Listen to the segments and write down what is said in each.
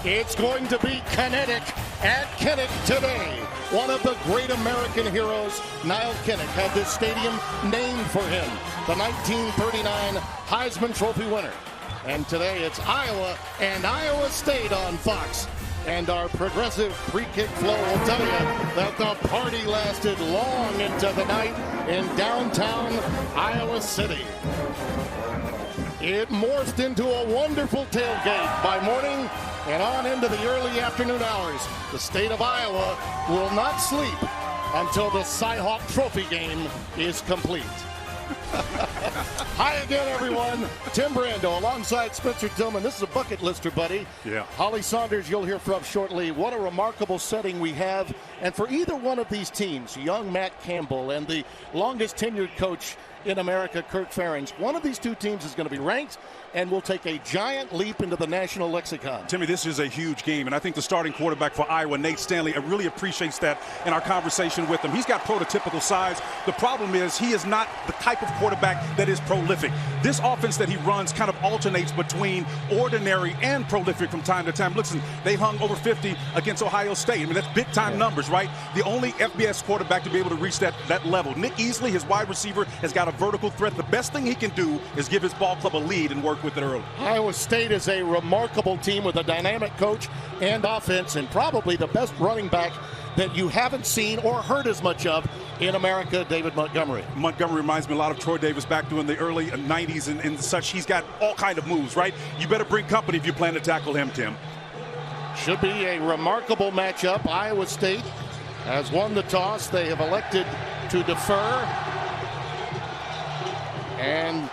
It's going to be Kinnick at Kinnick today. One of the great American heroes, Niall Kinnick, had this stadium named for him, the 1939 Heisman Trophy winner. And today it's Iowa and Iowa State on Fox. And our progressive pre-kick flow will tell you that the party lasted long into the night in downtown Iowa City. It morphed into a wonderful tailgate by morning and on into the early afternoon hours. The state of Iowa will not sleep until the Cy-Hawk Trophy game is complete. Hi again, everyone. Tim Brando alongside Spencer Tillman. This is a bucket lister, buddy. Yeah. Holly Saunders, you'll hear from shortly. What a remarkable setting we have. And for either one of these teams, young Matt Campbell and the longest tenured coach in America, Kirk Ferentz, one of these two teams is going to be ranked and will take a giant leap into the national lexicon. Timmy, this is a huge game, and I think the starting quarterback for Iowa, Nate Stanley, really appreciates that in our conversation with him. He's got prototypical size. The problem is he is not the type of quarterback that is prolific. This offense that he runs kind of alternates between ordinary and prolific from time to time. Listen, they hung over 50 against Ohio State. I mean, that's big-time numbers, right? The only FBS quarterback to be able to reach that level. Nick Easley, his wide receiver, has got a vertical threat. The best thing he can do is give his ball club a lead and work with it early. Iowa State is a remarkable team with a dynamic coach and offense, and probably the best running back that you haven't seen or heard as much of in America, David Montgomery. Montgomery reminds me a lot of Troy Davis back during the early 90s and such. He's got all kind of moves, right? You better bring company if you plan to tackle him, Tim. Should be a remarkable matchup. Iowa State has won the toss. They have elected to defer. And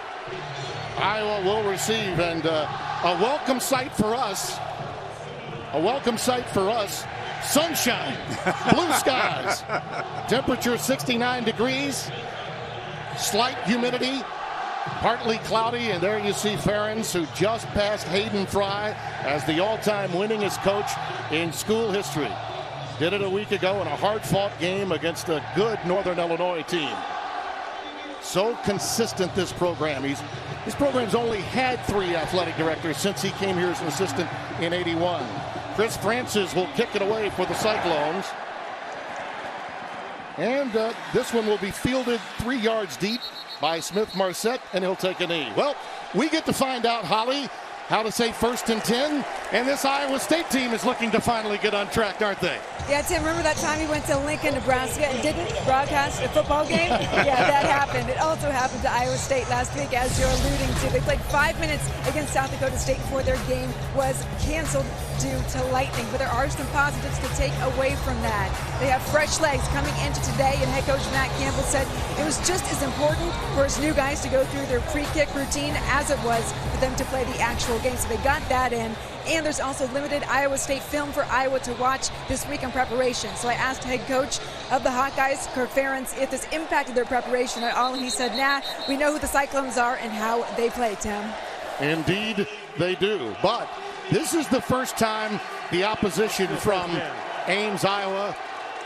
Iowa will receive, and a welcome sight for us. A welcome sight for us. Sunshine, blue skies, temperature 69 degrees, slight humidity, partly cloudy, and there you see Ferentz, who just passed Hayden Fry as the all-time winningest coach in school history. Did it a week ago in a hard-fought game against a good Northern Illinois team. So consistent, this program. His program's only had 3 athletic directors since he came here as an assistant in '81. Chris Francis will kick it away for the Cyclones. And this one will be fielded 3 yards deep by Smith Marset, and he'll take a knee. Well, we get to find out, Holly, how to say 1st and 10, and this Iowa State team is looking to finally get on track, aren't they? Yeah, Tim, remember that time he went to Lincoln, Nebraska, and didn't broadcast a football game? Yeah, that happened. It also happened to Iowa State last week, as you're alluding to. They played 5 minutes against South Dakota State before their game was canceled due to lightning, but there are some positives to take away from that. They have fresh legs coming into today, and head coach Matt Campbell said it was just as important for his new guys to go through their pre-kick routine as it was for them to play the actual game, so they got that in. And there's also limited Iowa State film for Iowa to watch this week in preparation. So I asked head coach of the Hawkeyes, Kirk Ferentz, if this impacted their preparation at all, and he said, nah, we know who the Cyclones are and how they play, Tim. Indeed, they do. But this is the first time the opposition from Ames, Iowa,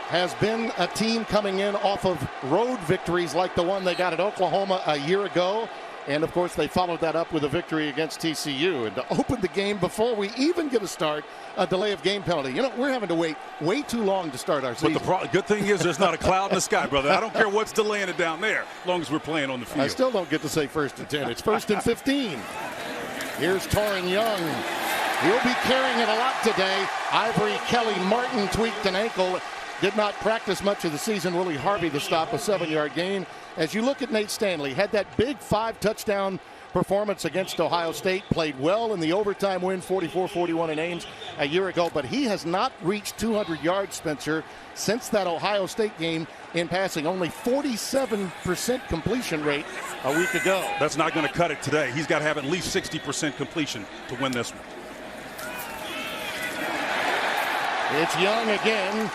has been a team coming in off of road victories like the one they got at Oklahoma a year ago. And, of course, they followed that up with a victory against TCU. And to open the game before we even get a start, a delay of game penalty. You know, we're having to wait way too long to start our season. But the good thing is there's not a cloud in the sky, brother. I don't care what's delaying it down there, as long as we're playing on the field. I still don't get to say 1st and 10. It's 1st and 15. Here's Toren Young. He'll be carrying it a lot today. Ivory Kelly Martin tweaked an ankle. Did not practice much of the season. Willie Harvey to stop a 7-yard gain. As you look at Nate Stanley, had that big 5-touchdown performance against Ohio State, played well in the overtime win, 44-41 in Ames a year ago, but he has not reached 200 yards, Spencer, since that Ohio State game in passing. Only 47% completion rate a week ago. That's not going to cut it today. He's got to have at least 60% completion to win this one. It's Young again.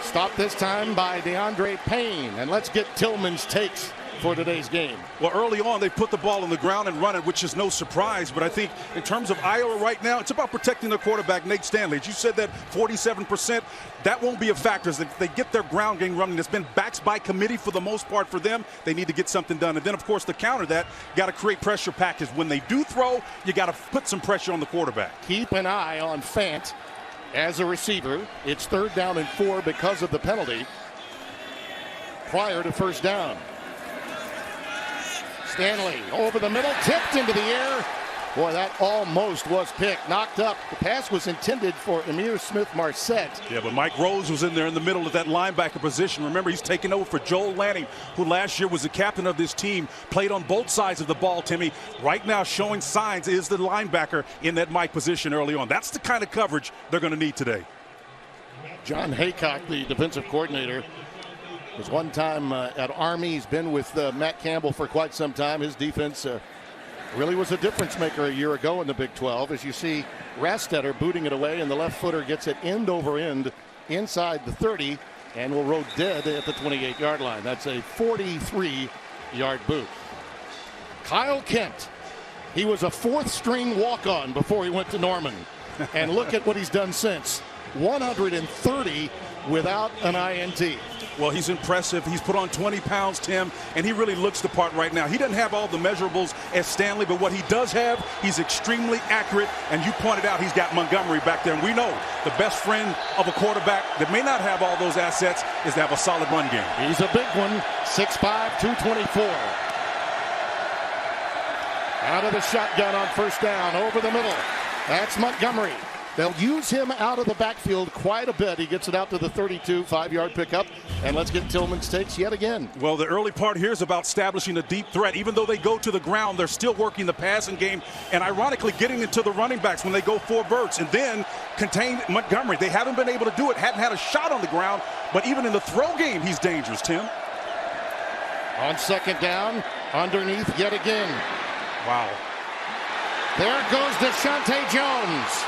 Stopped this time by DeAndre Payne. And let's get Tillman's takes for today's game. Well, early on, they put the ball on the ground and run it, which is no surprise. But I think in terms of Iowa right now, it's about protecting their quarterback, Nate Stanley. As you said, that 47%, that won't be a factor. As they get their ground game running, it's been backs by committee for the most part for them. They need to get something done. And then, of course, to counter that, got to create pressure packages. When they do throw, you got to put some pressure on the quarterback. Keep an eye on Fant as a receiver. It's 3rd down and 4 because of the penalty prior to first down. Stanley over the middle, tipped into the air. Boy, that almost was picked, knocked up. The pass was intended for Emir Smith-Marset. Yeah, but Mike Rose was in there in the middle of that linebacker position. Remember, he's taking over for Joel Lanning, who last year was the captain of this team, played on both sides of the ball, Timmy. Right now showing signs is the linebacker in that Mike position early on. That's the kind of coverage they're going to need today. John Haycock, the defensive coordinator, was one time at Army. He's been with Matt Campbell for quite some time. His defense really was a difference maker a year ago in the Big 12. As you see, Rastetter booting it away, and the left footer gets it end over end inside the 30 and will roll dead at the 28-yard line. That's a 43-yard boot. Kyle Kempt, he was a 4th-string walk-on before he went to Norman. And look at what he's done since. 130 without an INT. Well, he's impressive. He's put on 20 pounds, Tim, and he really looks the part right now. He doesn't have all the measurables as Stanley, but what he does have, he's extremely accurate. And you pointed out he's got Montgomery back there. And we know the best friend of a quarterback that may not have all those assets is to have a solid run game. He's a big one, 6'5", 224. Out of the shotgun on first down, over the middle. That's Montgomery. They'll use him out of the backfield quite a bit. He gets it out to the 32, 5-yard pickup. And let's get Tillman's takes yet again. Well, the early part here is about establishing a deep threat. Even though they go to the ground, they're still working the passing game. And ironically, getting into the running backs when they go 4 verts. And then contain Montgomery. They haven't been able to do it. Hadn't had a shot on the ground. But even in the throw game, he's dangerous, Tim. On second down, underneath yet again. Wow. There goes Deshaunte Jones.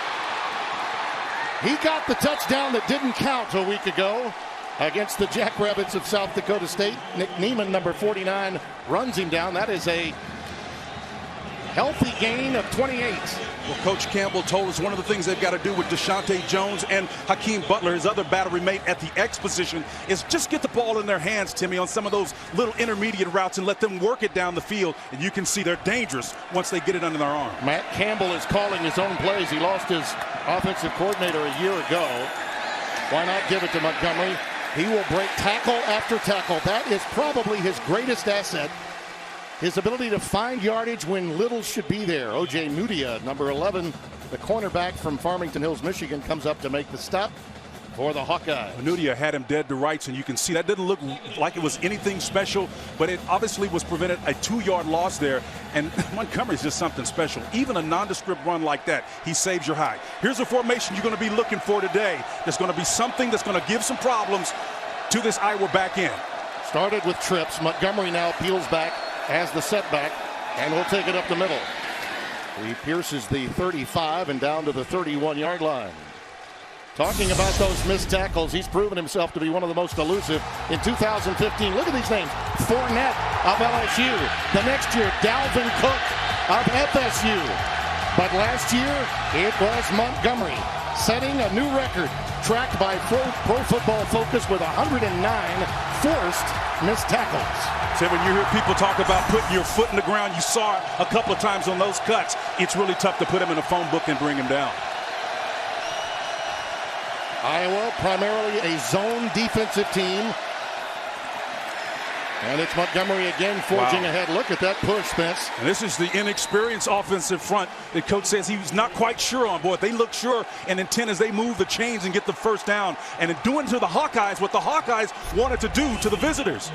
He got the touchdown that didn't count a week ago against the Jackrabbits of South Dakota State. Nick Neiman, number 49, runs him down. That is a healthy gain of 28. Well, Coach Campbell told us one of the things they've got to do with Deshaunte Jones and Hakeem Butler, his other battery mate at the X position, is just get the ball in their hands, Timmy, on some of those little intermediate routes and let them work it down the field. And you can see they're dangerous once they get it under their arm. Matt Campbell is calling his own plays. He lost his offensive coordinator a year ago. Why not give it to Montgomery? He will break tackle after tackle. That is probably his greatest asset. His ability to find yardage when little should be there. O.J. Mudia, number 11, the cornerback from Farmington Hills, Michigan, comes up to make the stop for the Hawkeyes. Mudia had him dead to rights, and you can see that didn't look like it was anything special, but it obviously was prevented a 2-yard loss there. And Montgomery's just something special. Even a nondescript run like that, he saves your high. Here's a formation you're going to be looking for today. There's going to be something that's going to give some problems to this Iowa back end. Started with trips. Montgomery now peels back as the setback, and will take it up the middle. He pierces the 35 and down to the 31-yard line. Talking about those missed tackles, he's proven himself to be one of the most elusive in 2015. Look at these names. Fournette of LSU. The next year, Dalvin Cook of FSU. But last year, it was Montgomery, setting a new record, tracked by Pro Football Focus with 109 forced missed tackles. So when you hear people talk about putting your foot in the ground, you saw it a couple of times on those cuts. It's really tough to put him in a phone book and bring him down. Iowa, primarily a zone defensive team. And it's Montgomery again forging ahead. Look at that push, Spence. And this is the inexperienced offensive front that coach says he was not quite sure on. Boy, they look sure and intent as they move the chains and get the first down. And in doing to the Hawkeyes what the Hawkeyes wanted to do to the visitors.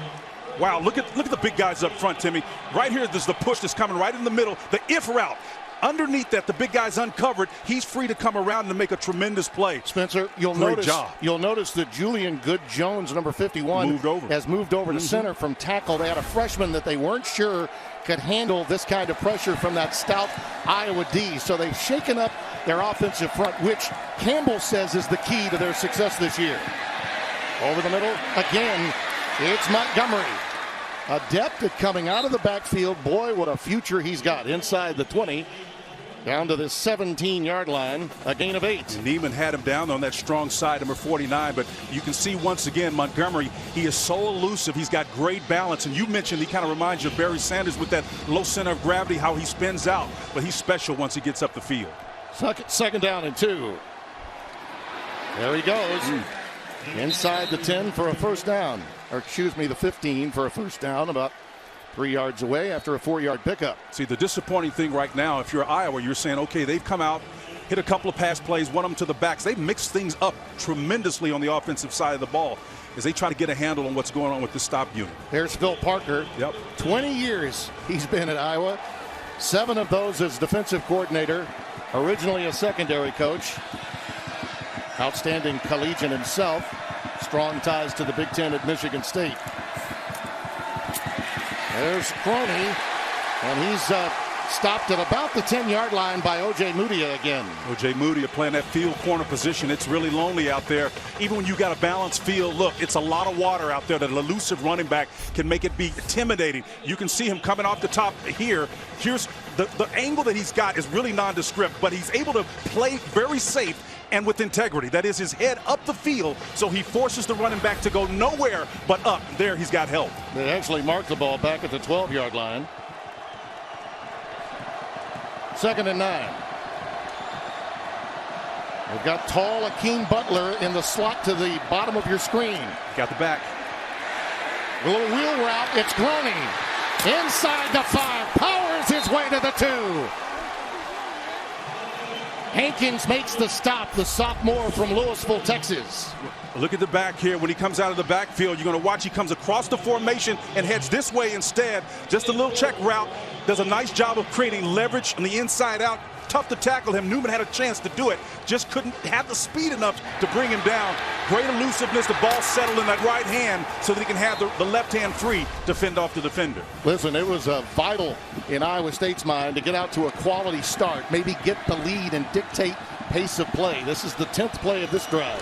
Wow, look at the big guys up front, Timmy. Right here, there's the push that's coming right in the middle. The if route. Underneath that, the big guy's uncovered. He's free to come around and make a tremendous play. Spencer, you'll notice that Julian Good-Jones, number 51, has moved over to center from tackle. They had a freshman that they weren't sure could handle this kind of pressure from that stout Iowa D. So they've shaken up their offensive front, which Campbell says is the key to their success this year. Over the middle, again, it's Montgomery. adept at coming out of the backfield. Boy, what a future he's got inside the 20. Down to the 17-yard line, a gain of 8. Neiman had him down on that strong side, number 49. But you can see once again, Montgomery, he is so elusive. He's got great balance. And you mentioned he kind of reminds you of Barry Sanders with that low center of gravity, how he spins out. But he's special once he gets up the field. Second down and 2. There he goes. Inside the 10 for a first down. Or excuse me, the 15 for a first down, about 3 yards away after a 4-yard pickup. See, the disappointing thing right now, if you're Iowa, you're saying, okay, they've come out, hit a couple of pass plays, won them to the backs. They've mixed things up tremendously on the offensive side of the ball as they try to get a handle on what's going on with the stop unit. Here's Phil Parker. Yep. 20 years he's been at Iowa. 7 of those as defensive coordinator. Originally a secondary coach. Outstanding collegian himself. Strong ties to the Big Ten at Michigan State. There's Crony, and he's stopped at about the 10-yard line by O.J. Mudia again. O.J. Mudia playing that field corner position. It's really lonely out there. Even when you got a balanced field, look, it's a lot of water out there. That elusive running back can make it be intimidating. You can see him coming off the top here. Here's the angle that he's got is really nondescript, but he's able to play very safe and with integrity. That is his head up the field, so he forces the running back to go nowhere but up. There he's got help. They actually marked the ball back at the 12-yard line. 2nd and 9. We've got tall Hakeem Butler in the slot to the bottom of your screen. Got the back. A little wheel route. It's Groening. Inside the 5. Powers his way to the 2. Hankins makes the stop, the sophomore from Louisville, Texas. Look at the back here. When he comes out of the backfield, you're going to watch. He comes across the formation and heads this way instead. Just a little check route. Does a nice job of creating leverage on the inside out. Tough to tackle him. Newman had a chance to do it. Just couldn't have the speed enough to bring him down. Great elusiveness. The ball settled in that right hand so that he can have the left hand free to fend off the defender. Listen, it was vital in Iowa State's mind to get out to a quality start. Maybe get the lead and dictate pace of play. This is the 10th play of this drive.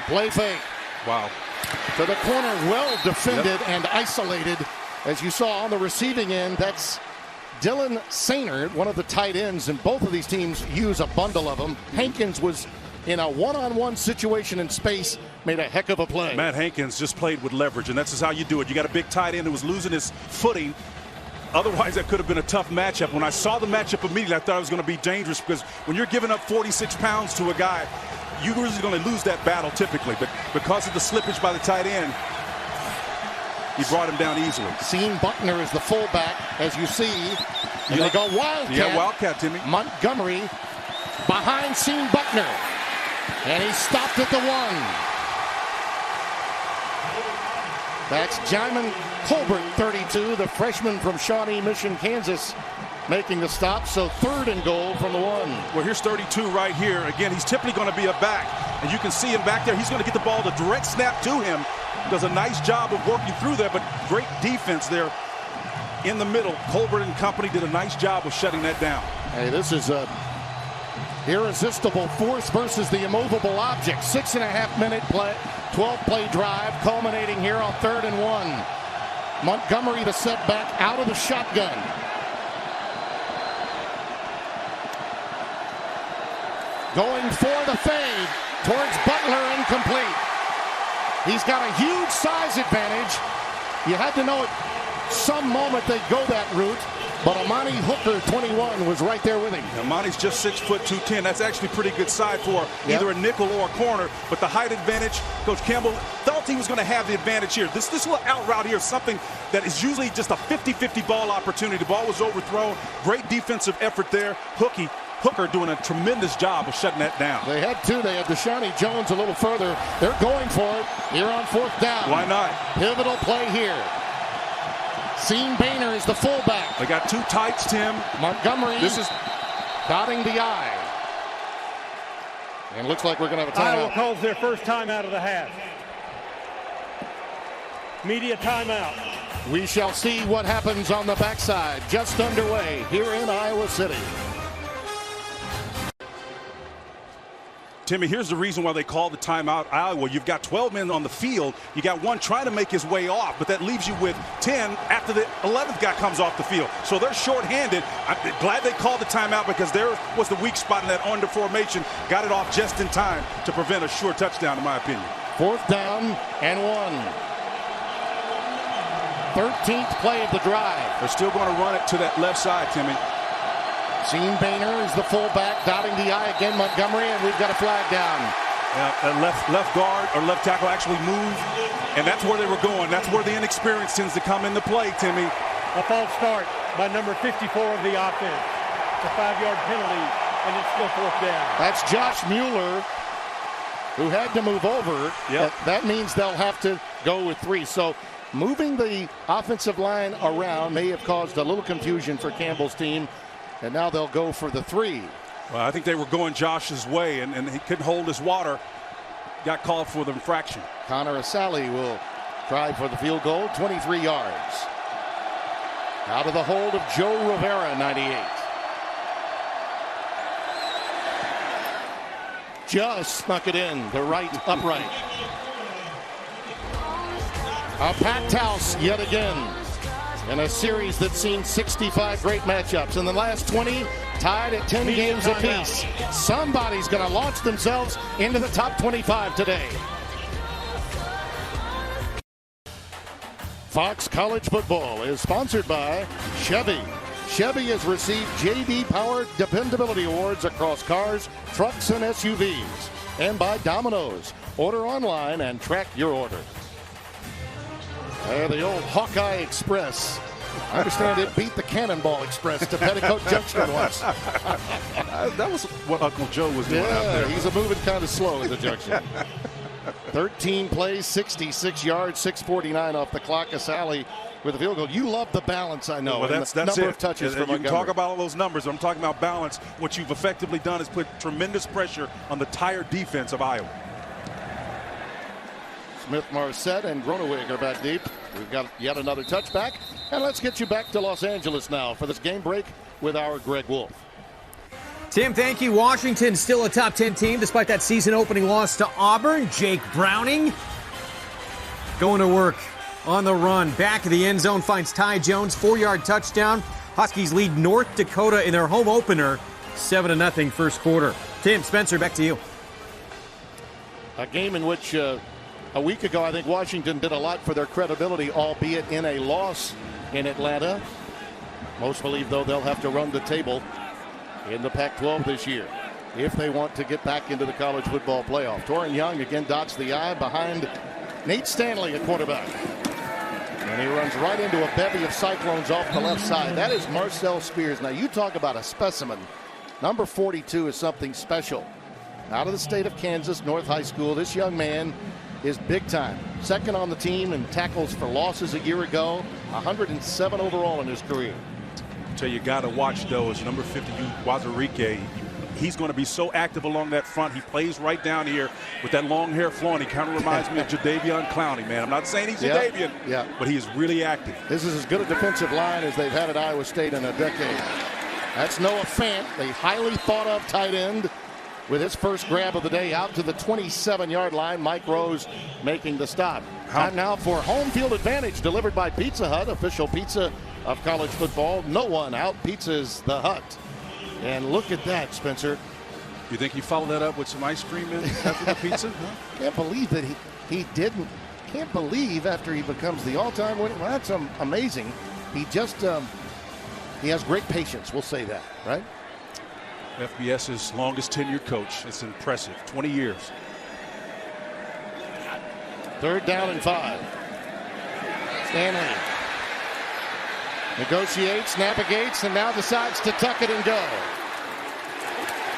Play fake. Wow. To the corner, well defended and isolated. As you saw on the receiving end, that's Dylan Sainer, one of the tight ends, and both of these teams use a bundle of them. Hankins was in a one-on-one situation in space, made a heck of a play. Matt Hankins just played with leverage, and that's just how you do it. You got a big tight end who was losing his footing. Otherwise, that could have been a tough matchup. When I saw the matchup immediately, I thought it was going to be dangerous because when you're giving up 46 pounds to a guy, you're usually going to lose that battle typically. But because of the slippage by the tight end, he brought him down easily. Sean Buckner is the fullback, as you see. And they go Wildcat. Yeah, Wildcat, Timmy. Montgomery behind Sean Buckner. And he stopped at the 1. That's Jaimin Colbert, 32, the freshman from Shawnee Mission, Kansas, making the stop. So 3rd and goal from the 1. Well, here's 32 right here. Again, he's typically going to be a back. And you can see him back there. He's going to get the ball, the direct snap to him. Does a nice job of working through there, but great defense there in the middle. Colbert and company did a nice job of shutting that down. Hey, this is a irresistible force versus the immovable object. 6.5-minute play, 12-play drive, culminating here on 3rd and 1. Montgomery the setback out of the shotgun. Going for the fade towards Butler, incomplete. He's got a huge size advantage. You had to know at some moment they'd go that route, but Amani Hooker, 21, was right there with him. Amani's just 6 foot 210. That's actually pretty good size for either a nickel or a corner, but the height advantage, Coach Campbell thought he was going to have the advantage here. This little out route here is something that is usually just a 50-50 ball opportunity. The ball was overthrown. Great defensive effort there. Hooker doing a tremendous job of shutting that down. They had 2. They had Deshaunee Jones a little further. They're going for it here on 4th down. Why not? Pivotal play here. Sean Boehner is the fullback. They got 2 tights, Tim. Montgomery dotting the I. And looks like we're going to have a timeout. Iowa calls their first timeout of the half. Media timeout. We shall see what happens on the backside. Just underway here in Iowa City. Timmy, here's the reason why they called the timeout, Iowa. You've got 12 men on the field. You got one trying to make his way off, but that leaves you with 10 after the 11th guy comes off the field. So they're shorthanded. I'm glad they called the timeout because there was the weak spot in that under formation. Got it off just in time to prevent a sure touchdown, in my opinion. 4th down and 1. 13th play of the drive. They're still going to run it to that left side, Timmy. Sean Boehner is the fullback, dotting the I again, Montgomery, and we've got a flag down. Left guard or left tackle actually moved, and that's where they were going. That's where the inexperience tends to come into play, Timmy. A false start by number 54 of the offense. It's a 5-yard penalty, and it's still 4th down. That's Josh Mueller, who had to move over. Yep. That means they'll have to go with 3. So moving the offensive line around may have caused a little confusion for Campbell's team. And now they'll go for the 3. Well, I think they were going Josh's way, and he couldn't hold his water. Got called for the infraction. Connor Assalley will try for the field goal, 23 yards. Out of the hold of Joe Rivera, 98. Just snuck it in, the right upright. A packed house yet again. In a series that's seen 65 great matchups. In the last 20, tied at 10 games apiece. Somebody's going to launch themselves into the top 25 today. Fox College Football is sponsored by Chevy. Chevy has received J.D. Power Dependability Awards across cars, trucks, and SUVs. And by Domino's. Order online and track your order. The old Hawkeye Express. I understand it beat the Cannonball Express to Petticoat Junction once. That was what Uncle Joe was doing out there. He's moving kind of slow at the junction. 13 plays, 66 yards, 6:49 off the clock. Assalley with a field goal. You love the balance, I know. Well, that's number it. of touches for You Montgomery. can talk about all those numbers. I'm talking about balance. What you've effectively done is put tremendous pressure on the tired defense of Iowa. Smith, Marset, and Gronewig are back deep. We've got yet another touchback. And let's get you back to Los Angeles now for this game break with our Greg Wolf. Tim, thank you. Washington still a top 10 team despite that season opening loss to Auburn. Jake Browning going to work on the run. Back of the end zone finds Ty Jones, 4-yard touchdown. Huskies lead North Dakota in their home opener, 7-0 first quarter. Tim, Spencer, back to you. A game in which a week ago, I think Washington did a lot for their credibility, albeit in a loss in Atlanta. Most believe, though, they'll have to run the table in the Pac-12 this year if they want to get back into the college football playoff. Toren Young again dots the I behind Nate Stanley at quarterback. And he runs right into a bevy of Cyclones off the left side. That is Marcel Spears. Now, you talk about a specimen. Number 42 is something special. Out of the state of Kansas, North High School, this young man is big time. Second on the team in tackles for losses a year ago. 107 overall in his career. So you got to watch those. Number 50, Wazarike. He's going to be so active along that front. He plays right down here with that long hair flowing. He kind of reminds me of Jadeveon Clowney, man. I'm not saying he's Jadeveon, but he is really active. This is as good a defensive line as they've had at Iowa State in a decade. That's Noah Fant, the highly thought of tight end, with his first grab of the day out to the 27-yard line. Mike Rose making the stop. Time now for home field advantage delivered by Pizza Hut, official pizza of college football. No one out pizzas the Hut. And look at that, Spencer. You think he followed that up with some ice cream after the pizza? Huh? Can't believe that he didn't. Can't believe after he becomes the all-time winner. Well, that's amazing. He just he has great patience. We'll say that, right? FBS's longest tenured coach. It's impressive. 20 years. 3rd down and 5. Stanley negotiates, navigates, and now decides to tuck it and go.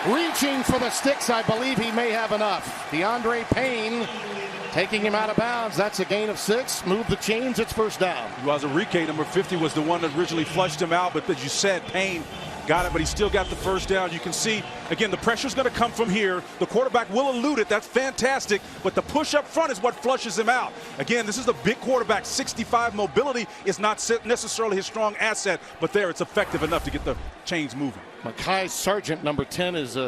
Reaching for the sticks, I believe he may have enough. DeAndre Payne taking him out of bounds. That's a gain of 6. Move the chains. It's 1st down. Wazarike, number 50, was the one that originally flushed him out, but as you said, Payne got it, but he still got the 1st down. You can see, again, the pressure's going to come from here. The quarterback will elude it. That's fantastic, but the push up front is what flushes him out. Again, this is a big quarterback. 65 mobility is not necessarily his strong asset, but there it's effective enough to get the chains moving. Mekhi Sargent, number 10, is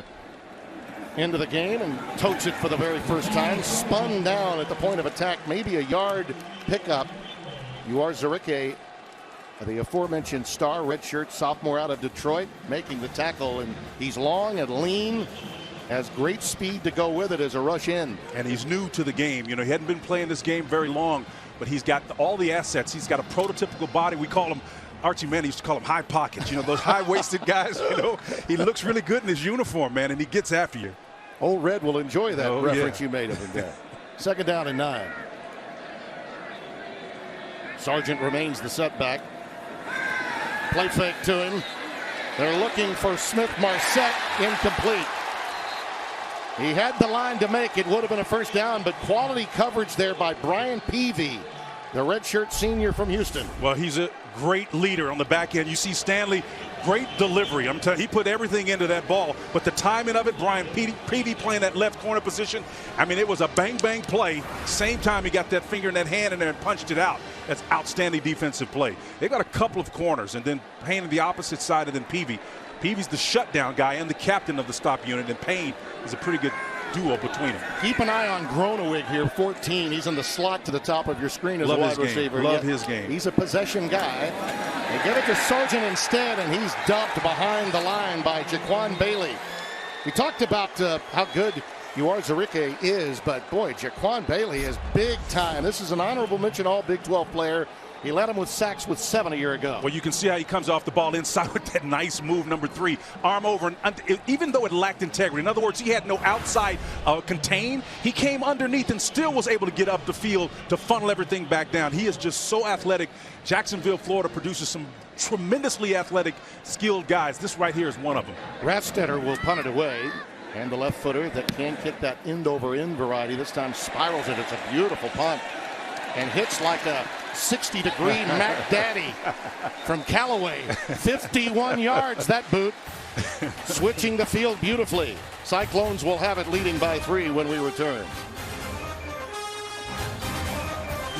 into the game and totes it for the very first time. Spun down at the point of attack, maybe a yard pickup. Uwarzurike, the aforementioned star, redshirt sophomore out of Detroit, making the tackle, and he's long and lean, has great speed to go with it as a rush in. And he's new to the game. You know, he hadn't been playing this game very long, but he's got all the assets. He's got a prototypical body. We call him, Archie Manning used to call him high pockets. You know, those high-waisted guys, you know. He looks really good in his uniform, man, and he gets after you. Old Red will enjoy that reference you made of him there. 2nd down and 9. Sargent remains the setback. Play fake to him. They're looking for Smith-Marset, incomplete. He had the line to make. It would have been a first down, but quality coverage there by Brian Peavy, the redshirt senior from Houston. Well, he's a great leader on the back end. You see Stanley, great delivery. I'm telling you, he put everything into that ball. But the timing of it, Brian Peavy playing that left corner position, I mean, it was a bang-bang play. Same time he got that finger in that hand in there and punched it out. That's outstanding defensive play. They've got a couple of corners, and then Payne on the opposite side, and then Peavy. Peavy's the shutdown guy and the captain of the stop unit, and Payne is a pretty good duo between them. Keep an eye on Gronewig here, 14. He's in the slot to the top of your screen as a wide receiver. Love his game. He's a possession guy. They get it to Sargent instead, and he's dumped behind the line by Jaquan Bailey. We talked about how good Uwarzurike is, but boy, Jaquan Bailey is big time. This is an honorable mention all Big 12 player. He led him with sacks with 7 a year ago. Well, you can see how he comes off the ball inside with that nice move, number 3. Arm over, and even though it lacked integrity. In other words, he had no outside contain. He came underneath and still was able to get up the field to funnel everything back down. He is just so athletic. Jacksonville, Florida produces some tremendously athletic, skilled guys. This right here is one of them. Ratstetter will punt it away. And the left footer that can kick that end over end variety. This time spirals it. It's a beautiful punt. And hits like a 60-degree Mac Daddy from Callaway. 51 yards, that boot. Switching the field beautifully. Cyclones will have it leading by 3 when we return.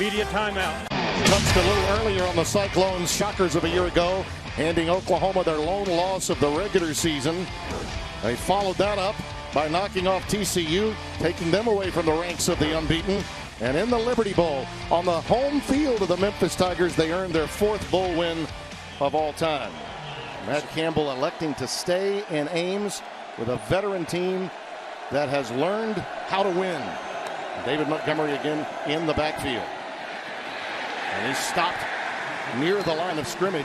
Media timeout. Touched a little earlier on the Cyclones shockers of a year ago, handing Oklahoma their lone loss of the regular season. They followed that up by knocking off TCU, taking them away from the ranks of the unbeaten. And in the Liberty Bowl, on the home field of the Memphis Tigers, they earned their 4th bowl win of all time. Matt Campbell electing to stay in Ames with a veteran team that has learned how to win. David Montgomery again in the backfield. And he stopped near the line of scrimmage.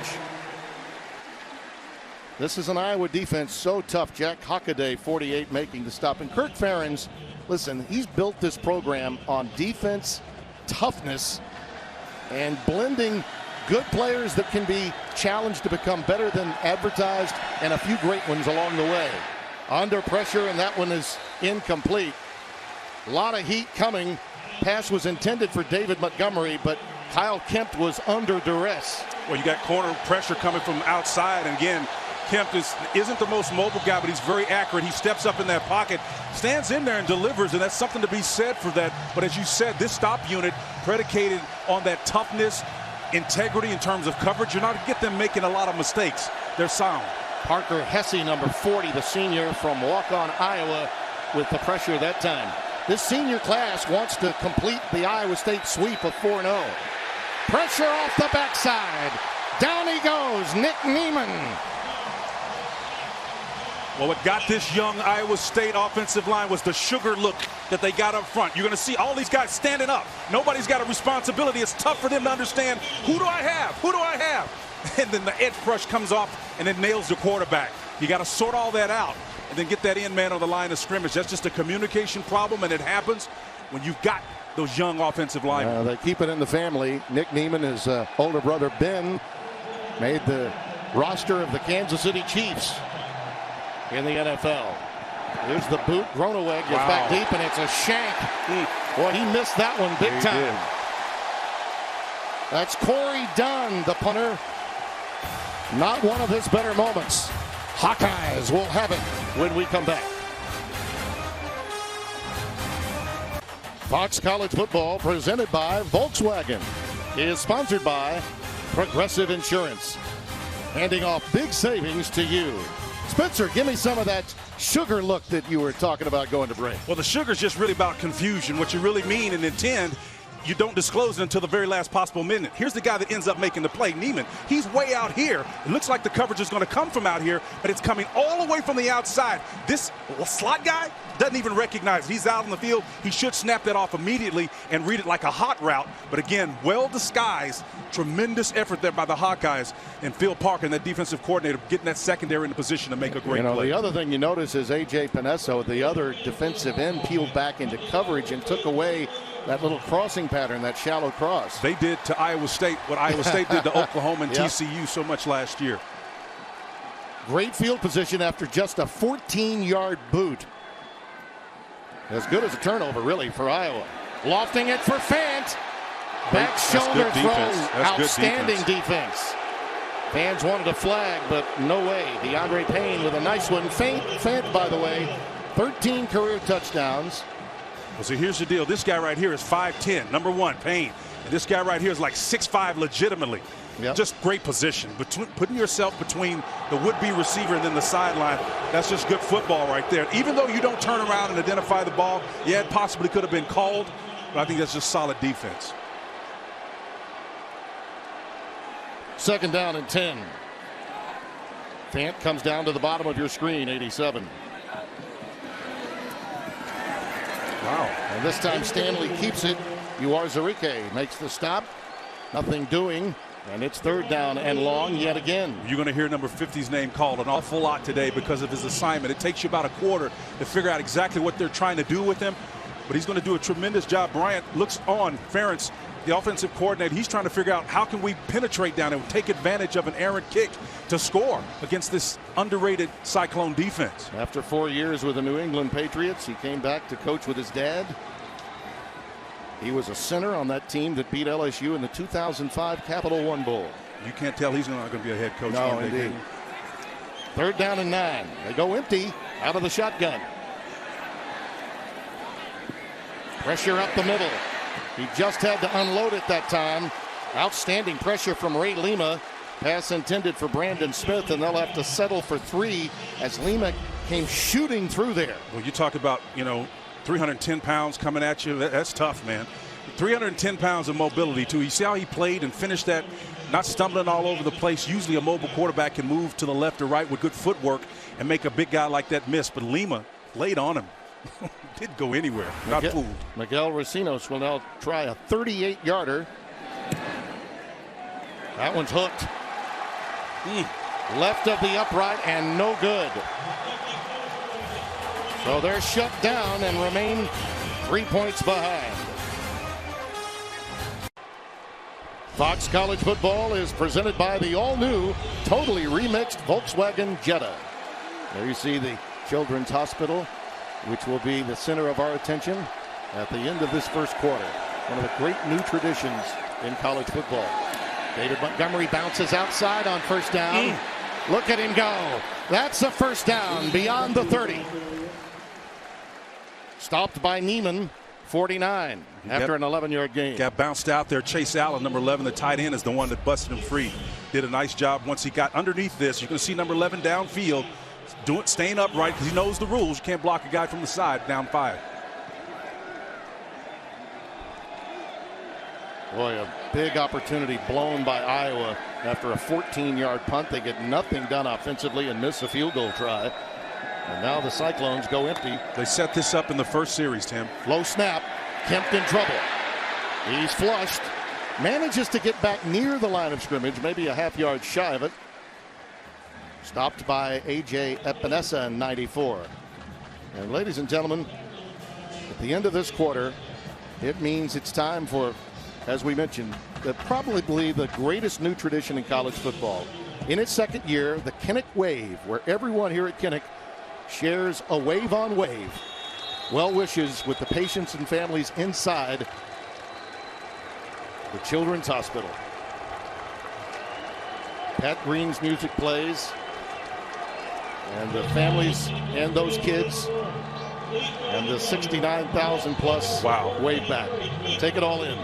This is an Iowa defense so tough. Jack Hockaday, 48, making the stop. And Kirk Ferentz, listen, he's built this program on defense, toughness, and blending good players that can be challenged to become better than advertised, and a few great ones along the way. Under pressure, and that one is incomplete. A lot of heat coming. Pass was intended for David Montgomery, but Kyle Kempt was under duress. Well, you got corner pressure coming from outside, and again, Kempt isn't the most mobile guy, but he's very accurate. He steps up in that pocket, stands in there and delivers, and that's something to be said for that. But as you said, this stop unit predicated on that toughness, integrity in terms of coverage. You're not going to get them making a lot of mistakes. They're sound. Parker Hesse, number 40, the senior from Walk-On, Iowa, with the pressure that time. This senior class wants to complete the Iowa State sweep of 4-0. Pressure off the backside. Down he goes, Nick Niemann. Well, what got this young Iowa State offensive line was the sugar look that they got up front. You're going to see all these guys standing up. Nobody's got a responsibility. It's tough for them to understand, who do I have? Who do I have? And then the edge rush comes off and it nails the quarterback. You got to sort all that out and then get that end man on the line of scrimmage. That's just a communication problem, and it happens when you've got those young offensive linemen. They keep it in the family. Nick Niemann, his older brother Ben, made the roster of the Kansas City Chiefs in the NFL. Here's the boot. Groneweg is back deep, and it's a shank. Boy, he missed that one big time. That's Corey Dunn, the punter. Not one of his better moments. Hawkeyes will have it when we come back. Fox College Football, presented by Volkswagen, is sponsored by Progressive Insurance. Handing off big savings to you. Spencer, give me some of that sugar look that you were talking about going to break. Well, the sugar's just really about confusion. What you really mean and intend, you don't disclose it until the very last possible minute. Here's the guy that ends up making the play, Neiman. He's way out here. It looks like the coverage is going to come from out here, but it's coming all the way from the outside. This slot guy doesn't even recognize it. He's out on the field. He should snap that off immediately and read it like a hot route. But again, well disguised. Tremendous effort there by the Hawkeyes and Phil Parker and that defensive coordinator getting that secondary in the position to make a great play. The other thing you notice is A.J. Panesso, the other defensive end, peeled back into coverage and took away that little crossing pattern, that shallow cross. They did to Iowa State what Iowa State did to Oklahoma and TCU so much last year. Great field position after just a 14-yard boot. As good as a turnover, really, for Iowa. Lofting it for Fant. Back shoulder throw. Outstanding defense. Fans wanted a flag, but no way. DeAndre Payne with a nice one. Fant, by the way, 13 career touchdowns. Well, so here's the deal. This guy right here is 5'10", number one, Payne. And this guy right here is like 6'5", legitimately. Yep. Just great position. Putting yourself between the would-be receiver and then the sideline, that's just good football right there. Even though you don't turn around and identify the ball, yeah, it possibly could have been called, but I think that's just solid defense. 2nd down and 10. Fant comes down to the bottom of your screen, 87. Wow. And this time Stanley keeps it. Uwarzurike makes the stop. Nothing doing. And it's 3rd down and long yet again. You're going to hear number 50's name called an awful lot today because of his assignment. It takes you about a quarter to figure out exactly what they're trying to do with him. But he's going to do a tremendous job. Bryant looks on. Ferentz, the offensive coordinator, he's trying to figure out how can we penetrate down and take advantage of an errant kick to score against this underrated Cyclone defense. After 4 years with the New England Patriots, he came back to coach with his dad. He was a center on that team that beat LSU in the 2005 Capital One Bowl. You can't tell he's not going to be a head coach. No, indeed. 3rd down and 9. They go empty out of the shotgun. Pressure up the middle. He just had to unload it that time. Outstanding pressure from Ray Lima. Pass intended for Brandon Smith, and they'll have to settle for 3 as Lima came shooting through there. Well, you talk about, 310 pounds coming at you. That's tough, man. 310 pounds of mobility, too. You see how he played and finished that, not stumbling all over the place. Usually a mobile quarterback can move to the left or right with good footwork and make a big guy like that miss. But Lima laid on him. Didn't go anywhere. Not fooled. Miguel Recinos will now try a 38-yarder. That one's hooked. Left of the upright and no good. So they're shut down and remain 3 points behind. Fox College Football is presented by the all-new, totally remixed Volkswagen Jetta. There you see the Children's Hospital, which will be the center of our attention at the end of this first quarter. One of the great new traditions in college football. David Montgomery bounces outside on 1st down. Look at him go. That's a 1st down beyond the 30. Stopped by Neiman, 49, after an 11-yard gain. Got bounced out there. Chase Allen, number 11, the tight end, is the one that busted him free. Did a nice job once he got underneath this. You're going to see number 11 downfield, staying upright because he knows the rules. You can't block a guy from the side down 5. Boy, a big opportunity blown by Iowa after a 14-yard punt. They get nothing done offensively and miss a field goal try. And now the Cyclones go empty. They set this up in the first series, Tim. Low snap. Kempt in trouble. He's flushed. Manages to get back near the line of scrimmage, maybe a half-yard shy of it. Stopped by A.J. Epinesa in 94. And ladies and gentlemen, at the end of this quarter, it means it's time for, as we mentioned, probably the greatest new tradition in college football. In its 2nd year, the Kinnick Wave, where everyone here at Kinnick shares a wave on wave. Well wishes with the patients and families inside the Children's Hospital. Pat Green's music plays, and the families and those kids and the 69,000 plus wave back. Take it all in.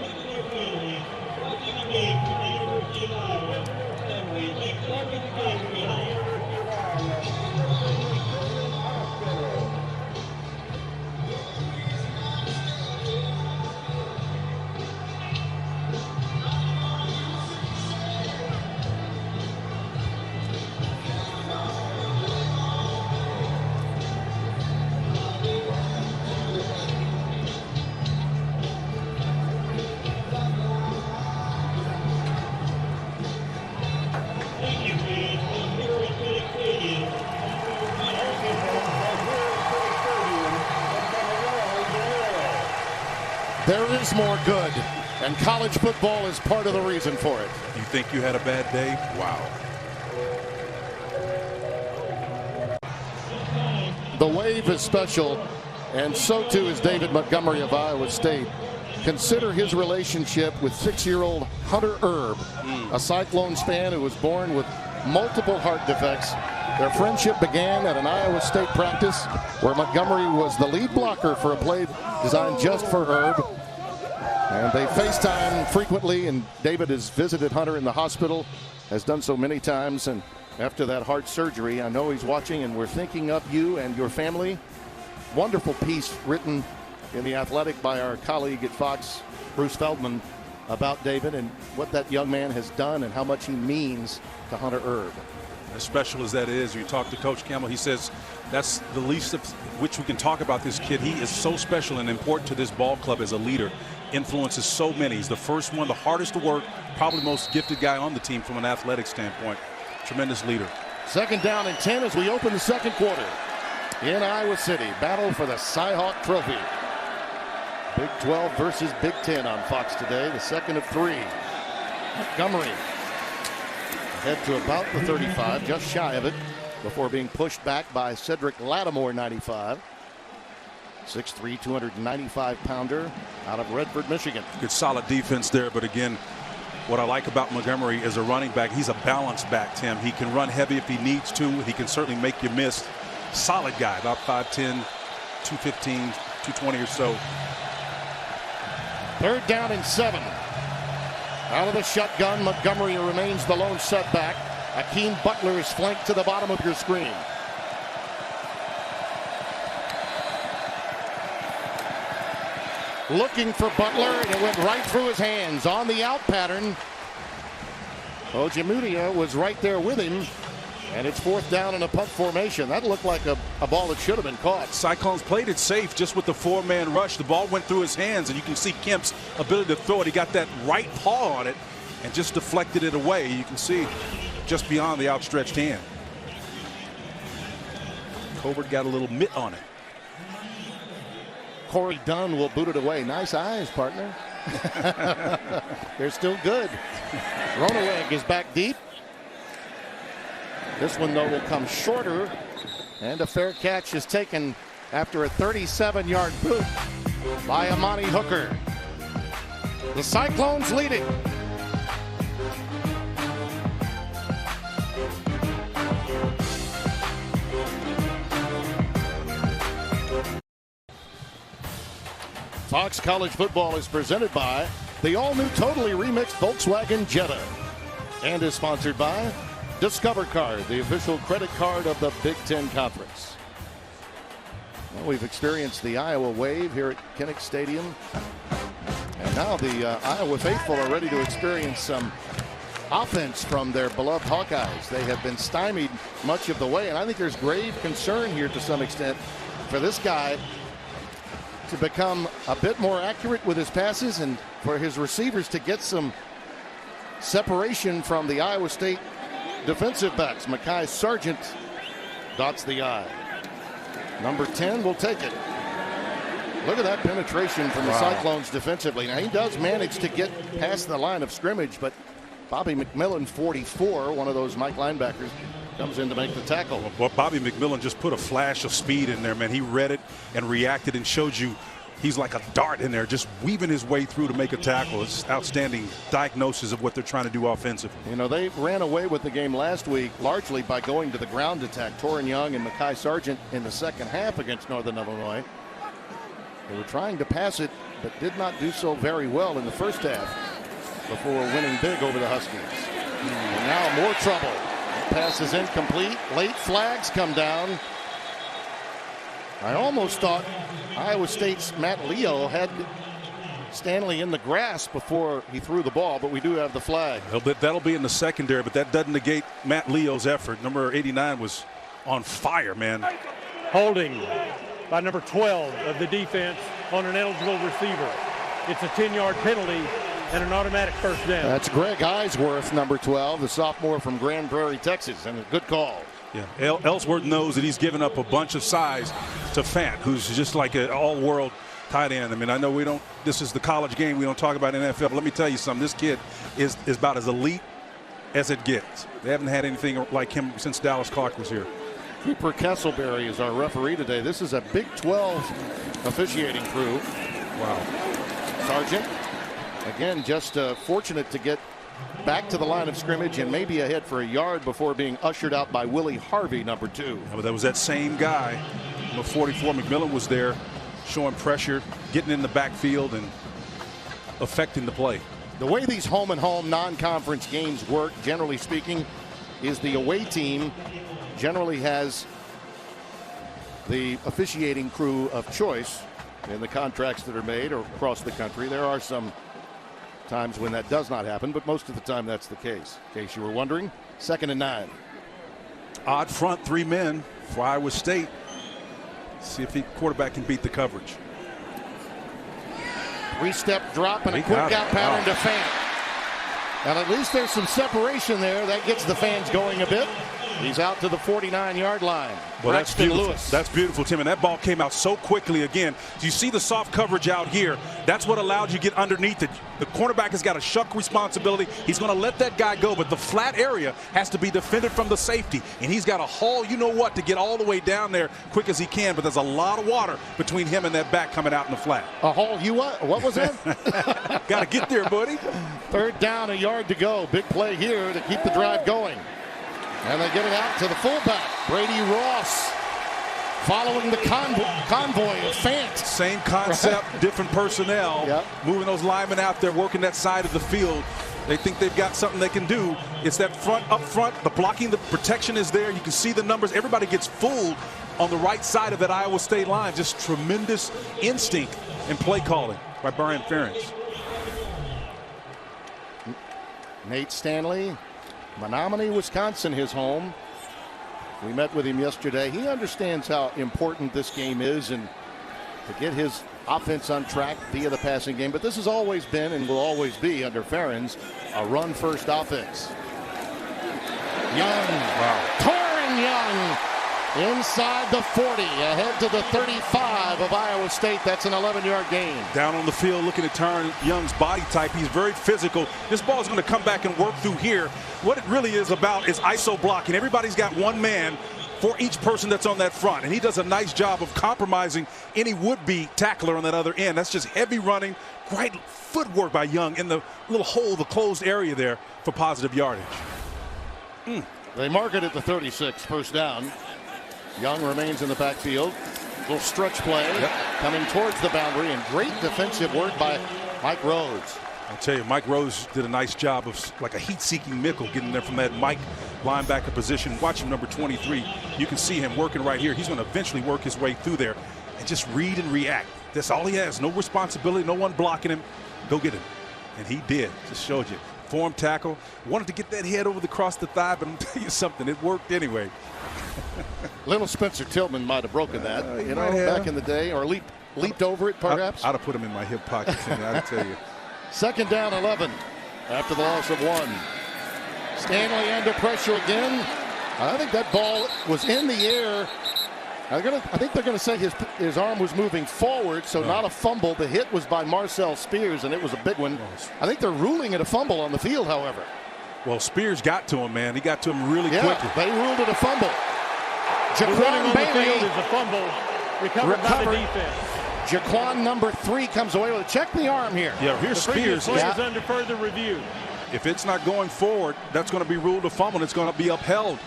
There is more good, and college football is part of the reason for it. You think you had a bad day? Wow. The wave is special, and so too is David Montgomery of Iowa State. Consider his relationship with 6-year-old Hunter Erb, a Cyclones fan who was born with multiple heart defects. Their friendship began at an Iowa State practice where Montgomery was the lead blocker for a play designed just for Erb. And they FaceTime frequently, and David has visited Hunter in the hospital, has done so many times. And after that heart surgery, I know he's watching, and we're thinking of you and your family. Wonderful piece written in The Athletic by our colleague at Fox, Bruce Feldman, about David and what that young man has done and how much he means to Hunter Erb. As special as that is, you talk to Coach Campbell, he says that's the least of which we can talk about this kid. He is so special and important to this ball club as a leader. Influences so many. He's the first one, the hardest to work, probably most gifted guy on the team from an athletic standpoint. Tremendous leader. 2nd down and 10 as we open the second quarter in Iowa City. Battle for the Cy-Hawk Trophy. Big 12 versus Big 10 on Fox today. The second of 3. Montgomery head to about the 35, just shy of it, before being pushed back by Cedric Lattimore, 95. 6'3", 295-pounder out of Redford, Michigan. Good solid defense there, but again, what I like about Montgomery as a running back, he's a balanced back, Tim. He can run heavy if he needs to. He can certainly make you miss. Solid guy, about 5'10", 215, 220 or so. 3rd down and 7. Out of the shotgun, Montgomery remains the lone setback. Hakeem Butler is flanked to the bottom of your screen. Looking for Butler, and it went right through his hands on the out pattern. Ojemudia was right there with him, and it's 4th down in a punt formation. That looked like a ball that should have been caught. Cyclones played it safe just with the 4-man rush. The ball went through his hands, and you can see Kempt's ability to throw it. He got that right paw on it and just deflected it away. You can see just beyond the outstretched hand. Colbert got a little mitt on it. Corey Dunn will boot it away. Nice eyes, partner. They're still good. Roneweg is back deep. This one, though, will come shorter. And a fair catch is taken after a 37-yard boot by Amani Hooker. The Cyclones leading. Fox College Football is presented by the all-new totally remixed Volkswagen Jetta and is sponsored by Discover Card, the official credit card of the Big Ten Conference. Well, we've experienced the Iowa wave here at Kinnick Stadium, and now the Iowa faithful are ready to experience some offense from their beloved Hawkeyes. They have been stymied much of the way, and I think there's grave concern here to some extent for this guy to become a bit more accurate with his passes and for his receivers to get some separation from the Iowa State defensive backs. Mekhi Sargent dots the I. Number 10 will take it. Look at that penetration from the Cyclones defensively. Now, he does manage to get past the line of scrimmage, but Bobby McMillan, 44, one of those Mike linebackers, comes in to make the tackle. Well, Bobby McMillan just put a flash of speed in there, man. He read it and reacted and showed you he's like a dart in there, just weaving his way through to make a tackle. It's outstanding diagnosis of what they're trying to do offensively. You know, they ran away with the game last week largely by going to the ground attack. Toren Young and Mekhi Sargent in the second half against Northern Illinois. They were trying to pass it, but did not do so very well in the first half before winning big over the Huskies. And now more trouble. Pass is incomplete. Late flags come down. I almost thought Iowa State's Matt Leo had Stanley in the grass before he threw the ball, but we do have the flag. That'll be in the secondary, but that doesn't negate Matt Leo's effort. Number 89 was on fire, man. Holding by number 12 of the defense on an eligible receiver. It's a 10-yard penalty and an automatic first down. That's Greg Eisworth, number 12, the sophomore from Grand Prairie, Texas, and a good call. Yeah, Ellsworth knows that he's given up a bunch of size to Fant, who's just like an all-world tight end. I mean, I know this is the college game. We don't talk about NFL. But let me tell you something. This kid is about as elite as it gets. They haven't had anything like him since Dallas Clark was here. Cooper Kesselberry is our referee today. This is a Big 12 officiating crew. Wow. Sargent, again, just fortunate to get back to the line of scrimmage and maybe a hit for a yard before being ushered out by Willie Harvey, number 2. But that was that same guy. Number 44, McMillan, was there showing pressure, getting in the backfield and affecting the play. The way these home and home non-conference games work, generally speaking, is the away team generally has the officiating crew of choice in the contracts that are made or across the country. There are some times when that does not happen, but most of the time that's the case. In case you were wondering, 2nd and 9. Odd front, 3 men for Iowa State. See if the quarterback can beat the coverage. 3-step drop and a quick out pattern to Fant. And at least there's some separation there. That gets the fans going a bit. He's out to the 49-yard line. Well, that's beautiful. Lewis. That's beautiful, Tim. And that ball came out so quickly again. Do you see the soft coverage out here? That's what allowed you to get underneath it. The cornerback has got a shuck responsibility. He's going to let that guy go, but the flat area has to be defended from the safety. And he's got to haul you-know-what to get all the way down there quick as he can, but there's a lot of water between him and that back coming out in the flat. A haul you-what? What was that? Got to get there, buddy. 3rd down, a yard to go. Big play here to keep the drive going. And they get it out to the fullback, Brady Ross, following the convoy of Fant. Same concept, different personnel. Yep. Moving those linemen out there, working that side of the field. They think they've got something they can do. It's that up front, the blocking, the protection is there. You can see the numbers. Everybody gets fooled on the right side of that Iowa State line. Just tremendous instinct and play calling by Brian Ferentz. Nate Stanley, Menominee, Wisconsin, his home. We met with him yesterday. He understands how important this game is and to get his offense on track via the passing game. But this has always been and will always be under Ferentz a run-first offense. Young. Wow. Toren Young inside the 40, ahead to the 35 of Iowa State. That's an 11-yard gain. Down on the field looking at Toren Young's body type. He's very physical. This ball is going to come back and work through here. What it really is about is ISO blocking. Everybody's got one man for each person that's on that front, and he does a nice job of compromising any would-be tackler on that other end. That's just heavy running, great footwork by Young in the little hole, the closed area there for positive yardage. They mark it at the 36, 1st down. Young remains in the backfield. Little stretch play coming towards the boundary, and great defensive work by Mike Rhodes. I'll tell you, Mike Rhodes did a nice job of like a heat-seeking nickel getting there from that Mike linebacker position. Watch him, number 23. You can see him working right here. He's going to eventually work his way through there and just read and react. That's all he has. No responsibility, no one blocking him. Go get him. And he did. Just showed you. Form tackle. Wanted to get that head over across the thigh, but I'll tell you something. It worked anyway. Little Spencer Tillman might have broken that, back in the day, or leaped over it, perhaps. I'd have put him in my hip pocket, I'll tell you. 2nd down, 11, after the loss of 1. Stanley under pressure again. I think that ball was in the air. I think they're going to say his arm was moving forward, so not a fumble. The hit was by Marcel Spears, and it was a big one. I think they're ruling it a fumble on the field, however. Well, Spears got to him, man. He got to him really quickly. They ruled it a fumble. Jaquan Bailey is a fumble recovered by the defense. Jaquan, number 3, comes away with it. Check the arm here. Yeah, here's Spears. Is under further review. If it's not going forward, that's going to be ruled a fumble. It's going to be upheld.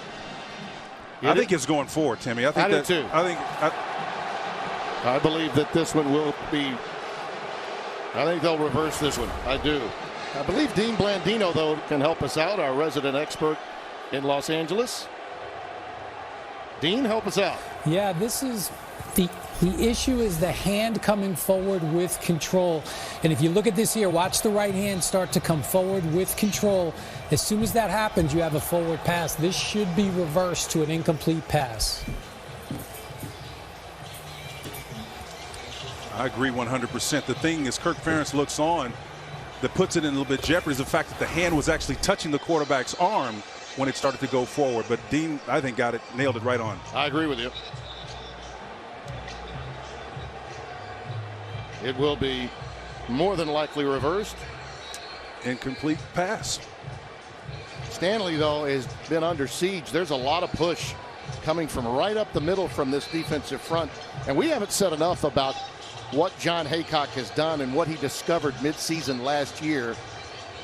I think it's going forward, Timmy. I do too. I believe that this one will be. I think they'll reverse this one. I do. I believe Dean Blandino, though, can help us out, our resident expert in Los Angeles. Dean, help us out. Yeah, this is the issue is the hand coming forward with control. And if you look at this here, watch the right hand start to come forward with control. As soon as that happens, you have a forward pass. This should be reversed to an incomplete pass. I agree 100%. The thing is, Kirk Ferentz looks on that puts it in a little bit of jeopardy is the fact that the hand was actually touching the quarterback's arm when it started to go forward. But Dean, I think, nailed it right on. I agree with you. It will be more than likely reversed. Incomplete pass. Stanley, though, has been under siege. There's a lot of push coming from right up the middle from this defensive front. And we haven't said enough about what John Haycock has done and what he discovered midseason last year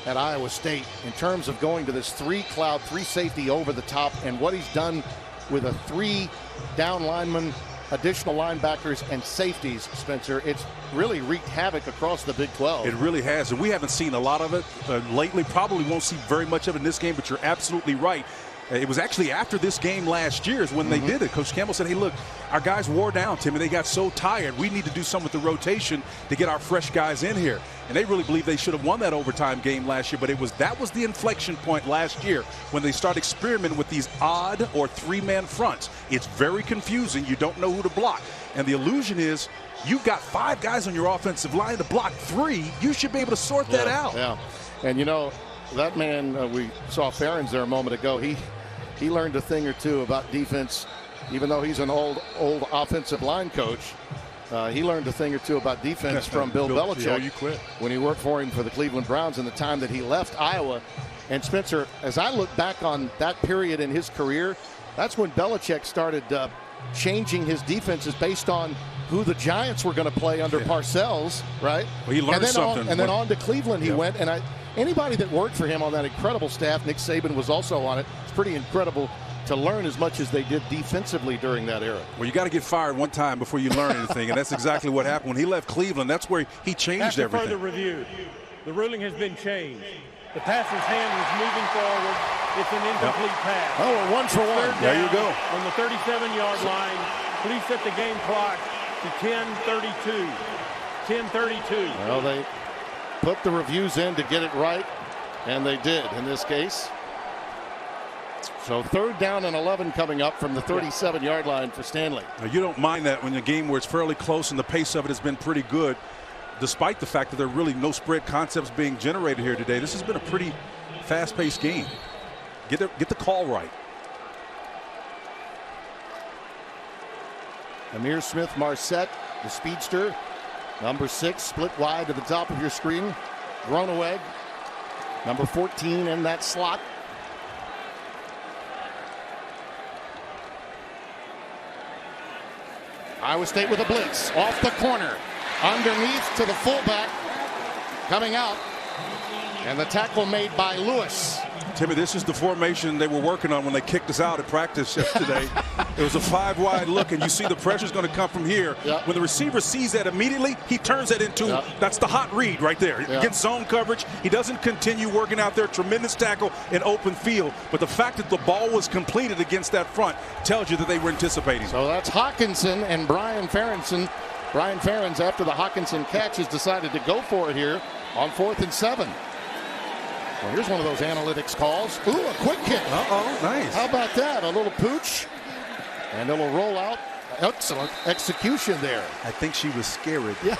at Iowa State in terms of going to this 3-cloud, 3-safety over the top, and what he's done with a 3 down lineman, additional linebackers, and safeties, Spencer. It's really wreaked havoc across the Big 12. It really has, and we haven't seen a lot of it lately. Probably won't see very much of it in this game, but you're absolutely right. It was actually after this game last year is when they did it. Coach Campbell said, hey, look, our guys wore down, Timmy. They got so tired. We need to do something with the rotation to get our fresh guys in here. And they really believe they should have won that overtime game last year, but that was the inflection point last year when they started experimenting with these odd or 3-man fronts. It's very confusing. You don't know who to block. And the illusion is you've got 5 guys on your offensive line to block 3. You should be able to sort that out. Yeah, and you know, that man, we saw Ferentz there a moment ago. He learned a thing or two about defense, even though he's an old offensive line coach. He learned a thing or two about defense from Bill Belichick when he worked for him for the Cleveland Browns in the time that he left Iowa. And Spencer, as I look back on that period in his career, that's when Belichick started changing his defenses based on who the Giants were going to play under Parcells, right? Well, he learned something. And then on to Cleveland he went. And anybody that worked for him on that incredible staff, Nick Saban was also on it. It's pretty incredible to learn as much as they did defensively during that era. Well, you got to get fired one time before you learn anything, and that's exactly what happened when he left Cleveland. That's where he changed everything. After further review, the ruling has been changed. The passer's hand was moving forward. It's an incomplete pass. Oh, we're 1 for 1. There you go. On the 37-yard line, please set the game clock to 10:32. 10:32. Well, they put the reviews in to get it right, and they did in this case. So 3rd down and 11 coming up from the 37-yard line for Stanley. Now, you don't mind that when a game where it's fairly close and the pace of it has been pretty good, despite the fact that there are really no spread concepts being generated here today. This has been a pretty fast-paced game. Get the call right. Amir Smith-Marset, the speedster, number 6, split wide to the top of your screen. Groeneweg, number 14 in that slot. Iowa State with a blitz off the corner, underneath to the fullback, coming out, and the tackle made by Lewis. Timmy, this is the formation they were working on when they kicked us out at practice yesterday. It was a 5-wide look, and you see the pressure's going to come from here. Yep. When the receiver sees that immediately, he turns that into, that's the hot read right there. He gets zone coverage. He doesn't continue working out there. Tremendous tackle in open field. But the fact that the ball was completed against that front tells you that they were anticipating. So that's Hockenson and Brian Ferentz. Brian Ferentz, after the Hockenson catch, has decided to go for it here on 4th and 7. Well, here's one of those analytics calls. Ooh, a quick kick. Uh-oh, nice. How about that? A little pooch and a little roll out. Excellent execution there. I think she was scared. Yeah.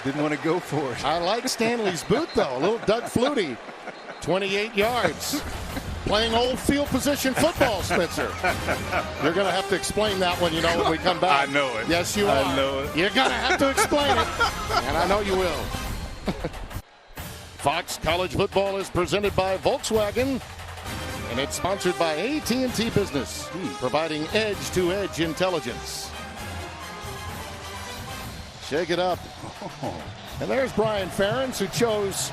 Didn't want to go for it. I like Stanley's boot, though. A little Doug Flutie. 28 yards. Playing old field position football, Spencer. You're going to have to explain that one, when we come back. I know it. Yes, you are. I know it. You're going to have to explain it. And I know you will. Fox College Football is presented by Volkswagen, and it's sponsored by AT&T Business, providing edge-to-edge intelligence. Shake it up. And there's Brian Ferentz, who chose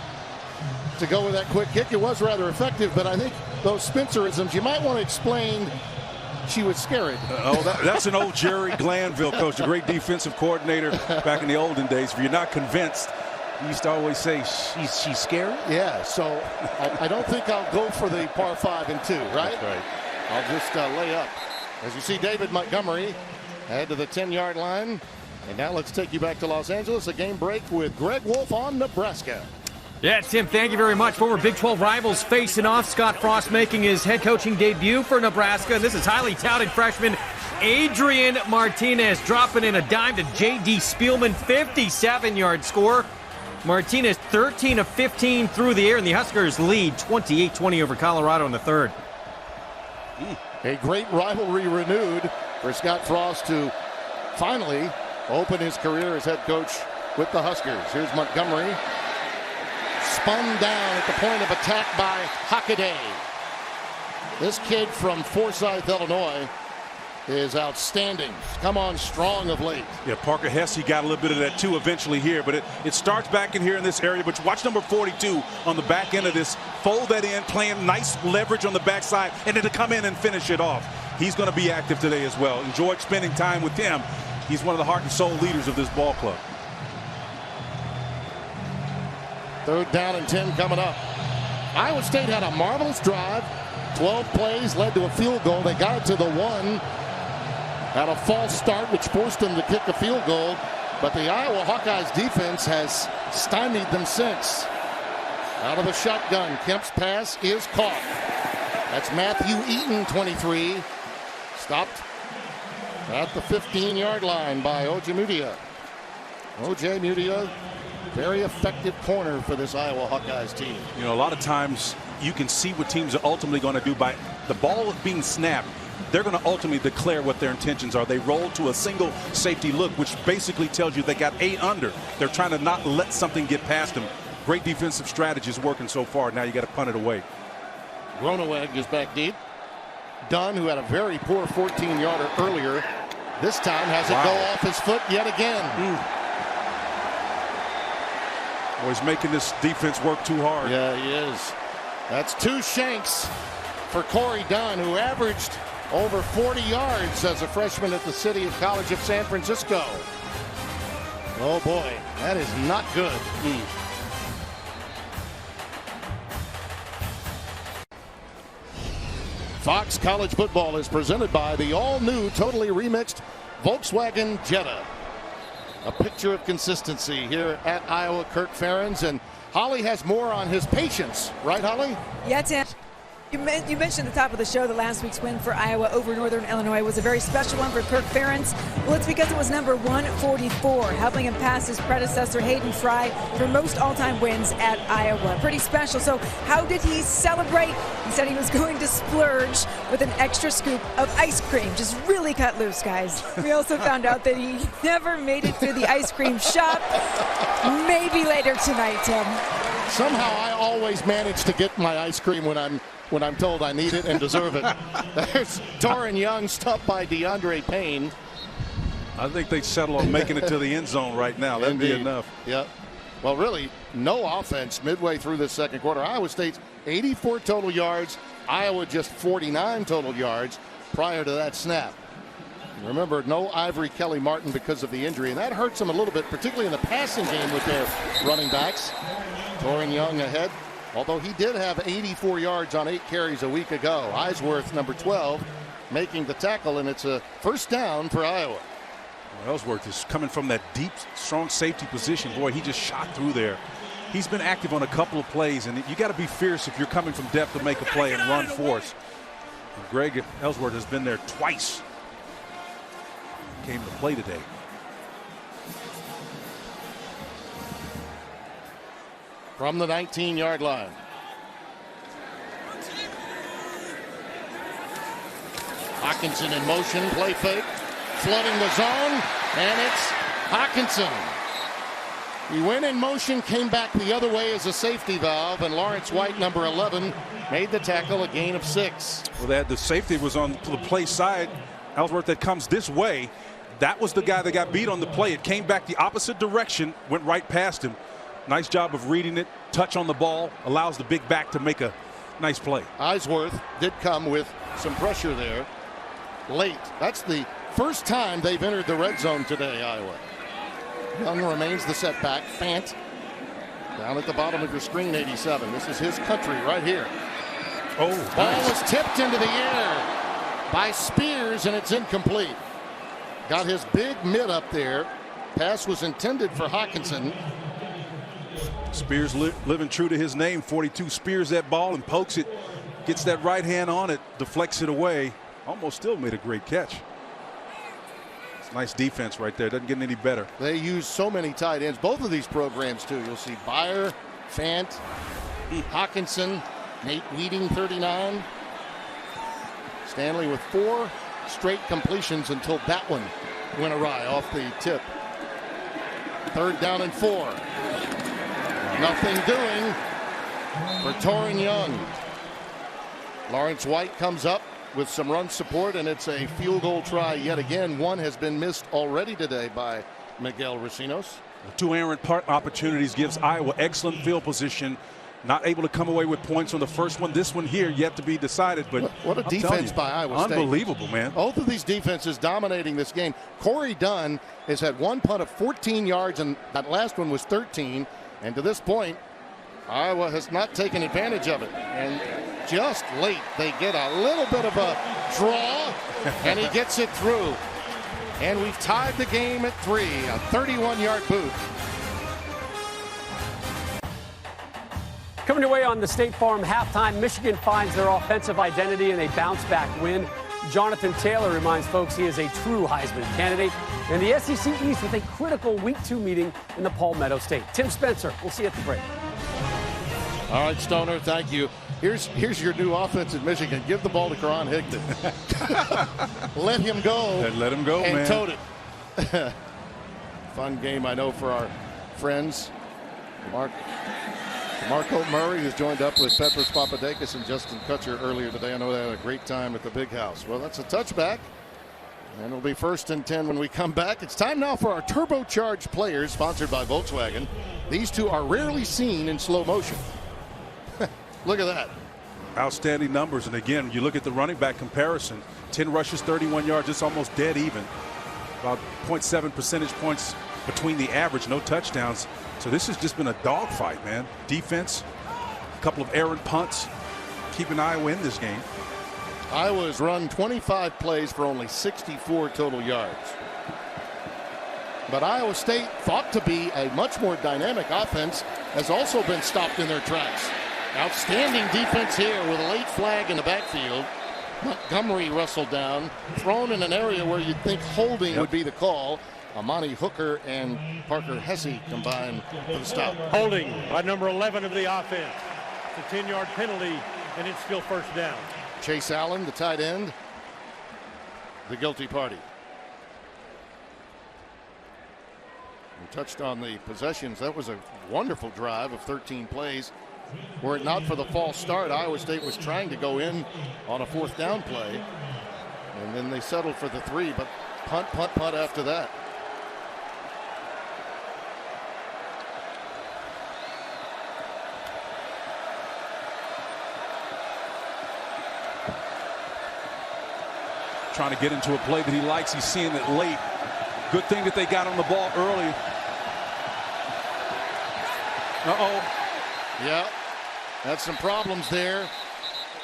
to go with that quick kick. It was rather effective, but I think those Spencerisms, you might want to explain. She was scared. That's an old Jerry Glanville coach, a great defensive coordinator back in the olden days. If you're not convinced, he used to always say, she's scared? Yeah, so I don't think I'll go for the par 5 and 2, right? That's right. I'll just lay up. As you see, David Montgomery head to the 10-yard line. And now let's take you back to Los Angeles. A game break with Greg Wolf on Nebraska. Yeah, Tim, thank you very much. Former Big 12 rivals facing off. Scott Frost making his head coaching debut for Nebraska. This is highly touted freshman Adrian Martinez dropping in a dime to J.D. Spielman, 57-yard score. Martinez 13 of 15 through the air, and the Huskers lead 28-20 over Colorado in the 3rd. A great rivalry renewed for Scott Frost to finally open his career as head coach with the Huskers. Here's Montgomery. Spun down at the point of attack by Hockenson. This kid from Forsyth, Illinois, is outstanding. He's come on strong of late. Yeah, Parker Hesse got a little bit of that too eventually here, but it starts back in here in this area. But watch number 42 on the back end of this. Fold that in, playing nice leverage on the backside, and then to come in and finish it off. He's going to be active today as well. Enjoyed spending time with him. He's one of the heart and soul leaders of this ball club. 3rd down and 10 coming up. Iowa State had a marvelous drive. 12 plays led to a field goal. They got it to the 1. Had a false start, which forced them to kick a field goal. But the Iowa Hawkeyes defense has stymied them since. Out of the shotgun, Kempt's pass is caught. That's Matthew Eaton, 23. Stopped at the 15-yard line by O.J. Mudia. O.J. Mudia, very effective corner for this Iowa Hawkeyes team. You know, a lot of times you can see what teams are ultimately going to do by the ball being snapped. They're going to ultimately declare what their intentions are. They roll to a single safety look, which basically tells you they got 8 under. They're trying to not let something get past them. Great defensive strategies working so far. Now you got to punt it away. Groneweg is back deep. Dunn, who had a very poor 14-yarder earlier, this time has it go off his foot yet again. Well, he's making this defense work too hard. Yeah, he is. That's 2 shanks for Corey Dunn, who averaged over 40 yards as a freshman at the City of College of San Francisco. Oh boy, that is not good. Fox College Football is presented by the all-new, totally remixed Volkswagen Jetta. A picture of consistency here at Iowa Kirk Ferentz, and Holly has more on his patience, right, Holly? Yeah, Tim. You mentioned at the top of the show that last week's win for Iowa over Northern Illinois was a very special one for Kirk Ferentz. Well, it's because it was number 144, helping him pass his predecessor Hayden Fry for most all-time wins at Iowa. Pretty special. So how did he celebrate? He said he was going to splurge with an extra scoop of ice cream. Just really cut loose, guys. We also found out that he never made it to the ice cream shop. Maybe later tonight, Tim. Somehow I always manage to get my ice cream when I'm told I need it and deserve it. There's Toren Young stopped by DeAndre Payne. I think they settle on making it to the end zone right now. That'd be enough. Yep. Well, really, no offense midway through this second quarter. Iowa State's 84 total yards. Iowa just 49 total yards prior to that snap. Remember, no Ivory Kelly Martin because of the injury, and that hurts them a little bit, particularly in the passing game with their running backs. Toren Young ahead, although he did have 84 yards on 8 carries a week ago. Eisworth, number 12, making the tackle, and it's a first down for Iowa. Well, Ellsworth is coming from that deep, strong safety position. Boy, he just shot through there. He's been active on a couple of plays, and you got to be fierce if you're coming from depth to make a play and run force. And Greg Ellsworth has been there twice. Came to play today. From the 19-yard line. Hockenson in motion, play fake, flooding the zone, and it's Hockenson. He went in motion, came back the other way as a safety valve, and Lawrence White, number 11, made the tackle, a gain of 6. Well, the safety was on the play side. Ellsworth that comes this way. That was the guy that got beat on the play. It came back the opposite direction, went right past him. Nice job of reading it. Touch on the ball allows the big back to make a nice play. Eisworth did come with some pressure there late. That's the first time they've entered the red zone today, Iowa. Young remains the setback. Fant down at the bottom of your screen, 87. This is his country right here. Oh, ball nice. was tipped into the air by Spears, and it's incomplete. Got his big mid up there. Pass was intended for Hockenson. Spears living true to his name. 42 spears that ball and pokes it. Gets that right hand on it. Deflects it away. Almost still made a great catch. It's nice defense right there. Doesn't get any better. They use so many tight ends. Both of these programs, too. You'll see Byer, Fant, Hockenson, Nate Weeding, 39. Stanley with 4 straight completions until that one went awry off the tip. 3rd down and 4. Nothing doing for Toren Young. Lawrence White comes up with some run support, and it's a field goal try yet again. One has been missed already today by Miguel Recinos. 2 errant punt opportunities gives Iowa excellent field position. Not able to come away with points on the first one. This one here yet to be decided. But what a defense by Iowa State. Unbelievable, man. Both of these defenses dominating this game. Corey Dunn has had 1 punt of 14 yards, and that last one was 13. And to this point, Iowa has not taken advantage of it. And just late, they get a little bit of a draw, and he gets it through. And we've tied the game at 3, a 31-yard boot. Coming your way on the State Farm halftime, Michigan finds their offensive identity in a bounce-back win. Jonathan Taylor reminds folks he is a true Heisman candidate. And the SEC East with a critical Week 2 meeting in the Palmetto State. Tim Spencer, we'll see you at the break. All right, Stoner, thank you. Here's your new offense at Michigan. Give the ball to Karan Higdon. Let him go. Let him go, and man. Tote it. Fun game, I know, for our friends. Marco Murray, who's joined up with Petros Papadakis and Justin Kutcher earlier today. I know they had a great time at the Big House. Well, that's a touchback. And it'll be 1st and 10 when we come back. It's time now for our turbocharged players, sponsored by Volkswagen. These two are rarely seen in slow motion. Look at that. Outstanding numbers. And again, you look at the running back comparison. 10 rushes, 31 yards. It's almost dead even. About 0.7 percentage points between the average. No touchdowns. So this has just been a dogfight, man. Defense, a couple of errant punts, keeping Iowa in this game. Iowa has run 25 plays for only 64 total yards. But Iowa State, thought to be a much more dynamic offense, has also been stopped in their tracks. Outstanding defense here with a late flag in the backfield. Montgomery wrestled down, thrown in an area where you'd think holding would be the call. Amani Hooker and Parker Hesse combined for the stop. Holding by number 11 of the offense. It's a 10-yard penalty, and it's still 1st down. Chase Allen, the tight end, the guilty party. We touched on the possessions. That was a wonderful drive of 13 plays. Were it not for the false start, Iowa State was trying to go in on a 4th down play. And then they settled for the 3, but punt after that. Trying to get into a play that he likes. He's seeing it late. Good thing that they got on the ball early. Yeah, that's some problems there.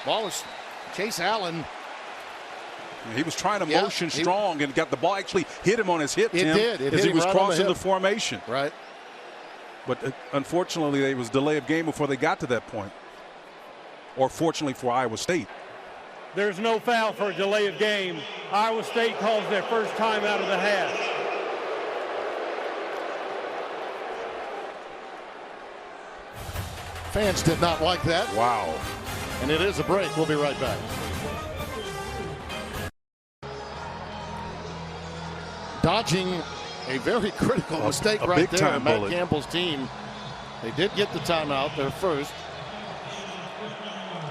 Ball is Chase Allen. He was trying to motion strong and got the ball actually hit him on his hip, Tim, It as hit he was right crossing the formation. Right. But unfortunately, it was delay of game before they got to that point. Or fortunately for Iowa State. There's no foul for a delay of game. Iowa State calls their first time out of the half. Fans did not like that. Wow. And it is a break. We'll be right back. Dodging a very critical mistake right there. Matt Campbell's team. They did get the timeout, their first.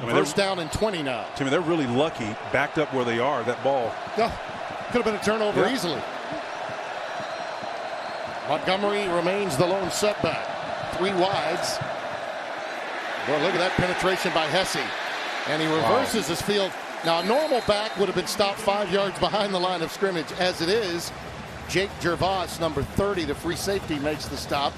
First down and 20 now. Timmy, they're really lucky, backed up where they are. That ball could have been a turnover easily. Montgomery remains the lone setback. 3 wides. Boy, look at that penetration by Hesse. And he reverses his field. Now, a normal back would have been stopped 5 yards behind the line of scrimmage. As it is, Jake Gervais, number 30, the free safety, makes the stop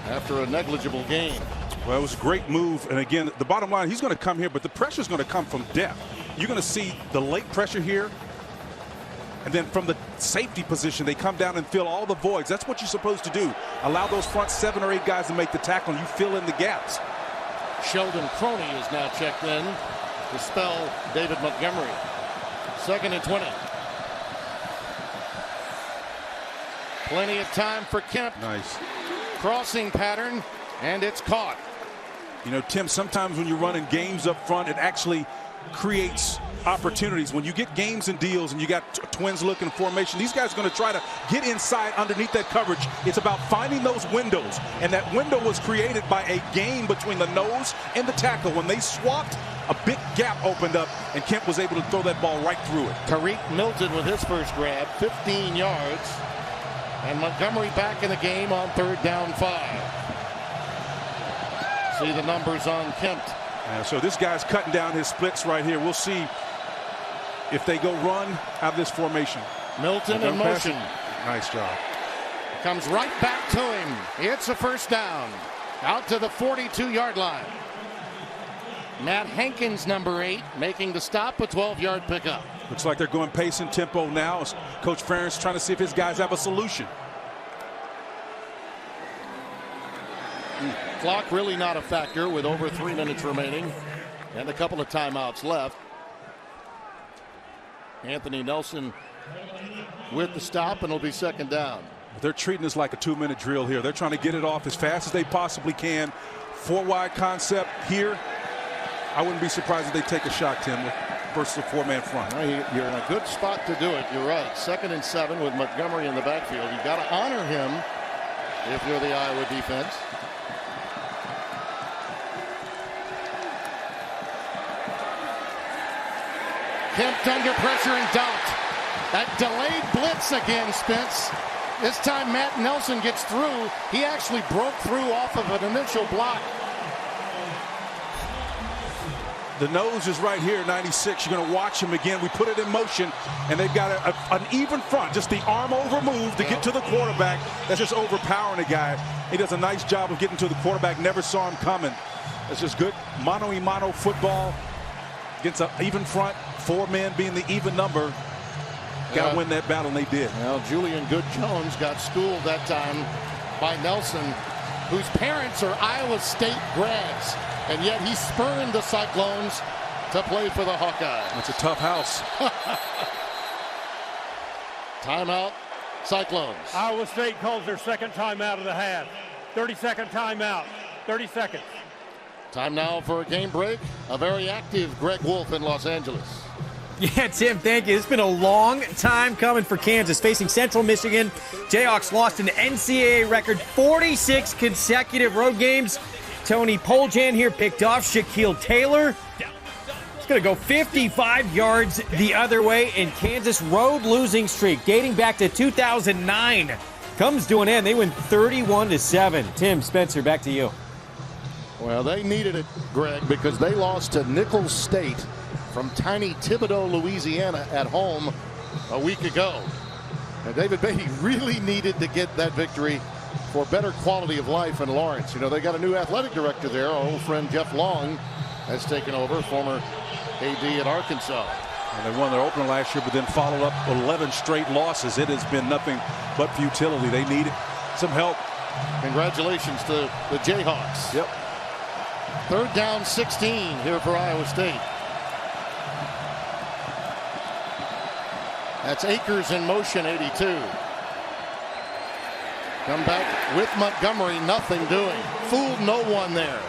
after a negligible gain. Well, it was a great move. And again, the bottom line, he's going to come here, but the pressure is going to come from depth. You're going to see the late pressure here. And then from the safety position, they come down and fill all the voids. That's what you're supposed to do. Allow those front 7 or 8 guys to make the tackle, and you fill in the gaps. Sheldon Croney is now checked in to spell David Montgomery. 2nd and 20. Plenty of time for Kempt. Nice. Crossing pattern, and it's caught. You know, Tim, sometimes when you're running games up front, it actually creates opportunities. When you get games and deals and you got twins looking formation, these guys are going to try to get inside underneath that coverage. It's about finding those windows, and that window was created by a game between the nose and the tackle. When they swapped, a big gap opened up, and Kempt was able to throw that ball right through it. Tariq Milton with his first grab, 15 yards. And Montgomery back in the game on 3rd down 5. See the numbers on Kempt. So this guy's cutting down his splits right here. We'll see if they go run out of this formation. Milton in motion. Nice job. Comes right back to him. It's a 1st down. Out to the 42-yard line. Matt Hankins, number 8, making the stop, a 12-yard pickup. Looks like they're going pace and tempo now. Coach Ferentz trying to see if his guys have a solution. Clock really not a factor with over 3 minutes remaining and a couple of timeouts left. Anthony Nelson with the stop, and it'll be 2nd down. They're treating this like a 2-minute drill here. They're trying to get it off as fast as they possibly can. 4-wide concept here. I wouldn't be surprised if they take a shot, Tim, versus a 4-man front. You're in a good spot to do it. You're right. 2nd and 7 with Montgomery in the backfield. You've got to honor him if you're the Iowa defense. Kempt under pressure and dumped. That delayed blitz again, Spence. This time Matt Nelson gets through. He actually broke through off of an initial block. The nose is right here, 96. You're going to watch him again. We put it in motion, and they've got an even front. Just the arm over move to get to the quarterback. That's just overpowering the guy. He does a nice job of getting to the quarterback. Never saw him coming. That's just good mano-a-mano football. Against an even front, 4 men being the even number. Got to win that battle, and they did. Well, Julian Good-Jones got schooled that time by Nelson, whose parents are Iowa State grads. And yet he spurned the Cyclones to play for the Hawkeyes. It's a tough house. Timeout, Cyclones. Iowa State calls their 2nd timeout of the half. 30-second timeout. 30 seconds. Time now for a game break. A very active Greg Wolf in Los Angeles. Yeah, Tim, thank you. It's been a long time coming for Kansas. Facing Central Michigan, Jayhawks lost an NCAA record 46 consecutive road games. Tony Poljan here picked off Shaquille Taylor. It's going to go 55 yards the other way, and Kansas' road losing streak dating back to 2009 comes to an end. They win 31-7. Tim, Spencer, back to you. Well, they needed it, Greg, because they lost to Nicholls State from tiny Thibodaux, Louisiana at home a week ago. And David Beatty really needed to get that victory for better quality of life in Lawrence. You know, they got a new athletic director there. Our old friend Jeff Long has taken over, former AD at Arkansas. And they won their opener last year, but then followed up 11 straight losses. It has been nothing but futility. They needed some help. Congratulations to the Jayhawks. Yep. 3rd down 16 here for Iowa State. That's Akers in motion, 82. Come back with Montgomery, nothing doing. Fooled no one there.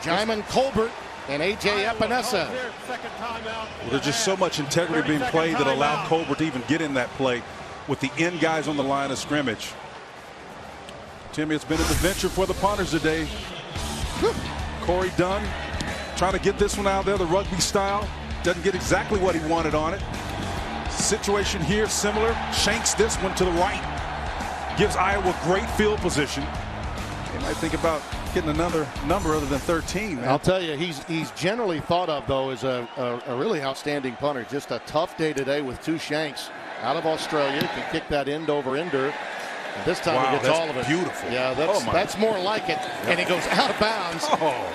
Jaimin Colbert and A.J. Epinesa. Well, there's just so much integrity being played that allowed Colbert to even get in that play with the end guys on the line of scrimmage. Timmy, it's been an adventure for the punters today. Corey Dunn trying to get this one out there the rugby style. Doesn't get exactly what he wanted on it. Situation here similar. Shanks this one to the right. Gives Iowa great field position. They might think about getting another number other than 13. Man. I'll tell you, he's generally thought of, though, as a really outstanding punter. Just a tough day today with 2 shanks out of Australia. Can kick that end over ender. And this time he gets all of it. Beautiful. Yeah, that's more like it. And it goes out of bounds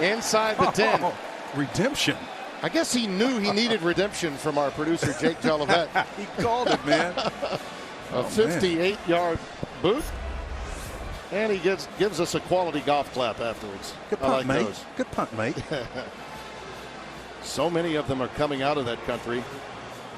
inside the 10. Redemption. I guess he knew he needed redemption from our producer, Jake Jolivet. He called it, man. A 58-yard boot. And he gives us a quality golf clap afterwards. Good punt, mate. Good punt, mate. So many of them are coming out of that country.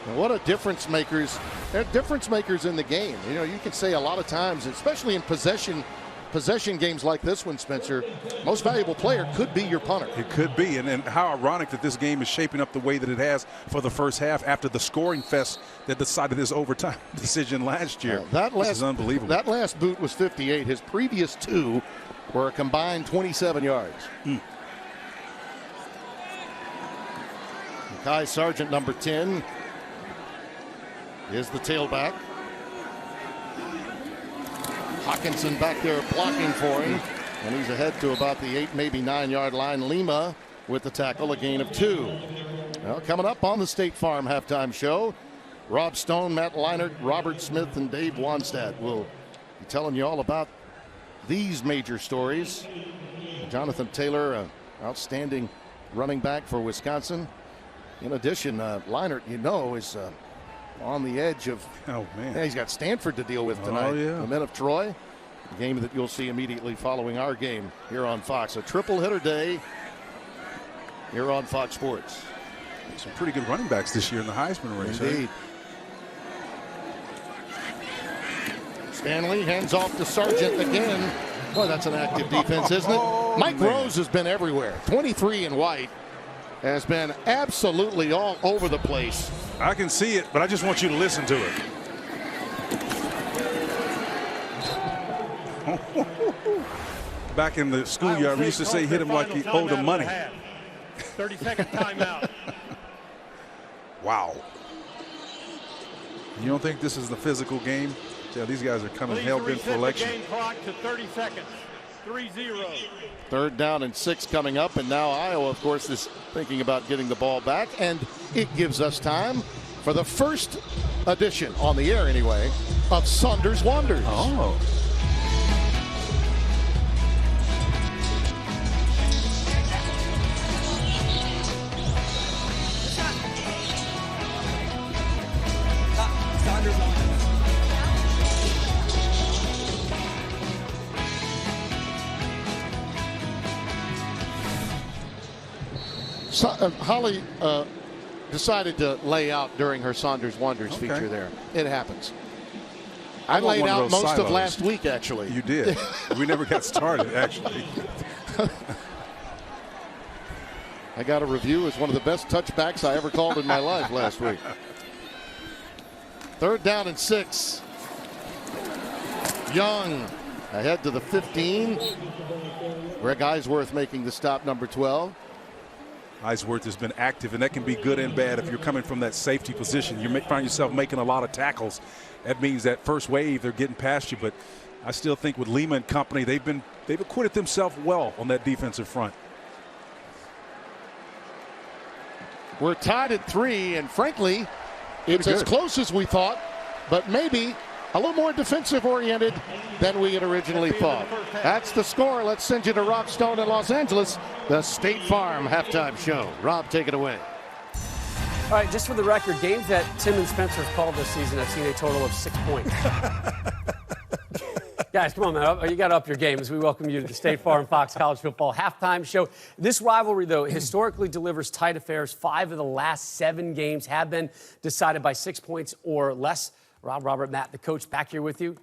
And what a difference makers. They're difference makers in the game. You know, you can say a lot of times, especially in possession possession games like this one, Spencer, most valuable player could be your punter. It could be, and how ironic that this game is shaping up the way that it has for the first half after the scoring fest that decided this overtime decision last year. This is unbelievable. That last boot was 58. His previous 2 were a combined 27 yards. Mekhi Sargent, number 10, is the tailback. Hockenson back there blocking for him, and he's ahead to about the 8, maybe 9-yard line. Lima with the tackle, a gain of 2. Well, coming up on the State Farm halftime show, Rob Stone, Matt Leinart, Robert Smith, and Dave Wanstad will be telling you all about these major stories. Jonathan Taylor, outstanding running back for Wisconsin. In addition, Leinart, is on the edge of. Oh, man. Yeah, he's got Stanford to deal with tonight. Oh, yeah. The men of Troy. A game that you'll see immediately following our game here on Fox. A triple hitter day here on Fox Sports. Some pretty good running backs this year in the Heisman race. Indeed. Stanley hands off to Sargent again. Boy, that's an active defense, isn't it? Mike Rose has been everywhere. 23 in white. Has been absolutely all over the place. I can see it, but I just want you to listen to it. Back in the schoolyard, we used to say hit him like he owed him money. 30-second timeout. Wow. You don't think this is the physical game? Yeah, these guys are coming hell-bent for election. Game clock to 30 seconds. 3-0. 3rd down and 6 coming up, and now Iowa, of course, is thinking about getting the ball back, and it gives us time for the first edition, on the air anyway, of Saunders Wonders. Oh. Saunders Wonders. So, Holly decided to lay out during her Saunders Wonders feature there. It happens. I laid out most of last week, actually. You did. We never got started, actually. I got a review as one of the best touchbacks I ever called in my life last week. 3rd down and 6. Young ahead to the 15. Greg Eisworth making the stop, number 12. Eisworth has been active, and that can be good and bad if you're coming from that safety position. You find yourself making a lot of tackles. That means that first wave, they're getting past you. But I still think with Lima and company, they've acquitted themselves well on that defensive front. We're tied at 3, and frankly, it's as close as we thought, but maybe a little more defensive-oriented than we had originally thought. That's the score. Let's send you to Rob Stone in Los Angeles, the State Farm halftime show. Rob, take it away. All right, just for the record, games that Tim and Spencer have called this season, I've seen a total of 6 points. Guys, come on, man. You got to up your game as we welcome you to the State Farm Fox College Football halftime show. This rivalry, though, historically delivers tight affairs. 5 of the last 7 games have been decided by 6 points or less. Rob, Robert, Matt, the coach back here with you.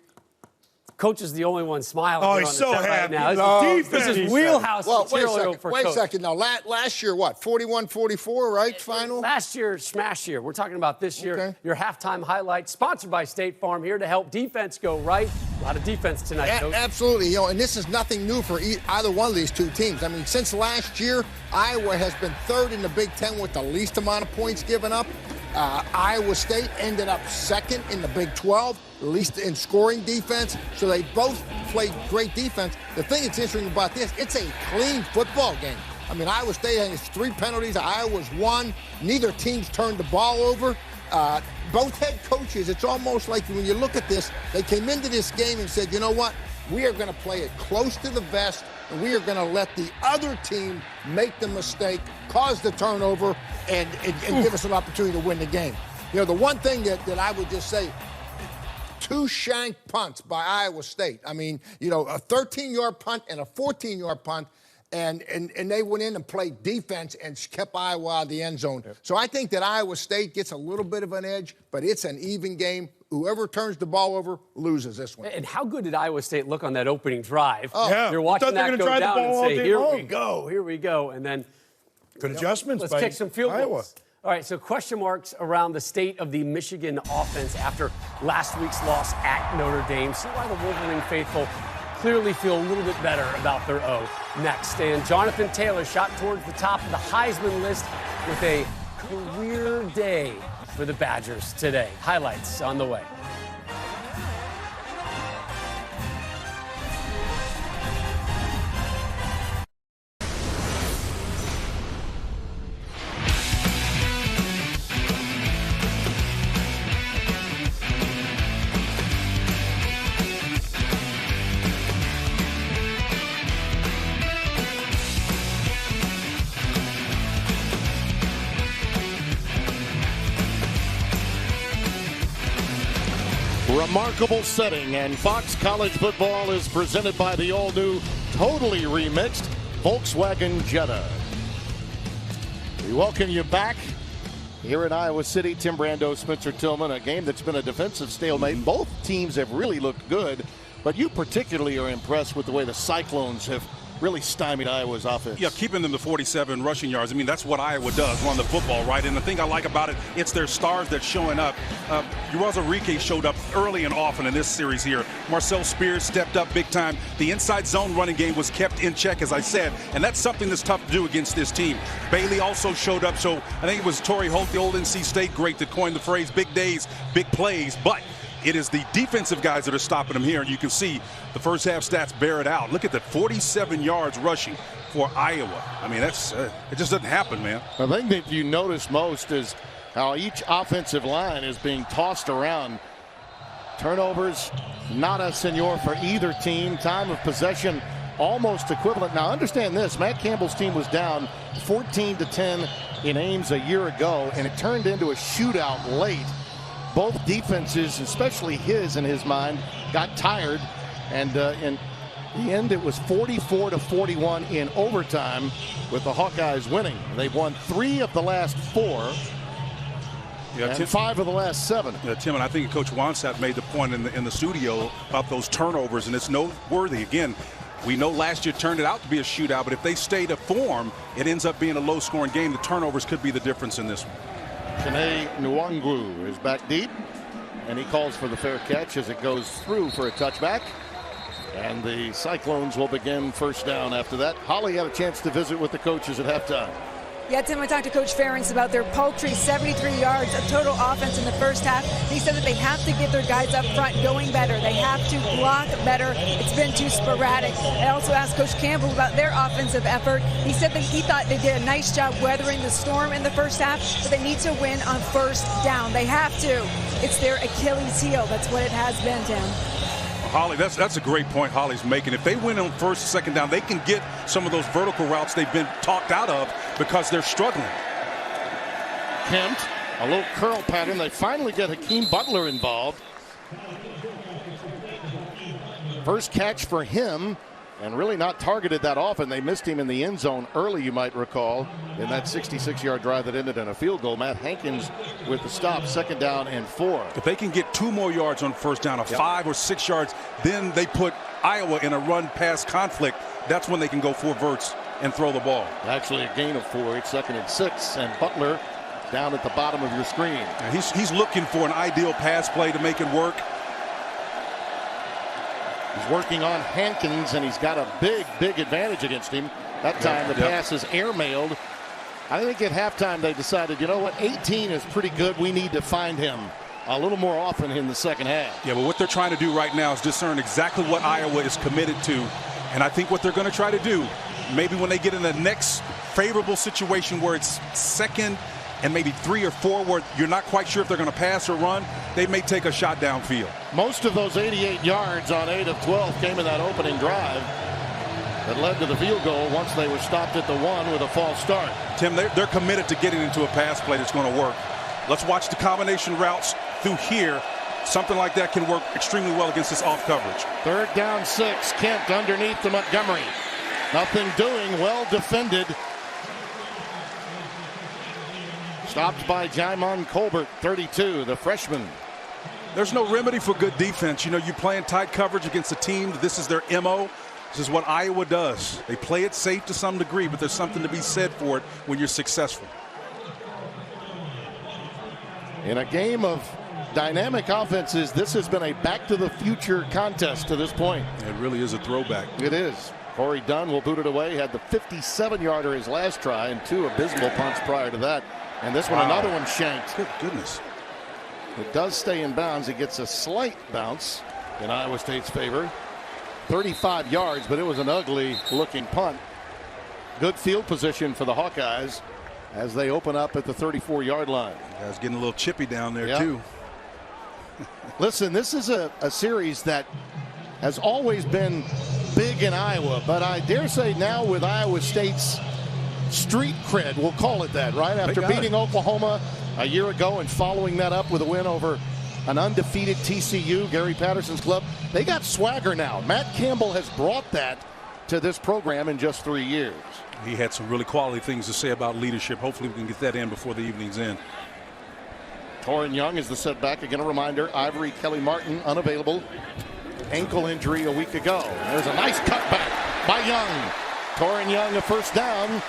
Coach is the only one smiling. Oh, he's so happy. Right now. This is wheelhouse material for Wait a Coach. second. Now, last year, what, 41-44, right, final? Last year, smash year. We're talking about this year. Okay. Your halftime highlight, sponsored by State Farm, here to help defense go right. A lot of defense tonight, Coach. Absolutely. And this is nothing new for either one of these two teams. I mean, since last year, Iowa has been 3rd in the Big Ten with the least amount of points given up. Iowa State ended up 2nd in the Big 12, least in scoring defense. So they both played great defense. The thing that's interesting about this, it's a clean football game. I mean, Iowa State has 3 penalties. Iowa's 1. Neither team's turned the ball over. Both head coaches, it's almost like when you look at this, they came into this game and said, you know what? We are going to play it close to the vest, and we are going to let the other team make the mistake, cause the turnover, and give us an opportunity to win the game. The one thing that I would just say, 2 shank punts by Iowa State. I mean, a 13-yard punt and a 14-yard punt, and they went in and played defense and kept Iowa out of the end zone. Yep. So I think that Iowa State gets a little bit of an edge, but it's an even game. whoever turns the ball over loses this one. And how good did Iowa State look on that opening drive? Oh, yeah. You're watching that go down and say, here we go. And then good adjustments. Let's kick some field goals. All right, so question marks around the state of the Michigan offense after last week's loss at Notre Dame. See why the Wolverine faithful clearly feel a little bit better about their O next. And Jonathan Taylor shot towards the top of the Heisman list with a career day for the Badgers today. Highlights on the way. Remarkable setting, and Fox College Football is presented by the all-new, totally remixed Volkswagen Jetta. We welcome you back here in Iowa City. Tim Brando, Spencer Tillman, a game that's been a defensive stalemate. Both teams have really looked good, but you particularly are impressed with the way the Cyclones have really stymied Iowa's offense. Yeah, keeping them to 47 rushing yards. I mean, that's what Iowa does, run the football, right? And the thing I like about it, it's their stars that's showing up. Uwazurike showed up early and often in this series here. Marcel Spears stepped up big time. The inside zone running game was kept in check, as I said, and that's something that's tough to do against this team. Bailey also showed up, so I think it was Torrey Holt, the old NC State great, that coined the phrase big days, big plays, but it is the defensive guys that are stopping them here, and you can see the first half stats bear it out. Look at that, 47 yards rushing for Iowa. I mean, that's it just doesn't happen, man. The thing that you notice most is how each offensive line is being tossed around. Turnovers, nada senor for either team. Time of possession almost equivalent. Now understand this, Matt Campbell's team was down 14-10 in Ames a year ago, and it turned into a shootout late. Both defenses, especially his in his mind, got tired, and in the end it was 44-41 in overtime with the Hawkeyes winning. They've won 3 of the last 4 and 5 of the last 7. Yeah, Tim, and I think Coach Wansat made the point in the studio about those turnovers, and it's noteworthy. Again, we know last year turned it out to be a shootout, but if they stay to form, it ends up being a low-scoring game. The turnovers could be the difference in this one. Kinnick Nwangwu is back deep, and he calls for the fair catch as it goes through for a touchback. And the Cyclones will begin first down after that. Holly had a chance to visit with the coaches at halftime. Yeah, Tim, I talked to Coach Ferentz about their paltry 73 yards of total offense in the first half. He said that they have to get their guys up front going better. They have to block better. It's been too sporadic. I also asked Coach Campbell about their offensive effort. He said that he thought they did a nice job weathering the storm in the first half, but they need to win on first down. They have to. It's their Achilles heel. That's what it has been, Tim. Holly, that's a great point Holly's making. If they win on first, second down, they can get some of those vertical routes they've been talked out of because they're struggling. Kempt, a little curl pattern. They finally get Hakeem Butler involved. First catch for him, and really not targeted that often. They missed him in the end zone early, you might recall, in that 66-yard drive that ended in a field goal. Matt Hankins with the stop, 2nd down and 4. If they can get 2 more yards on first down, 5 or 6 yards, then they put Iowa in a run-pass conflict. That's when they can go 4 verts and throw the ball. Actually a gain of 4. It's 2nd and 6, and Butler down at the bottom of your screen. And he's looking for an ideal pass play to make it work. He's working on Hankins, and he's got a big advantage against him. That time the pass is airmailed. I think at halftime they decided, you know what, 18 is pretty good. We need to find him a little more often in the second half. Yeah, but what they're trying to do right now is discern exactly what Iowa is committed to. And I think what they're going to try to do, maybe when they get in the next favorable situation where it's 2nd and maybe 3 or 4 where you're not quite sure if they're going to pass or run, they may take a shot downfield. Most of those 88 yards on 8 of 12 came in that opening drive that led to the field goal once they were stopped at the 1 with a false start. Tim, they're committed to getting into a pass play that's going to work. Let's watch the combination routes through here. Something like that can work extremely well against this off coverage. 3rd down 6. Kempt underneath to Montgomery. Nothing doing. Well defended. Stopped by Jymon Colbert, 32, the freshman. There's no remedy for good defense. You know, you play in tight coverage against a team. This is their MO. This is what Iowa does. They play it safe to some degree, but there's something to be said for it when you're successful. In a game of dynamic offenses, this has been a back-to-the-future contest to this point. It really is a throwback. It is. Corey Dunn will boot it away. Had the 57-yarder his last try and 2 abysmal punts prior to that. And this one, another one shanked. Good goodness. It does stay in bounds. It gets a slight bounce in Iowa State's favor. 35 yards, but it was an ugly-looking punt. Good field position for the Hawkeyes as they open up at the 34-yard line. Guys getting a little chippy down there, too. Listen, this is a series that has always been big in Iowa, but I dare say now with Iowa State's street cred, we'll call it that, right? After beating Oklahoma a year ago and following that up with a win over an undefeated TCU, Gary Patterson's club, they got swagger now. Matt Campbell has brought that to this program in just 3 years. He had some really quality things to say about leadership. Hopefully we can get that in before the evening's end. Toren Young is the setback. Again, a reminder, Ivory Kelly Martin unavailable. Ankle injury a week ago. There's a nice cutback by Young. Toren Young a first down.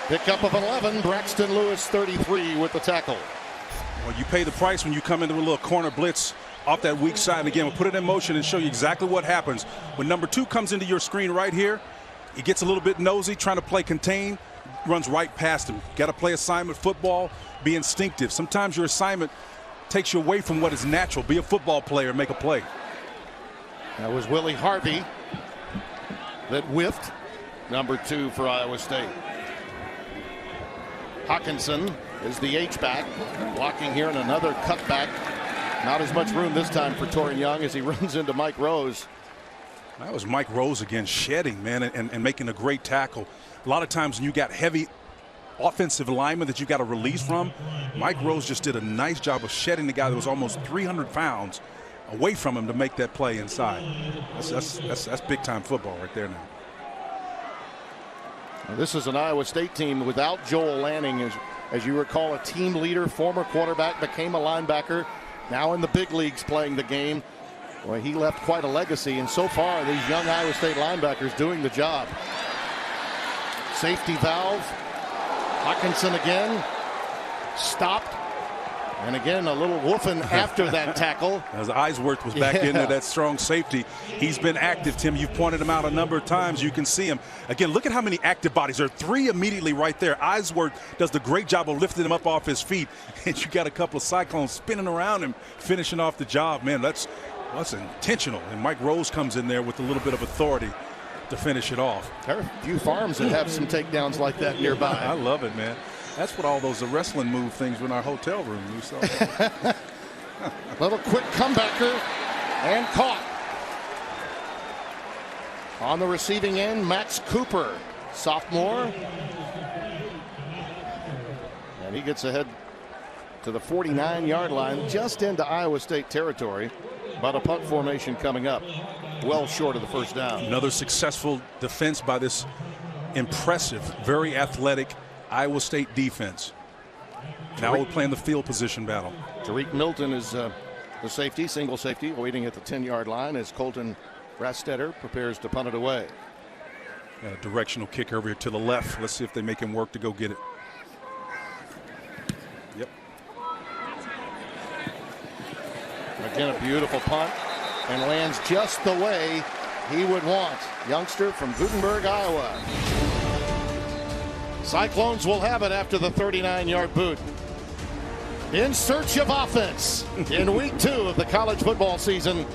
Pickup of 11. Braxton Lewis 33 with the tackle. Well, you pay the price when you come into a little corner blitz off that weak side. And again, we'll put it in motion and show you exactly what happens. When number 2 comes into your screen right here, he gets a little bit nosy, trying to play contain, runs right past him. Got to play assignment football, be instinctive. Sometimes your assignment takes you away from what is natural. Be a football player, make a play. That was Willie Harvey that whiffed. Number 2 for Iowa State. Hockenson is the H-back. Blocking here and another cutback. Not as much room this time for Toren Young as he runs into Mike Rose. That was Mike Rose again, shedding, man, and making a great tackle. A lot of times when you got heavy offensive linemen that you got to release from, Mike Rose just did a nice job of shedding the guy that was almost 300 pounds away from him to make that play inside. That's big-time football right there now. Now, this is an Iowa State team without Joel Lanning, as you recall, a team leader, former quarterback, became a linebacker, now in the big leagues playing the game. Well, he left quite a legacy, and so far these young Iowa State linebackers doing the job. Safety valve. Hockenson again. Stopped. And again, a little woofing after that tackle. As Eisworth was back into that strong safety. He's been active, Tim. You've pointed him out a number of times. You can see him. Again, look at how many active bodies. There are 3 immediately right there. Eisworth does the great job of lifting him up off his feet. And you got a couple of Cyclones spinning around him, finishing off the job. Man, that's intentional. And Mike Rose comes in there with a little bit of authority to finish it off. There are a few farms that have some takedowns like that nearby. I love it, man. That's what all those wrestling move things were in our hotel room. We saw little quick comebacker and caught. On the receiving end, Max Cooper, sophomore. And he gets ahead to the 49-yard line, just into Iowa State territory. But a punt formation coming up, well short of the first down. Another successful defense by this impressive, very athletic Iowa State defense. Now we're playing the field position battle. Tariq Milton is the safety, single safety, waiting at the 10-yard line as Colton Rastetter prepares to punt it away. A directional kick over here to the left. Let's see if they make him work to go get it. Yep. Again, a beautiful punt, and lands just the way he would want. Youngster from Gutenberg, Iowa. Cyclones will have it after the 39-yard boot. In search of offense in week 2 of the college football season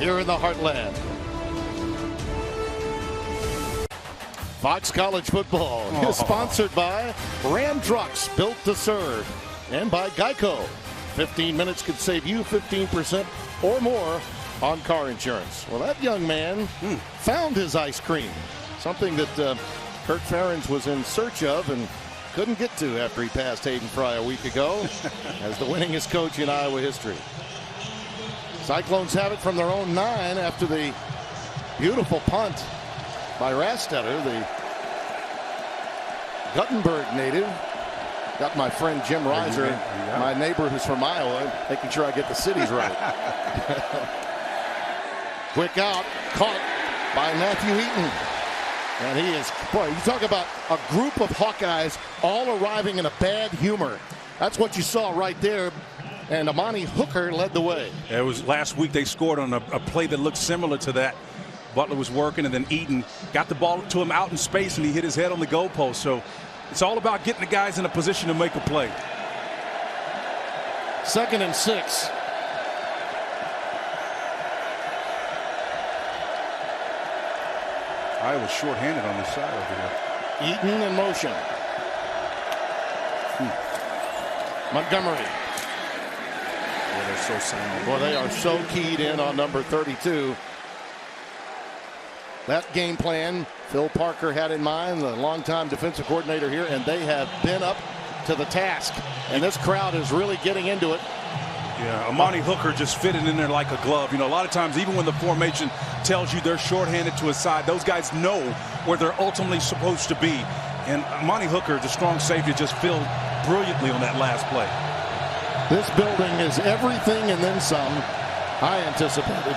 here in the Heartland. Fox College Football is sponsored by Ram Trucks, built to serve, and by Geico. 15 minutes could save you 15% or more on car insurance. Well, that young man found his ice cream, something that Kurt Ferentz was in search of and couldn't get to after he passed Hayden Fry a week ago as the winningest coach in Iowa history. Cyclones have it from their own 9 after the beautiful punt by Rastetter, the Guttenberg native. Got my friend Jim Reiser, my neighbor who's from Iowa, making sure I get the cities right. Quick out, caught by Matthew Eaton. And he is, boy, you talk about a group of Hawkeyes all arriving in a bad humor. That's what you saw right there. And Amani Hooker led the way. It was last week they scored on a play that looked similar to that. Butler was working, and then Eaton got the ball to him out in space, and he hit his head on the goalpost. So it's all about getting the guys in a position to make a play. 2nd and 6. Iowa shorthanded on this side over here. Eaton in motion. Montgomery. Boy, they're so sound. Boy, they are so keyed in on number 32. That game plan Phil Parker had in mind, the longtime defensive coordinator here, and they have been up to the task. And this crowd is really getting into it. Yeah, Amani Hooker just fitted in there like a glove. You know, a lot of times, even when the formation tells you they're shorthanded to his side, those guys know where they're ultimately supposed to be. And Amani Hooker, the strong safety, just filled brilliantly on that last play. This building is everything and then some. I anticipated.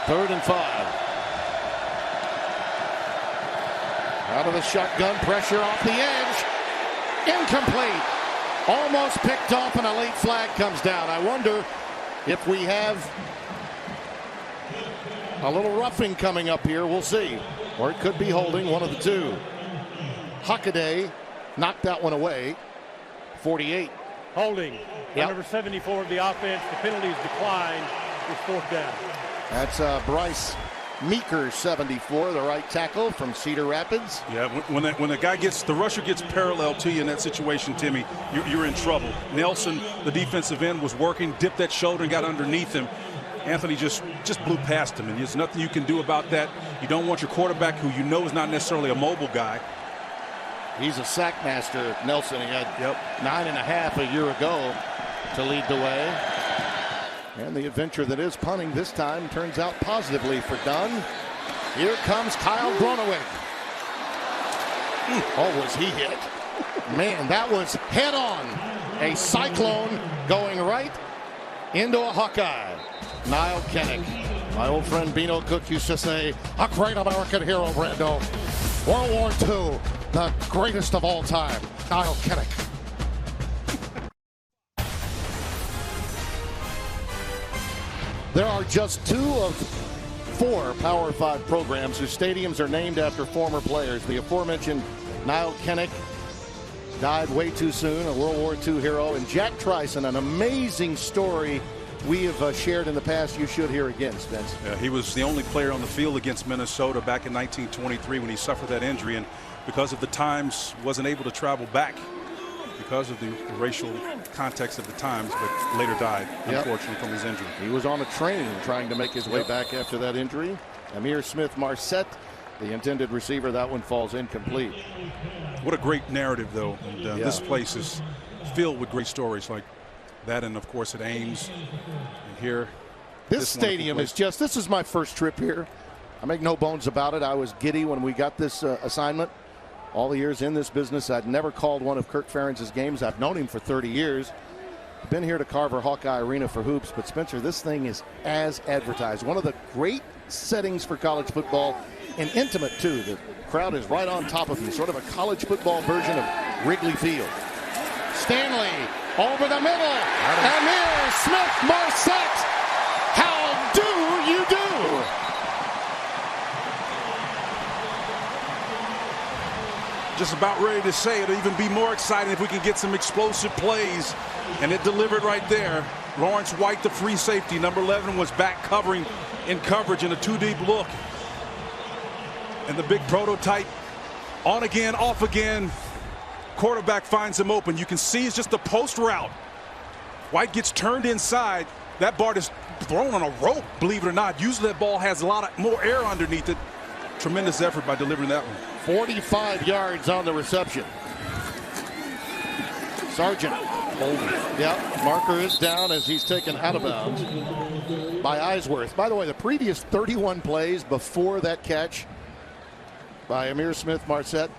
3rd and 5. Out of the shotgun, pressure off the edge. Incomplete. Almost picked off, and a late flag comes down. I wonder if we have a little roughing coming up here. We'll see. Or it could be holding, one of the two. Hockaday knocked that one away. 48. Holding. Number 74 of the offense. The penalties declined. It's 4th down. That's Bryce Meeker, 74, the right tackle from Cedar Rapids. Yeah, when the guy gets, the rusher gets parallel to you in that situation, Timmy, you're in trouble. Nelson, the defensive end, was working, dipped that shoulder and got underneath him. Anthony just blew past him, and there's nothing you can do about that. You don't want your quarterback, who you know is not necessarily a mobile guy. He's a sack master, Nelson. He had 9.5 a year ago to lead the way. And the adventure that is punting this time turns out positively for Dunn. Here comes Kyle Gronowig. Oh, was he hit? Man, that was head on. A cyclone going right into a Hawkeye. Niall Kinnick. My old friend Beano Cook used to say, a great American hero, Brando. World War II, the greatest of all time. Niall Kinnick. There are just 2 of 4 Power 5 programs whose stadiums are named after former players. The aforementioned Niall Kinnick died way too soon, a World War II hero, and Jack Trison, an amazing story we have shared in the past. You should hear again, Spence. Yeah, he was the only player on the field against Minnesota back in 1923 when he suffered that injury, and because of the times wasn't able to travel back because of the racial context of the times, but later died, unfortunately, from his injury. He was on a train trying to make his way back after that injury. Amir Smith-Marset, the intended receiver, that one falls incomplete. What a great narrative, though. And, this place is filled with great stories like that, and, of course, at Ames. And here, this stadium is just, this is my first trip here. I make no bones about it. I was giddy when we got this assignment. All the years in this business, I'd never called one of Kirk Ferentz's games. I've known him for 30 years. Been here to Carver Hawkeye Arena for hoops, but Spencer, this thing is as advertised. One of the great settings for college football, and intimate too. The crowd is right on top of you, sort of a college football version of Wrigley Field. Stanley over the middle. Amir Smith-Marset. How do you do? Just about ready to say it'll even be more exciting if we can get some explosive plays, and it delivered right there. Lawrence White, the free safety, number 11, was back covering in coverage in a 2-deep look. And the big prototype, on again, off again. Quarterback finds him open. You can see it's just a post route. White gets turned inside. That ball is thrown on a rope, believe it or not. Usually that ball has a lot more air underneath it. Tremendous effort by delivering that one. 45 yards on the reception. Sargent holding. Yep, marker is down as he's taken out of bounds by Eisworth. By the way, the previous 31 plays before that catch by Amir Smith-Marset,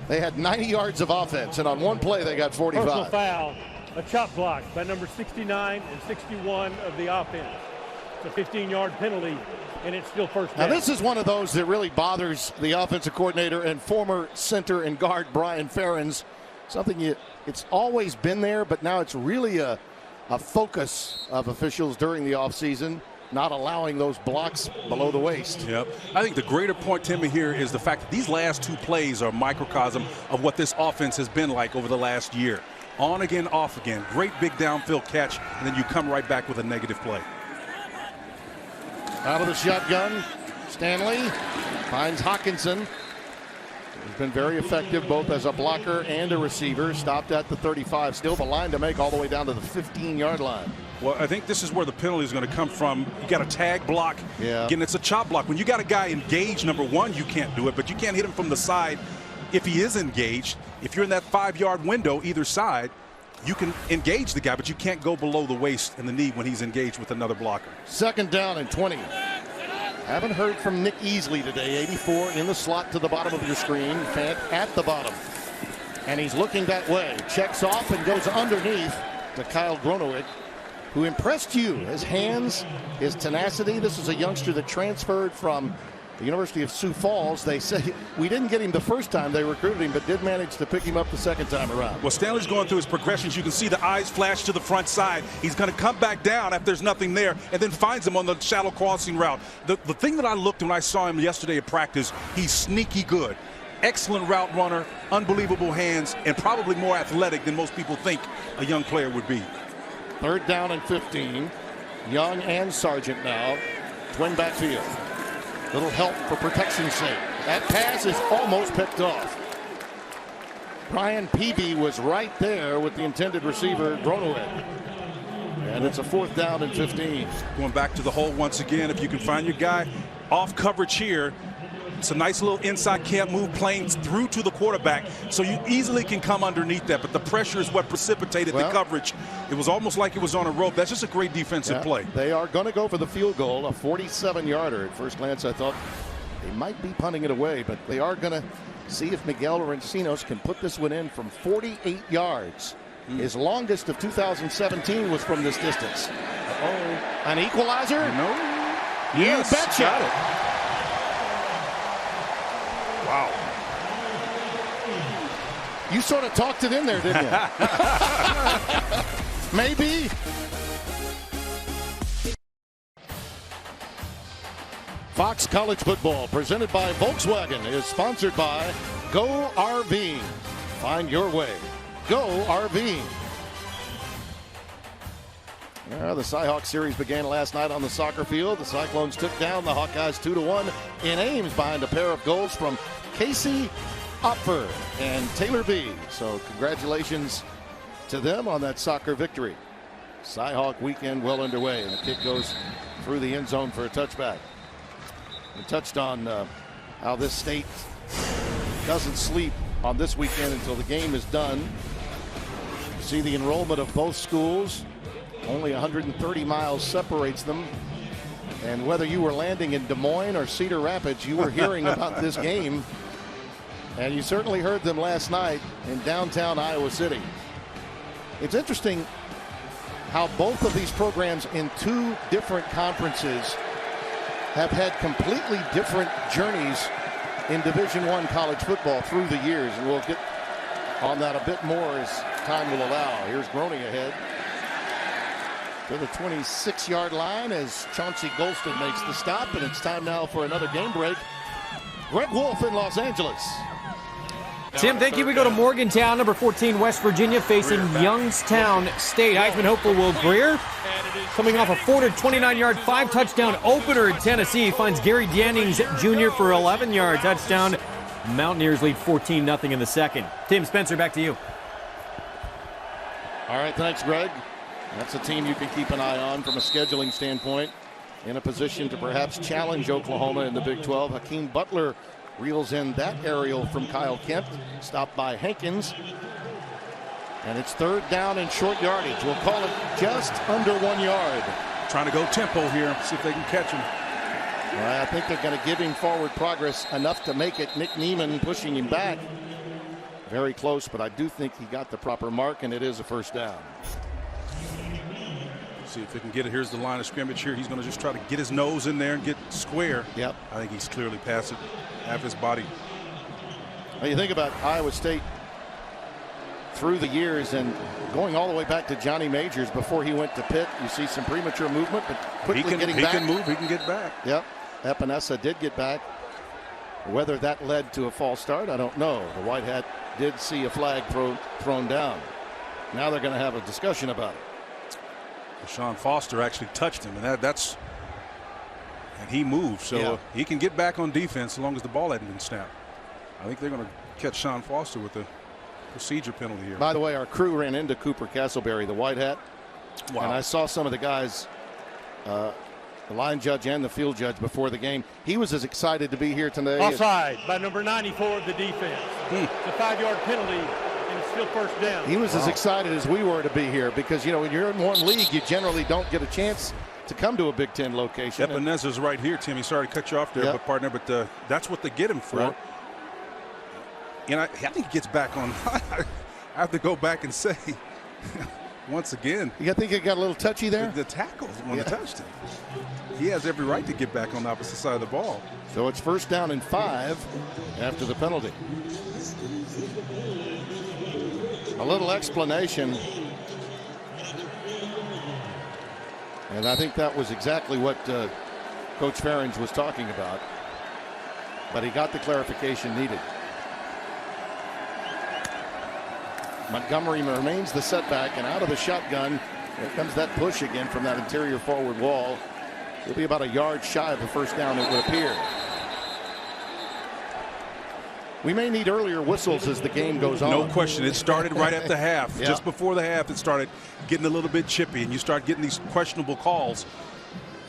They had 90 yards of offense, and on one play they got 45. Personal foul, a chop block by number 69 and 61 of the offense. It's a 15-yard penalty, and it's still first down. Now, this is one of those that really bothers the offensive coordinator and former center and guard Brian Ferentz. It's always been there, but now it's really a focus of officials during the offseason, not allowing those blocks below the waist. Yep. I think the greater point, Timmy, here is the fact that these last two plays are a microcosm of what this offense has been like over the last year. On again, off again. Great big downfield catch, and then you come right back with a negative play. Out of the shotgun, Stanley finds Hockenson. He's been very effective both as a blocker and a receiver. Stopped at the 35. Still the line to make all the way down to the 15-yard line. Well, I think this is where the penalty is going to come from. You got a tag block. Yeah. Again, it's a chop block. When you got a guy engaged, number one, you can't do it, but you can't hit him from the side if he is engaged. If you're in that 5-yard window either side, you can engage the guy, but you can't go below the waist and the knee when he's engaged with another blocker. 2nd down and 20. Haven't heard from Nick Easley today. 84 in the slot to the bottom of your screen. Fant at the bottom. And he's looking that way. Checks off and goes underneath to Kyle Gronowick, who impressed you. His hands, his tenacity. This is a youngster that transferred from the University of Sioux Falls. They say we didn't get him the first time they recruited him, but did manage to pick him up the second time around. Well, Stanley's going through his progressions. You can see the eyes flash to the front side. He's going to come back down after there's nothing there and then finds him on the shallow crossing route. The thing that I looked when I saw him yesterday at practice, he's sneaky good. Excellent route runner, unbelievable hands, and probably more athletic than most people think a young player would be. 3rd down and 15. Young and Sargent now. Twin backfield. Little help for protection's sake. That pass is almost picked off. Brian Peavy was right there with the intended receiver, Gronowick. And it's a 4th down and 15. Going back to the hole once again. If you can find your guy off coverage here, it's a nice little inside camp move playing through to the quarterback, so you easily can come underneath that, but the pressure is what precipitated the coverage. It was almost like it was on a rope. That's just a great defensive play. They are going to go for the field goal, a 47-yarder. At first glance, I thought they might be punting it away, but they are going to see if Miguel Recinos can put this one in from 48 yards. His longest of 2017 was from this distance. An equalizer? No. You betcha. Got it. Wow. You sort of talked it in there, didn't you? Maybe. Fox College Football, presented by Volkswagen, is sponsored by Go RV. Find your way. Go RV. The Cyhawk series began last night on the soccer field. The Cyclones took down the Hawkeyes 2-1 in Ames behind a pair of goals from Casey Opfer and Taylor B. So congratulations to them on that soccer victory. Cyhawk weekend well underway, and the kick goes through the end zone for a touchback. We touched on how this state doesn't sleep on this weekend until the game is done. You see the enrollment of both schools. Only 130 miles separates them. And whether you were landing in Des Moines or Cedar Rapids, you were hearing about this game. And you certainly heard them last night in downtown Iowa City. It's interesting how both of these programs in 2 different conferences have had completely different journeys in Division I college football through the years. And we'll get on that a bit more as time will allow. Here's Groening ahead to the 26-yard line as Chauncey Golston makes the stop, and it's time now for another game break. Greg Wolf in Los Angeles. Tim, thank you. We go to Morgantown, number 14, West Virginia, facing Youngstown State. Heisman hopeful Will Greer, coming off a 429-yard, 5-touchdown opener in Tennessee, finds Gary Jennings Jr. for 11-yard touchdown. Mountaineers lead 14-0 in the second. Tim Spencer, back to you. All right, thanks, Greg. That's a team you can keep an eye on from a scheduling standpoint, in a position to perhaps challenge Oklahoma in the Big 12. Hakeem Butler reels in that aerial from Kyle Kempt, stopped by Hankins. And it's 3rd down and short yardage. We'll call it just under 1 yard. Trying to go tempo here, see if they can catch him. Well, I think they're going to give him forward progress enough to make it. Nick Neiman pushing him back. Very close, but I do think he got the proper mark, and it is a first down. See if he can get it. Here's the line of scrimmage here. He's going to just try to get his nose in there and get square. Yep. I think he's clearly past it, half his body. Now you think about Iowa State through the years and going all the way back to Johnny Majors before he went to Pitt. You see some premature movement, but quickly getting back. He can move. He can get back. Yep. Epinesa did get back. Whether that led to a false start, I don't know. The White Hat did see a flag thrown down. Now they're going to have a discussion about it. Sean Foster actually touched him, and and he moved, so he can get back on defense as long as the ball hadn't been snapped. I think they're going to catch Sean Foster with a procedure penalty here. By the way, our crew ran into Cooper Castleberry, the White Hat. Wow. And I saw some of the guys, the line judge and the field judge before the game. He was as excited to be here today. Offside by number 94 of the defense. It's a 5-yard penalty, and it's still first down. He was as excited as we were to be here because, you know, when you're in one league, you generally don't get a chance to come to a Big Ten location. Epineza's right here, Timmy. Sorry to cut you off there, but partner, but that's what they get him for. Right. And I think he gets back on. I have to go back and say, once again. You think it got a little touchy there? The tackle when he touched him. He has every right to get back on the opposite side of the ball. So it's first down and 5 after the penalty. A little explanation. And I think that was exactly what Coach Ferentz was talking about. But he got the clarification needed. Montgomery remains the setback, and out of the shotgun, here comes that push again from that interior forward wall. He'll be about a yard shy of the first down, it would appear. We may need earlier whistles as the game goes on. No question. It started right at the half. Just before the half, it started getting a little bit chippy, and you start getting these questionable calls.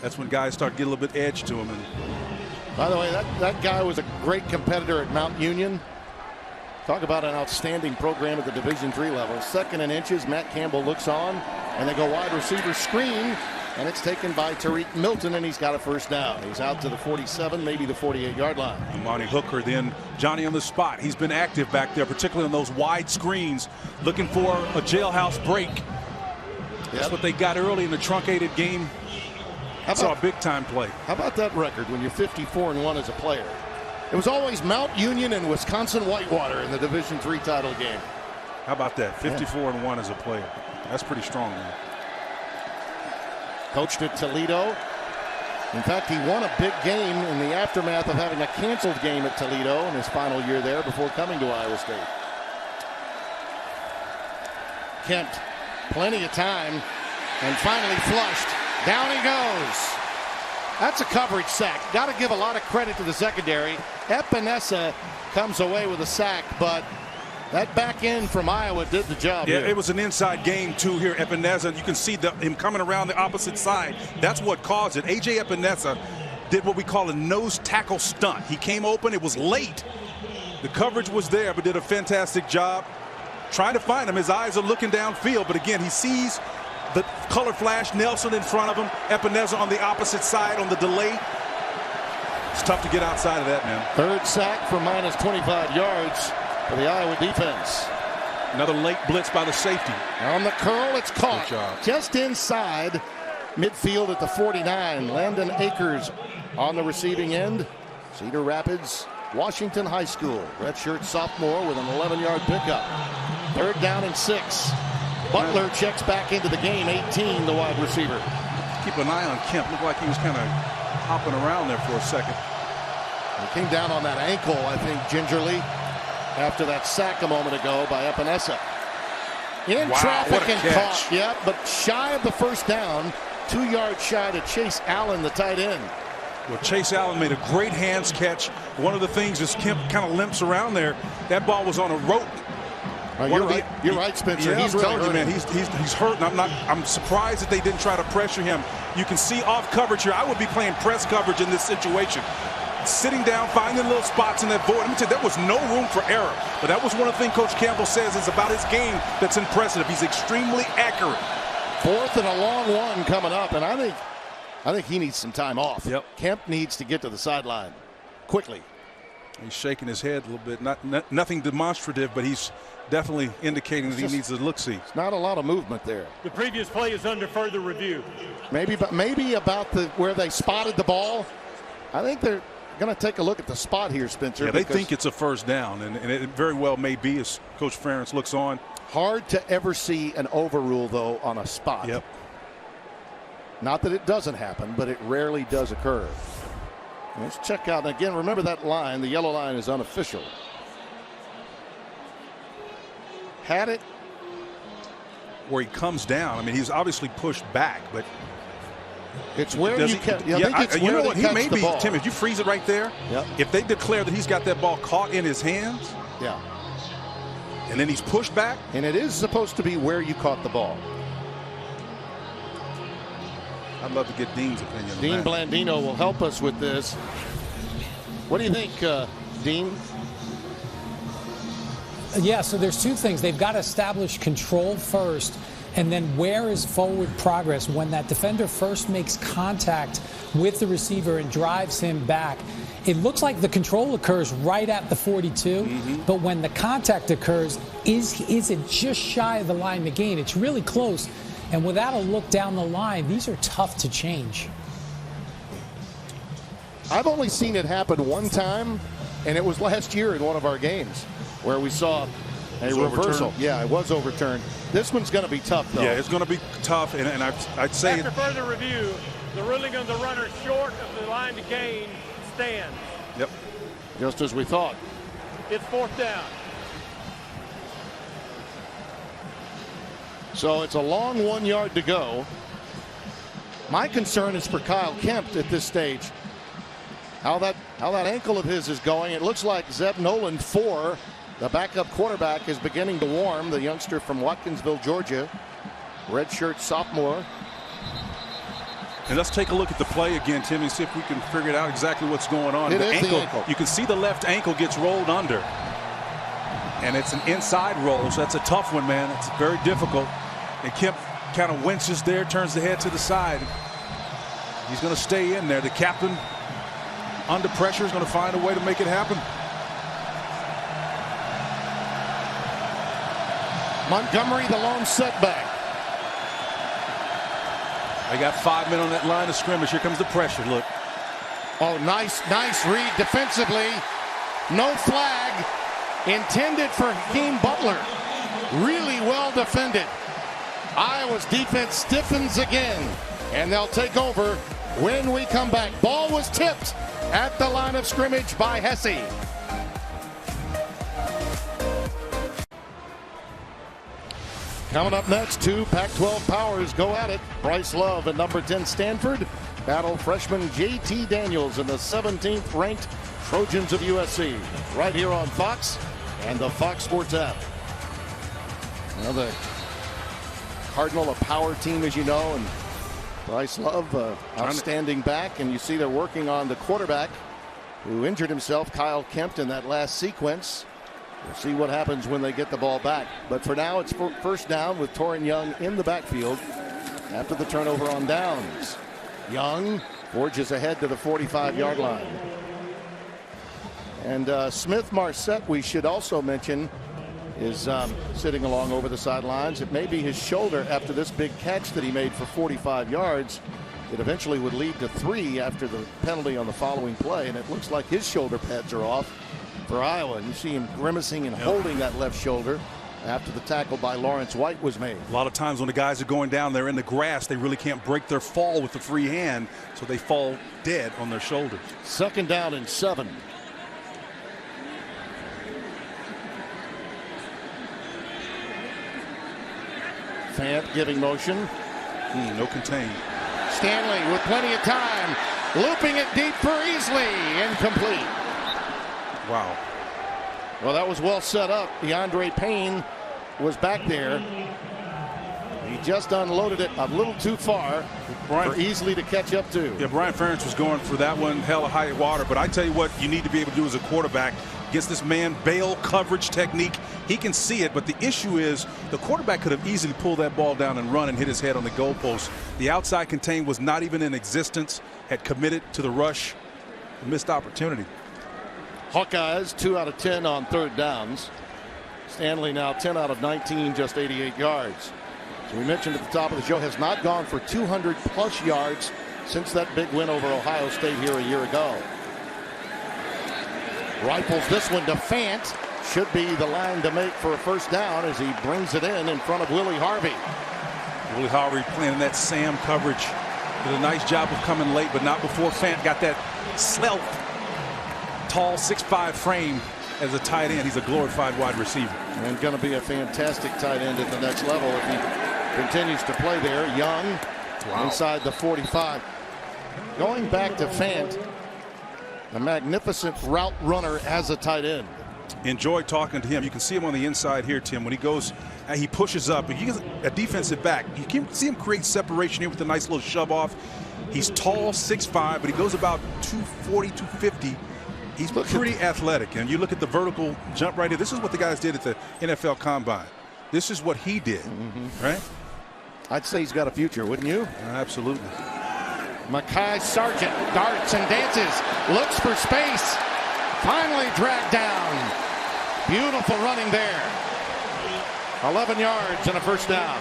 That's when guys start getting a little bit edge to them. And by the way, that guy was a great competitor at Mount Union. Talk about an outstanding program at the Division III level. 2nd and inches. Matt Campbell looks on, and they go wide receiver screen, and it's taken by Tariq Milton, and he's got a first down. He's out to the 47, maybe the 48-yard line. Amani Hooker, then Johnny on the spot. He's been active back there, particularly on those wide screens, looking for a jailhouse break. That's what they got early in the truncated game. That's a big-time play. How about that record when you're 54-1 as a player? It was always Mount Union and Wisconsin Whitewater in the Division III title game. How about that? 54-1 as a player. That's pretty strong, man. Coached at Toledo. In fact, he won a big game in the aftermath of having a canceled game at Toledo in his final year there before coming to Iowa State. Kempt, plenty of time, and finally flushed. Down he goes. That's a coverage sack. Got to give a lot of credit to the secondary. Epinesa comes away with a sack, but that back end from Iowa did the job. Yeah, here. It was an inside game, too, here. Epinesa, you can see him coming around the opposite side. That's what caused it. A.J. Epinesa did what we call a nose tackle stunt. He came open. It was late. The coverage was there, but did a fantastic job trying to find him. His eyes are looking downfield, but again, he sees the color flash, Nelson in front of him, Epinesa on the opposite side on the delay. It's tough to get outside of that, man. 3rd sack for minus 25 yards for the Iowa defense. Another late blitz by the safety. On the curl, it's caught just inside midfield at the 49. Landon Akers on the receiving end. Cedar Rapids, Washington High School. Redshirt sophomore with an 11-yard pickup. 3rd down and 6. Butler checks back into the game, 18, the wide receiver. Keep an eye on Kempt. Looked like he was kind of hopping around there for a second. He came down on that ankle, I think, gingerly, after that sack a moment ago by Epinesa. In traffic and caught. Yeah, but shy of the first down, 2 yards shy to Chase Allen, the tight end. Well, Chase Allen made a great hands catch. One of the things is Kempt kind of limps around there. That ball was on a rope. You're right, Spencer. Yeah, he's really telling you, man. He's hurt, and I'm surprised that they didn't try to pressure him. You can see off coverage here. I would be playing press coverage in this situation. Sitting down, finding little spots in that void. Let me tell you, there was no room for error. But that was one of the things Coach Campbell says is about his game that's impressive. He's extremely accurate. 4th and a long one coming up, and I think he needs some time off. Yep. Kempt needs to get to the sideline quickly. He's shaking his head a little bit. Nothing demonstrative, but he's definitely indicating that he needs to look-see. It's not a lot of movement there. The previous play is under further review. Maybe about where they spotted the ball. I think they're going to take a look at the spot here, Spencer. Yeah, they think it's a first down, and it very well may be as Coach Ferentz looks on. Hard to ever see an overrule, though, on a spot. Yep. Not that it doesn't happen, but it rarely does occur. Let's check out. Again, remember that line. The yellow line is unofficial. Had it. Where he comes down. I mean, he's obviously pushed back, but it's where you catch. You know what? He may be, Tim, if you freeze it right there, yep. If they declare that he's got that ball caught in his hands, yeah, and then he's pushed back. And it is supposed to be where you caught the ball. I'd love to get Dean's opinion. Dean Blandino will help us with this. What do you think, Dean? Yeah, so there's two things. They've got to establish control first, and then where is forward progress? When that defender first makes contact with the receiver and drives him back, it looks like the control occurs right at the 42, but when the contact occurs, is it just shy of the line to gain? It's really close. And without a look down the line, these are tough to change. I've only seen it happen one time, and it was last year in one of our games where we saw a reversal. Yeah, it was overturned. This one's going to be tough, though. Yeah, it's going to be tough, and I'd say after further review, the ruling on the runner short of the line to gain stands. Yep. Just as we thought. It's fourth down. So it's a long 1 yard to go. My concern is for Kyle Kempt at this stage. How that ankle of his is going. It looks like Zeb Nolan, the backup quarterback, is beginning to warm. The youngster from Watkinsville, Georgia, redshirt sophomore. And let's take a look at the play again, Tim, and see if we can figure out exactly what's going on. The ankle. You can see the left ankle gets rolled under. And it's an inside roll, so that's a tough one, man. It's very difficult. And Kempt kind of winces there, turns the head to the side. He's going to stay in there. The captain, under pressure, is going to find a way to make it happen. Montgomery, the lone setback. They got 5 men on that line of scrimmage. Here comes the pressure. Look. Oh, nice read defensively. No flag intended for Hakeem Butler. Really well defended. Iowa's defense stiffens again, and they'll take over when we come back. Ball was tipped at the line of scrimmage by Hesse. Coming up next, two Pac-12 powers go at it. Bryce Love at number 10 Stanford battle freshman J.T. Daniels and the 17th ranked Trojans of USC. Right here on Fox and the Fox Sports app. Now the Cardinal, a power team, as you know, and Bryce Love, outstanding back, and you see they're working on the quarterback who injured himself, Kyle Kempt, in that last sequence. We'll see what happens when they get the ball back. But for now, it's first down with Toren Young in the backfield after the turnover on downs. Young forges ahead to the 45-yard line. And Smith Marset, we should also mention, is sitting along over the sidelines. It may be his shoulder after this big catch that he made for 45 yards. It eventually would lead to 3 after the penalty on the following play, and it looks like his shoulder pads are off for Iowa. And you see him grimacing and holding that left shoulder after the tackle by Lawrence White was made. A lot of times when the guys are going down, they're in the grass, they really can't break their fall with the free hand, so they fall dead on their shoulders. 2nd down and 7. Fant giving motion. No contain. Stanley with plenty of time, looping it deep for Easley, incomplete. Wow. Well, that was well set up. DeAndre Payne was back there. He just unloaded it a little too far for Easley to catch up to. Yeah, Brian Ferentz was going for that one, hella high water. But I tell you what, you need to be able to do as a quarterback against this man bail coverage technique. He can see it, but the issue is the quarterback could have easily pulled that ball down and run and hit his head on the goalpost. The outside contain was not even in existence, had committed to the rush, missed opportunity. Hawkeyes 2 out of 10 on third downs. Stanley now 10 out of 19, just 88 yards. So we mentioned at the top of the show, has not gone for 200+ yards since that big win over Ohio State here a year ago. Rifles this one to Fant. Should be the line to make for a first down as he brings it in front of Willie Harvey. Willie Harvey playing in that Sam coverage. Did a nice job of coming late, but not before Fant got that svelte, tall 6'5" frame as a tight end. He's a glorified wide receiver. And going to be a fantastic tight end at the next level if he continues to play there. Young inside the 45. Going back to Fant, a magnificent route runner as a tight end. Enjoy talking to him. You can see him on the inside here, Tim. When he goes, he pushes up. He gets a defensive back. You can see him create separation here with a nice little shove off. He's tall, 6'5", but he goes about 240, 250. He's pretty athletic. And you look at the vertical jump right here. This is what the guys did at the NFL Combine. This is what he did, right? I'd say he's got a future, wouldn't you? Absolutely. Mekhi Sargent darts and dances, looks for space, finally dragged down. Beautiful running there. 11 yards and a first down.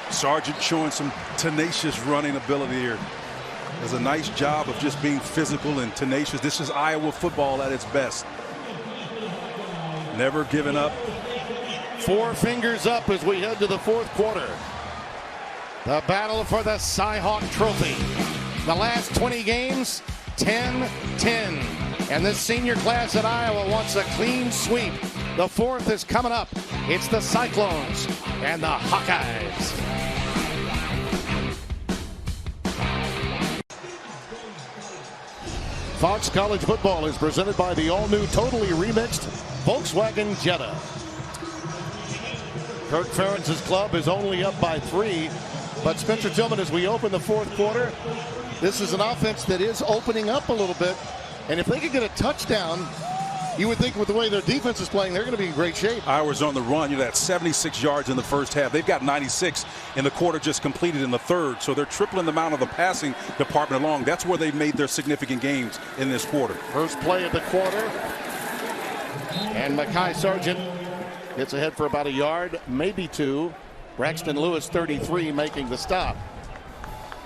Sargent showing some tenacious running ability here. Does a nice job of just being physical and tenacious. This is Iowa football at its best. Never giving up. 4 fingers up as we head to the fourth quarter. The battle for the Cy-Hawk Trophy. The last 20 games, 10-10. And this senior class at Iowa wants a clean sweep. The fourth is coming up. It's the Cyclones and the Hawkeyes. Fox College Football is presented by the all-new, totally remixed Volkswagen Jetta. Kirk Ferentz's club is only up by 3. But Spencer Tillman, as we open the fourth quarter, this is an offense that is opening up a little bit. And if they could get a touchdown, you would think with the way their defense is playing, they're going to be in great shape. Iowa's on the run. You know, that's 76 yards in the first half. They've got 96 in the quarter just completed in the third. So they're tripling the amount of the passing department along. That's where they've made their significant gains in this quarter. First play of the quarter. And Mekhi Sargent gets ahead for about a yard, maybe 2. Braxton Lewis, 33, making the stop.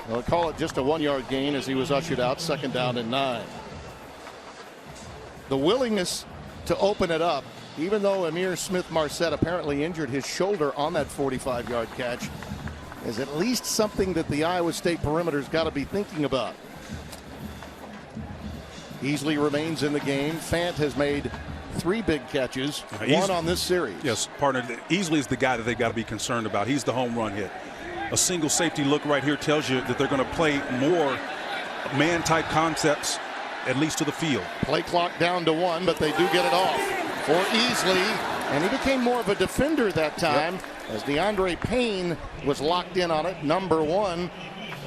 They'll call it just a 1-yard gain as he was ushered out, second down and 9. The willingness to open it up, even though Amir Smith-Marset apparently injured his shoulder on that 45-yard catch, is at least something that the Iowa State perimeter's got to be thinking about. Easley remains in the game. Fant has made 3 big catches, 1 on this series. Yes, partner, Easley is the guy that they've got to be concerned about. He's the home run hit. A single safety look right here tells you that they're going to play more man-type concepts, at least to the field. Play clock down to 1, but they do get it off for Easley. And he became more of a defender that time as DeAndre Payne was locked in on it, number 1.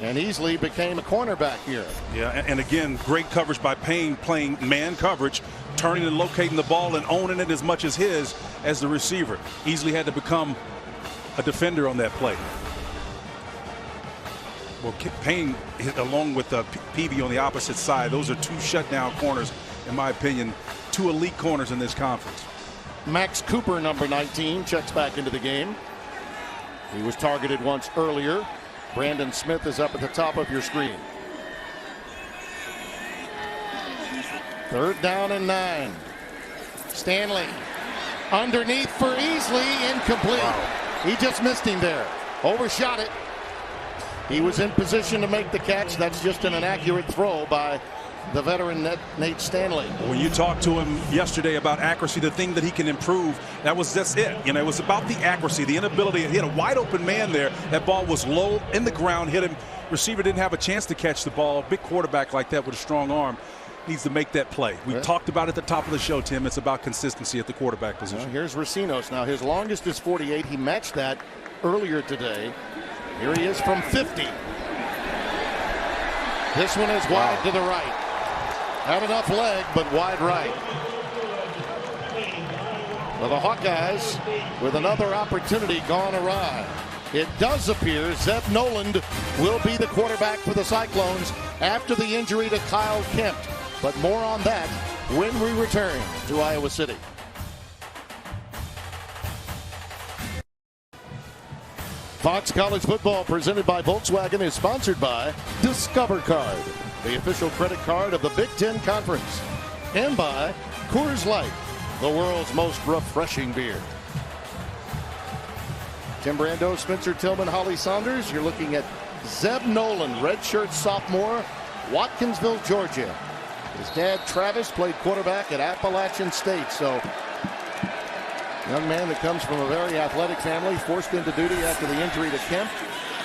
And Easley became a cornerback here. Yeah, and again, great coverage by Payne, playing man coverage, turning and locating the ball and owning it as much as the receiver. Easley had to become a defender on that play. Well, Payne, along with Peavy on the opposite side, those are 2 shutdown corners, in my opinion, 2 elite corners in this conference. Max Cooper, number 19, checks back into the game. He was targeted once earlier. Brandon Smith is up at the top of your screen. 3rd down and 9. Stanley underneath for Easley, incomplete. Wow. He just missed him there. Overshot it. He was in position to make the catch. That's just an inaccurate throw by the veteran Nate Stanley. When you talked to him yesterday about accuracy, the thing that he can improve, that's it. You know, it was about the accuracy, the inability to hit a wide open man there. That ball was low in the ground, hit him. Receiver didn't have a chance to catch the ball. A big quarterback like that with a strong arm needs to make that play. We talked about it at the top of the show, Tim. It's about consistency at the quarterback position. Here's Recinos. Now his longest is 48. He matched that earlier today. Here he is from 50. This one is wide to the right. Had enough leg, but wide right. Well, the Hawkeyes with another opportunity gone awry. It does appear Zeb Noland will be the quarterback for the Cyclones after the injury to Kyle Kempt. But more on that when we return to Iowa City. Fox College Football, presented by Volkswagen, is sponsored by Discover Card, the official credit card of the Big Ten Conference, and by Coors Light, the world's most refreshing beer. Tim Brando, Spencer Tillman, Holly Saunders. You're looking at Zeb Nolan, redshirt sophomore, Watkinsville, Georgia. His dad, Travis, played quarterback at Appalachian State. So, young man that comes from a very athletic family, forced into duty after the injury to Kempt.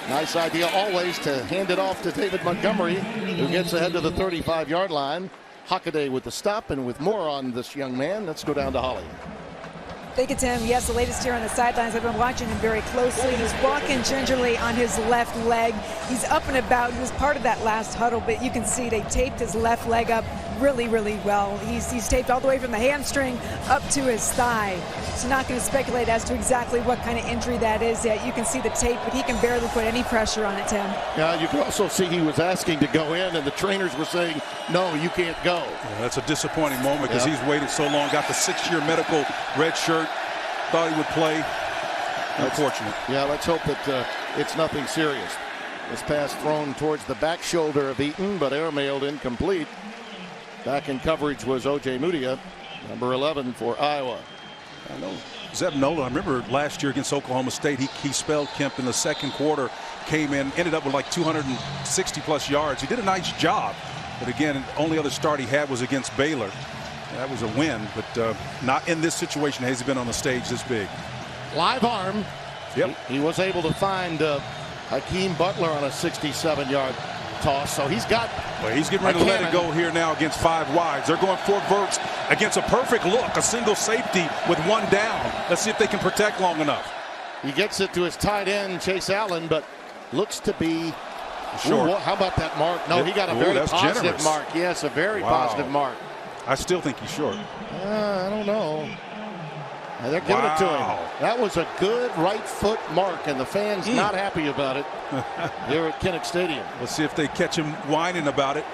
Nice idea always to hand it off to David Montgomery, who gets ahead to the 35-yard line. Hockaday with the stop, and with more on this young man, let's go down to Holly. Thank you, Tim. Yes, the latest here on the sidelines. I've been watching him very closely. He's walking gingerly on his left leg. He's up and about. He was part of that last huddle, but you can see they taped his left leg up really, really well. He's taped all the way from the hamstring up to his thigh. So not going to speculate as to exactly what kind of injury that is yet. You can see the tape, but he can barely put any pressure on it, Tim. Yeah, you can also see he was asking to go in, and the trainers were saying, no, you can't go. Yeah, that's a disappointing moment because he's waited so long, got the 6-year medical red shirt, thought he would play. Unfortunate. Yeah, let's hope that it's nothing serious. This pass thrown towards the back shoulder of Eaton, but airmailed incomplete. Back in coverage was O.J. Mudia, number 11 for Iowa. I know Zeb Nolan, I remember last year against Oklahoma State, he spelled Kempt in the second quarter, came in, ended up with like 260-plus yards. He did a nice job. But again, the only other start he had was against Baylor. That was a win, but not in this situation has he been on the stage this big. Live arm. Yep. He was able to find Hakeem Butler on a 67-yard toss, so he's got. Well, he's getting ready to let it go here now against 5 wides. They're going 4 verts against a perfect look, a single safety with 1 down. Let's see if they can protect long enough. He gets it to his tight end, Chase Allen, but looks to be short. Ooh, how about that mark? No, he got a very positive generous mark. Yes, a very positive mark. I still think he's short. I don't know. They're giving it to him. That was a good right foot mark, and the fans not happy about it here at Kinnick Stadium. Let's see if they catch him whining about it.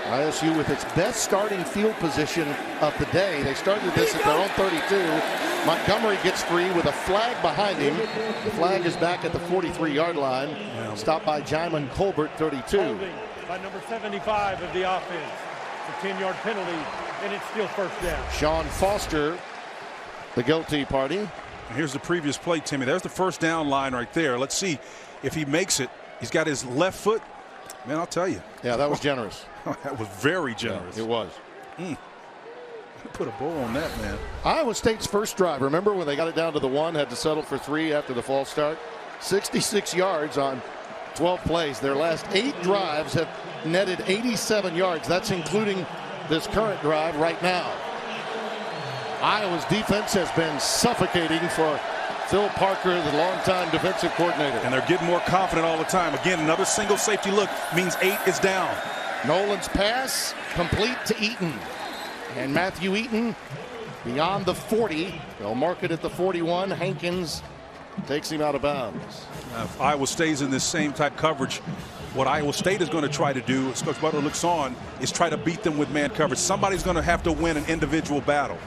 ISU with its best starting field position of the day. They started this at their own 32. Montgomery gets free with a flag behind him. The flag is back at the 43-yard line. Stopped by Jaimin Colbert, 32. Holding by number 75 of the offense. It's a 10-yard penalty, and it's still first down. Sean Foster, the guilty party. And here's the previous play, Timmy. There's the first down line right there. Let's see if he makes it. He's got his left foot. Man, I'll tell you. Yeah, that was generous. That was very generous. Yeah, it was. Put a bow on that, man. Iowa State's first drive. Remember when they got it down to the 1, had to settle for 3 after the false start? 66 yards on 12 plays. Their last 8 drives have netted 87 yards. That's including this current drive right now. Iowa's defense has been suffocating for Phil Parker, the longtime defensive coordinator. And they're getting more confident all the time. Again, another single safety look means 8 is down. Nolan's pass complete to Eaton. And Matthew Eaton beyond the 40. They'll mark it at the 41. Hankins takes him out of bounds. If Iowa stays in this same type coverage, what Iowa State is going to try to do, as Coach Butler looks on, is try to beat them with man coverage. Somebody's going to have to win an individual battle.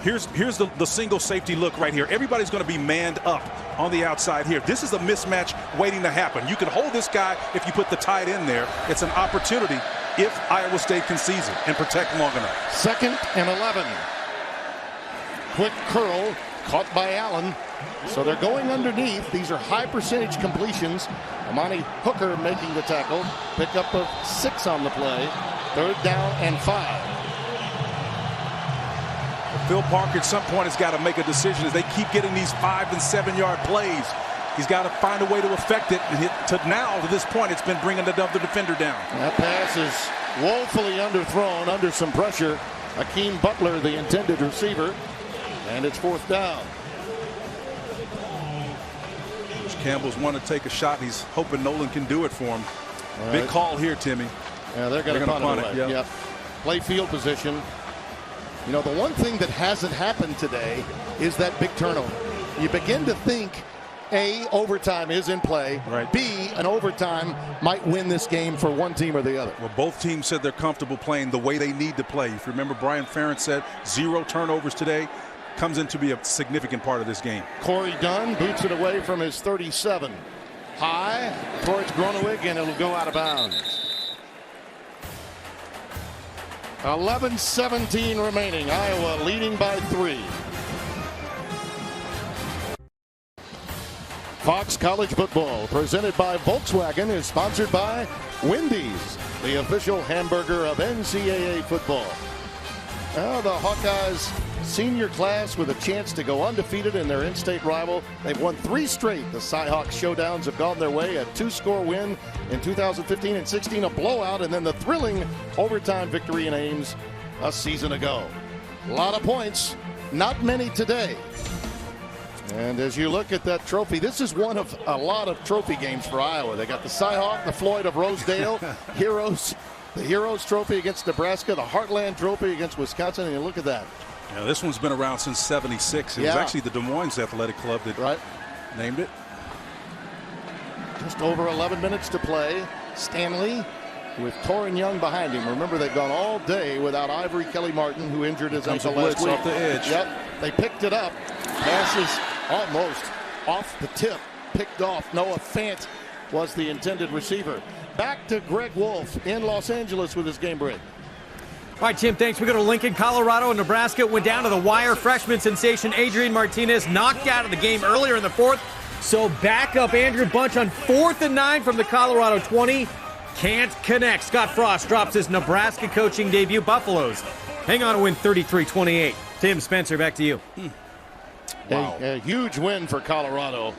Here's the single safety look right here. Everybody's going to be manned up on the outside here. This is a mismatch waiting to happen. You can hold this guy if you put the tight end there. It's an opportunity if Iowa State can seize it and protect long enough. 2nd and 11. Quick curl caught by Allen. So they're going underneath. These are high percentage completions. Amani Hooker making the tackle. Pickup of 6 on the play. 3rd down and 5. Phil Parker at some point has got to make a decision as they keep getting these 5- and 7-yard plays. He's got to find a way to affect it. And to this point, it's been bringing another defender down. That pass is woefully underthrown under some pressure. Hakeem Butler, the intended receiver, and it's 4th down. Coach Campbell's want to take a shot. He's hoping Nolan can do it for him. Right. Big call here, Timmy. Yeah, they're going to punt it. Yep. Play field position. You know, the one thing that hasn't happened today is that big turnover. You begin to think A, overtime is in play. Right. B, an overtime might win this game for one team or the other. Well, both teams said they're comfortable playing the way they need to play. If you remember, Brian Ferentz said 0 turnovers today. Comes in to be a significant part of this game. Corey Dunn boots it away from his 37. High towards Gronowig, and it'll go out of bounds. 11-17 remaining. Iowa leading by 3. Fox College Football, presented by Volkswagen, is sponsored by Wendy's, the official hamburger of NCAA football. Now the Hawkeyes senior class with a chance to go undefeated in their in-state rival. They've won 3 straight. The Cy-Hawks showdowns have gone their way. A 2-score win in 2015 and 16, a blowout, and then the thrilling overtime victory in Ames a season ago. A lot of points, not many today. And as you look at that trophy, this is one of a lot of trophy games for Iowa. They got the Cy-Hawk, the Floyd of Rosedale, Heroes, the Heroes Trophy against Nebraska, the Heartland Trophy against Wisconsin, and you look at that. Yeah, this one's been around since '76. It was actually the Des Moines Athletic Club that named it. Just over 11 minutes to play. Stanley with Toren Young behind him. Remember, they've gone all day without Ivory Kelly-Martin, who injured his ankle last week. Off the edge. Yep, they picked it up. Passes almost off the tip. Picked off. Noah Fant was the intended receiver. Back to Greg Wolf in Los Angeles with his game break. All right, Tim, thanks. We go to Lincoln, Colorado, and Nebraska. Went down to the wire. Freshman sensation Adrian Martinez knocked out of the game earlier in the 4th. So backup Andrew Bunch on 4th and 9 from the Colorado 20. Can't connect. Scott Frost drops his Nebraska coaching debut. Buffaloes hang on to win 33-28. Tim, Spencer, back to you. Wow. A huge win for Colorado.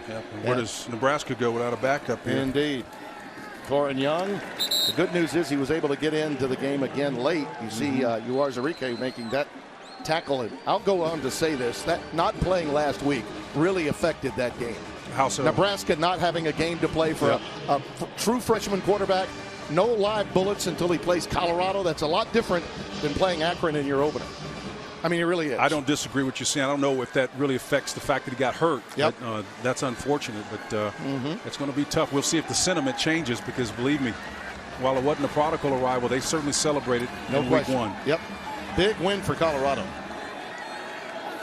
Yep. Where does Nebraska go without a backup here? Indeed. Toren Young. The good news is he was able to get into the game again late. You see Uwarzarike making that tackle. And I'll go on to say this, that not playing last week really affected that game. How so? Nebraska not having a game to play for a true freshman quarterback. No live bullets until he plays Colorado. That's a lot different than playing Akron in your opener. I mean, it really is. I don't disagree with you saying. I don't know if that really affects the fact that he got hurt. Yep. That's unfortunate, but it's going to be tough. We'll see if the sentiment changes because, believe me, while it wasn't a prodigal arrival, they certainly celebrated in week 1. Yep. Big win for Colorado.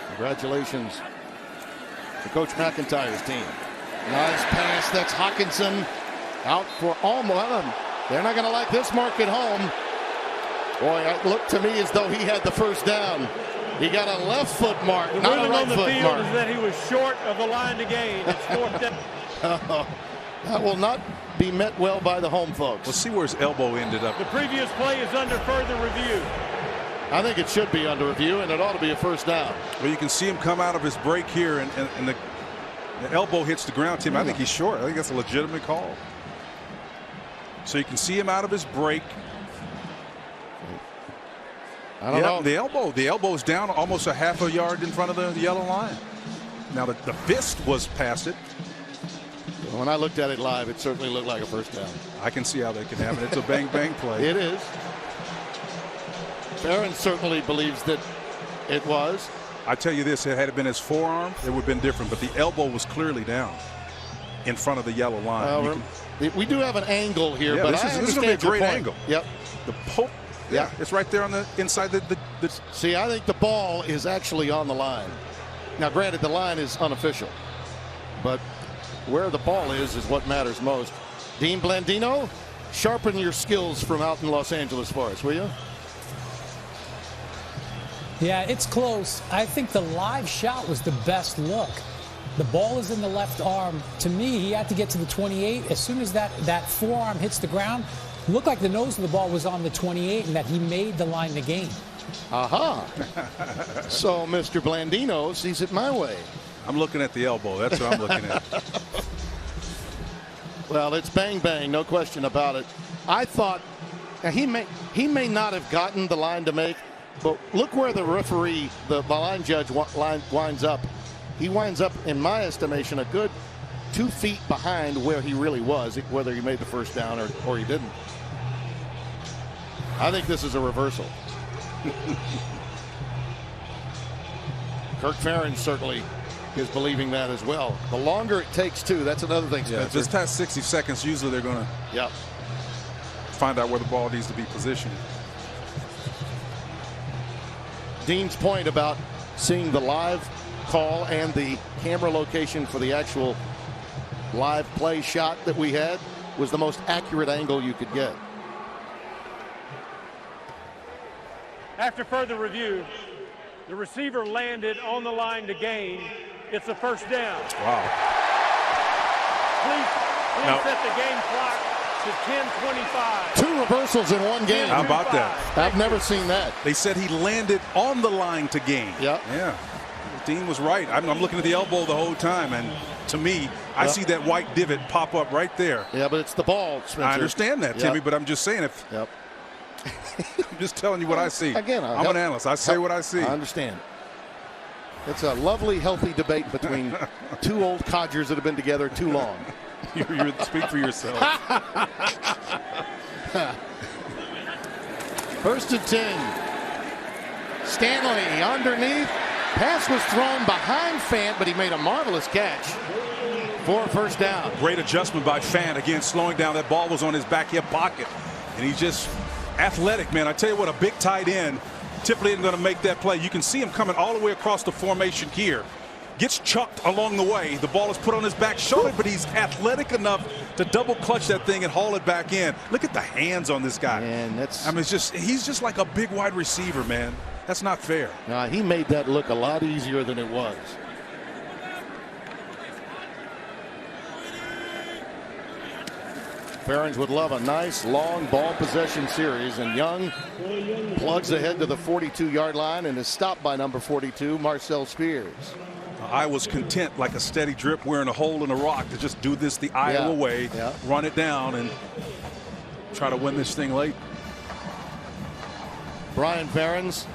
Congratulations to Coach McIntyre's team. Nice pass. That's Hockenson out for almost. They're not going to like this mark at home. Boy, it looked to me as though he had the first down. He got a left foot mark, the not a ruling right on the foot field mark. is that he was short of the line to gain. It's 4th down. That will not be met well by the home folks. We'll see where his elbow ended up. The previous play is under further review. I think it should be under review, and it ought to be a first down. Well, you can see him come out of his break here, and the elbow hits the ground, Tim. I think he's short. I think that's a legitimate call. So you can see him out of his break. I don't know. The elbow is down almost a half a yard in front of the yellow line. Now the fist was past it. When I looked at it live, it certainly looked like a first down. I can see how that can happen. It's a bang-bang play. It is. Barron certainly believes that it was. I tell you this, had it been his forearm, it would have been different. But the elbow was clearly down in front of the yellow line. We do have an angle here, yeah, but this is going to be a great angle. Yep. The poke. Yeah, it's right there on the inside. See, I think the ball is actually on the line. Now, granted, the line is unofficial, but where the ball is what matters most. Dean Blandino, sharpen your skills from out in Los Angeles for us, will you? Yeah, it's close. I think the live shot was the best look. The ball is in the left arm. To me, he had to get to the 28. As soon as that forearm hits the ground, it looked like the nose of the ball was on the 28 and that he made the line to gain. Aha. So Mr. Blandino sees it my way. I'm looking at the elbow. That's what I'm looking at. Well, it's bang-bang, no question about it. I thought he may not have gotten the line to make, but look where the referee, the line judge winds up. He winds up, in my estimation, a good 2 feet behind where he really was, whether he made the first down or he didn't. I think this is a reversal. Kirk Ferentz certainly is believing that as well. The longer it takes, too, that's another thing, Spencer. Yeah, just past 60 seconds, usually they're going to find out where the ball needs to be positioned. Dean's point about seeing the live call and the camera location for the actual live play shot that we had was the most accurate angle you could get. After further review, the receiver landed on the line to gain. It's a first down. Wow. Please set the game clock to 10:25. 2 reversals in one game. How about that? I've never seen that. They said he landed on the line to gain. Yep. Yeah. Dean was right. I'm looking at the elbow the whole time, and to me, I see that white divot pop up right there. Yeah, but it's the ball, Spencer. I understand that, Timmy, but I'm just saying if. Yep. I'm just telling you what I see. Again, I'm an analyst. I say what I see. I understand. It's a lovely, healthy debate between 2 old codgers that have been together too long. you speak for yourself. 1st and 10. Stanley underneath. Pass was thrown behind Fant, but he made a marvelous catch for a first down. Great adjustment by Fant. Again, slowing down. That ball was on his back hip pocket. And he's just athletic, man. I tell you what, a big tight end typically isn't going to make that play. You can see him coming all the way across the formation here. Gets chucked along the way. The ball is put on his back shoulder, but he's athletic enough to double clutch that thing and haul it back in. Look at the hands on this guy. Man, that's. I mean, he's just like a big wide receiver, man. That's not fair. He made that look a lot easier than it was. Ferens would love a nice long ball possession series, and Young plugs ahead to the 42-yard line and is stopped by number 42, Marcel Spears. I was content, like a steady drip wearing a hole in a rock, to just do this the Iowa way, run it down, and try to win this thing late. Brian Ferens,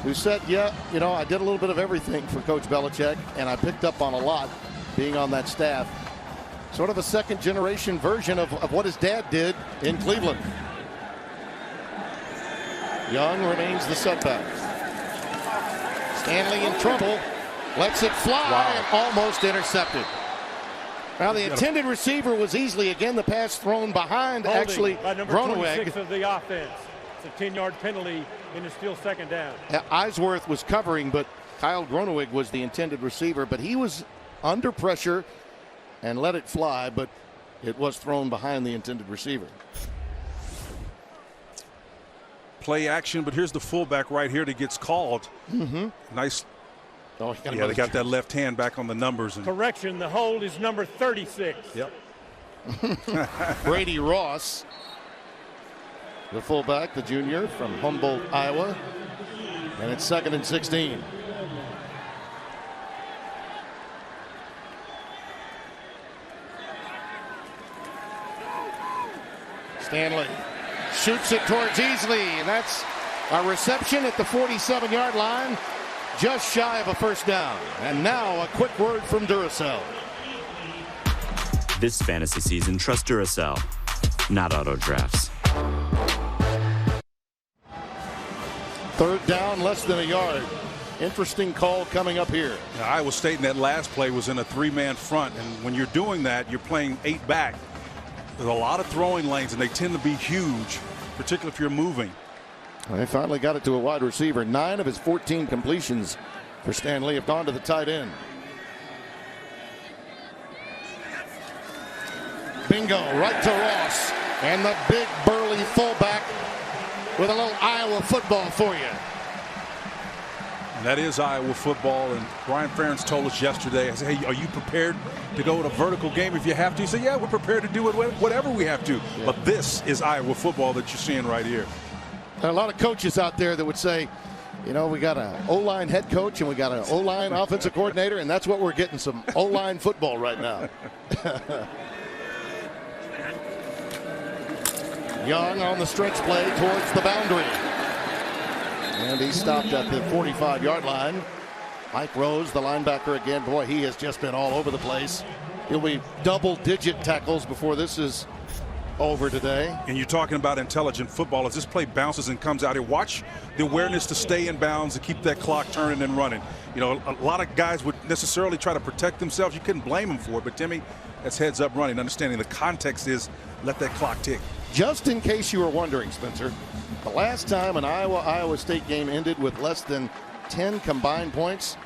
who said, I did a little bit of everything for Coach Belichick, and I picked up on a lot being on that staff. Sort of a second-generation version of what his dad did in Cleveland. Young remains the setback. Stanley in trouble. Lets it fly and almost intercepted. Now the intended receiver was easily again the pass thrown behind actually Groeneweg of the offense. It's a 10-yard penalty and it's still second down. Eisworth was covering, but Kyle Groeneweg was the intended receiver, but he was under pressure and let it fly, but it was thrown behind the intended receiver. Play action, but here's the fullback right here that gets called. Nice. They got that left hand back on the numbers. Correction, the hold is number 36. Yep. Brady Ross, the fullback, the junior from Humboldt, Iowa. And it's 2nd and 16. Stanley shoots it towards Easley, and that's a reception at the 47-yard line, just shy of a first down. And now a quick word from Duracell. This fantasy season, trust Duracell, not auto drafts. 3rd down, less than a yard. Interesting call coming up here. Now, Iowa State in that last play was in a 3-man front, and when you're doing that, you're playing 8 back. There's a lot of throwing lanes, and they tend to be huge, particularly if you're moving. They finally got it to a wide receiver. 9 of his 14 completions for Stanley have gone to the tight end. Bingo, right to Ross. And the big burly fullback with a little Iowa football for you. And that is Iowa football. And Brian Ferentz told us yesterday, I said, hey, are you prepared to go to a vertical game if you have to? He said, yeah, we're prepared to do it whatever we have to. Yeah. But this is Iowa football that you're seeing right here. There are a lot of coaches out there that would say, we got an O-line head coach and we got an O-line offensive coordinator, and that's what we're getting, some O-line football right now. Young on the stretch play towards the boundary. And he stopped at the 45-yard line. Mike Rose, the linebacker again. Boy, he has just been all over the place. He'll be double-digit tackles before this is over today. And you're talking about intelligent football. As this play bounces and comes out here, watch the awareness to stay in bounds and keep that clock turning and running. You know, a lot of guys would necessarily try to protect themselves. You couldn't blame them for it. But Timmy, that's heads up running, understanding the context is let that clock tick. Just in case you were wondering, Spencer, the last time an Iowa State game ended with less than 10 combined points,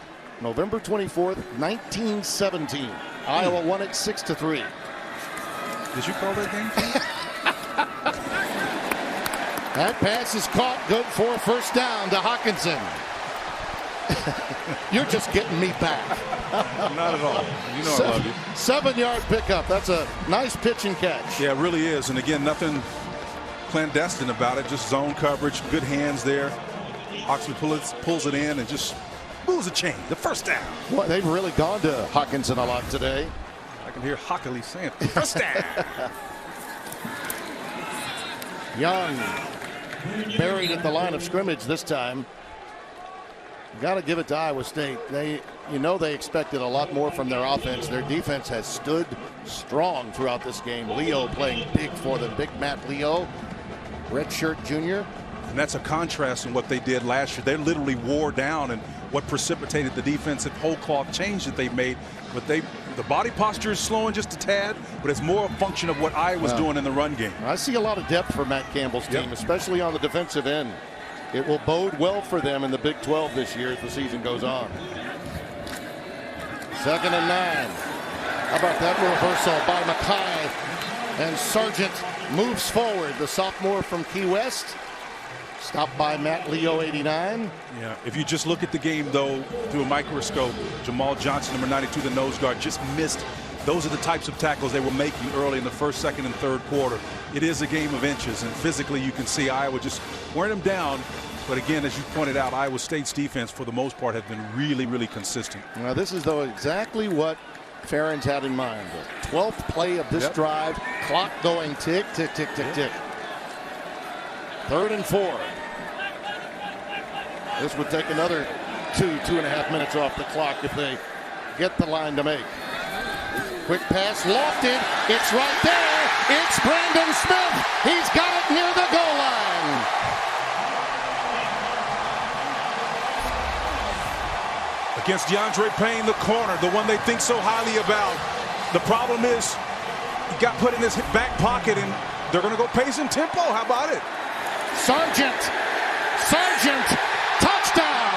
November 24th, 1917. Iowa won it 6-3. Did you call that game? That pass is caught, good for a first down to Hockenson. You're just getting me back. Not at all. You know I love you. 7-yard pickup. That's a nice pitch and catch. Yeah, it really is. And again, nothing clandestine about it. Just zone coverage, good hands there. Oxford pulls it in and just moves a chain. The first down. Boy, they've really gone to Hockenson a lot today. I can hear Hockley saying first down. Young buried at the line of scrimmage this time. Got to give it to Iowa State. They expected a lot more from their offense. Their defense has stood strong throughout this game. Leo playing big for them. Big Matt Leo, redshirt junior. And that's a contrast in what they did last year. They literally wore down, and what precipitated the defensive whole cloth change that they made. But the body posture is slowing just a tad, but it's more a function of what Iowa's doing in the run game. I see a lot of depth for Matt Campbell's team, especially on the defensive end. It will bode well for them in the Big 12 this year as the season goes on. 2nd and 9. How about that reversal by Mekhi? And Sargent moves forward. The sophomore from Key West. Stopped by Matt Leo, 89. Yeah, if you just look at the game, though, through a microscope, Jamal Johnson, number 92, the nose guard, just missed. Those are the types of tackles they were making early in the first, second, and third quarter. It is a game of inches, and physically you can see Iowa just wearing them down. But again, as you pointed out, Iowa State's defense, for the most part, has been really, really consistent. Now, this is, though, exactly what Ferentz had in mind. The 12th play of this drive, clock going tick, tick, tick, tick, tick. 3rd and 4. This would take another 2.5 minutes off the clock if they get the line to make. Quick pass lofted. It's right there. It's Brandon Smith. He's got it near the goal line. Against DeAndre Payne, the corner, the one they think so highly about. The problem is he got put in this back pocket, and they're going to go pace and tempo. How about it? Sargent. Touchdown.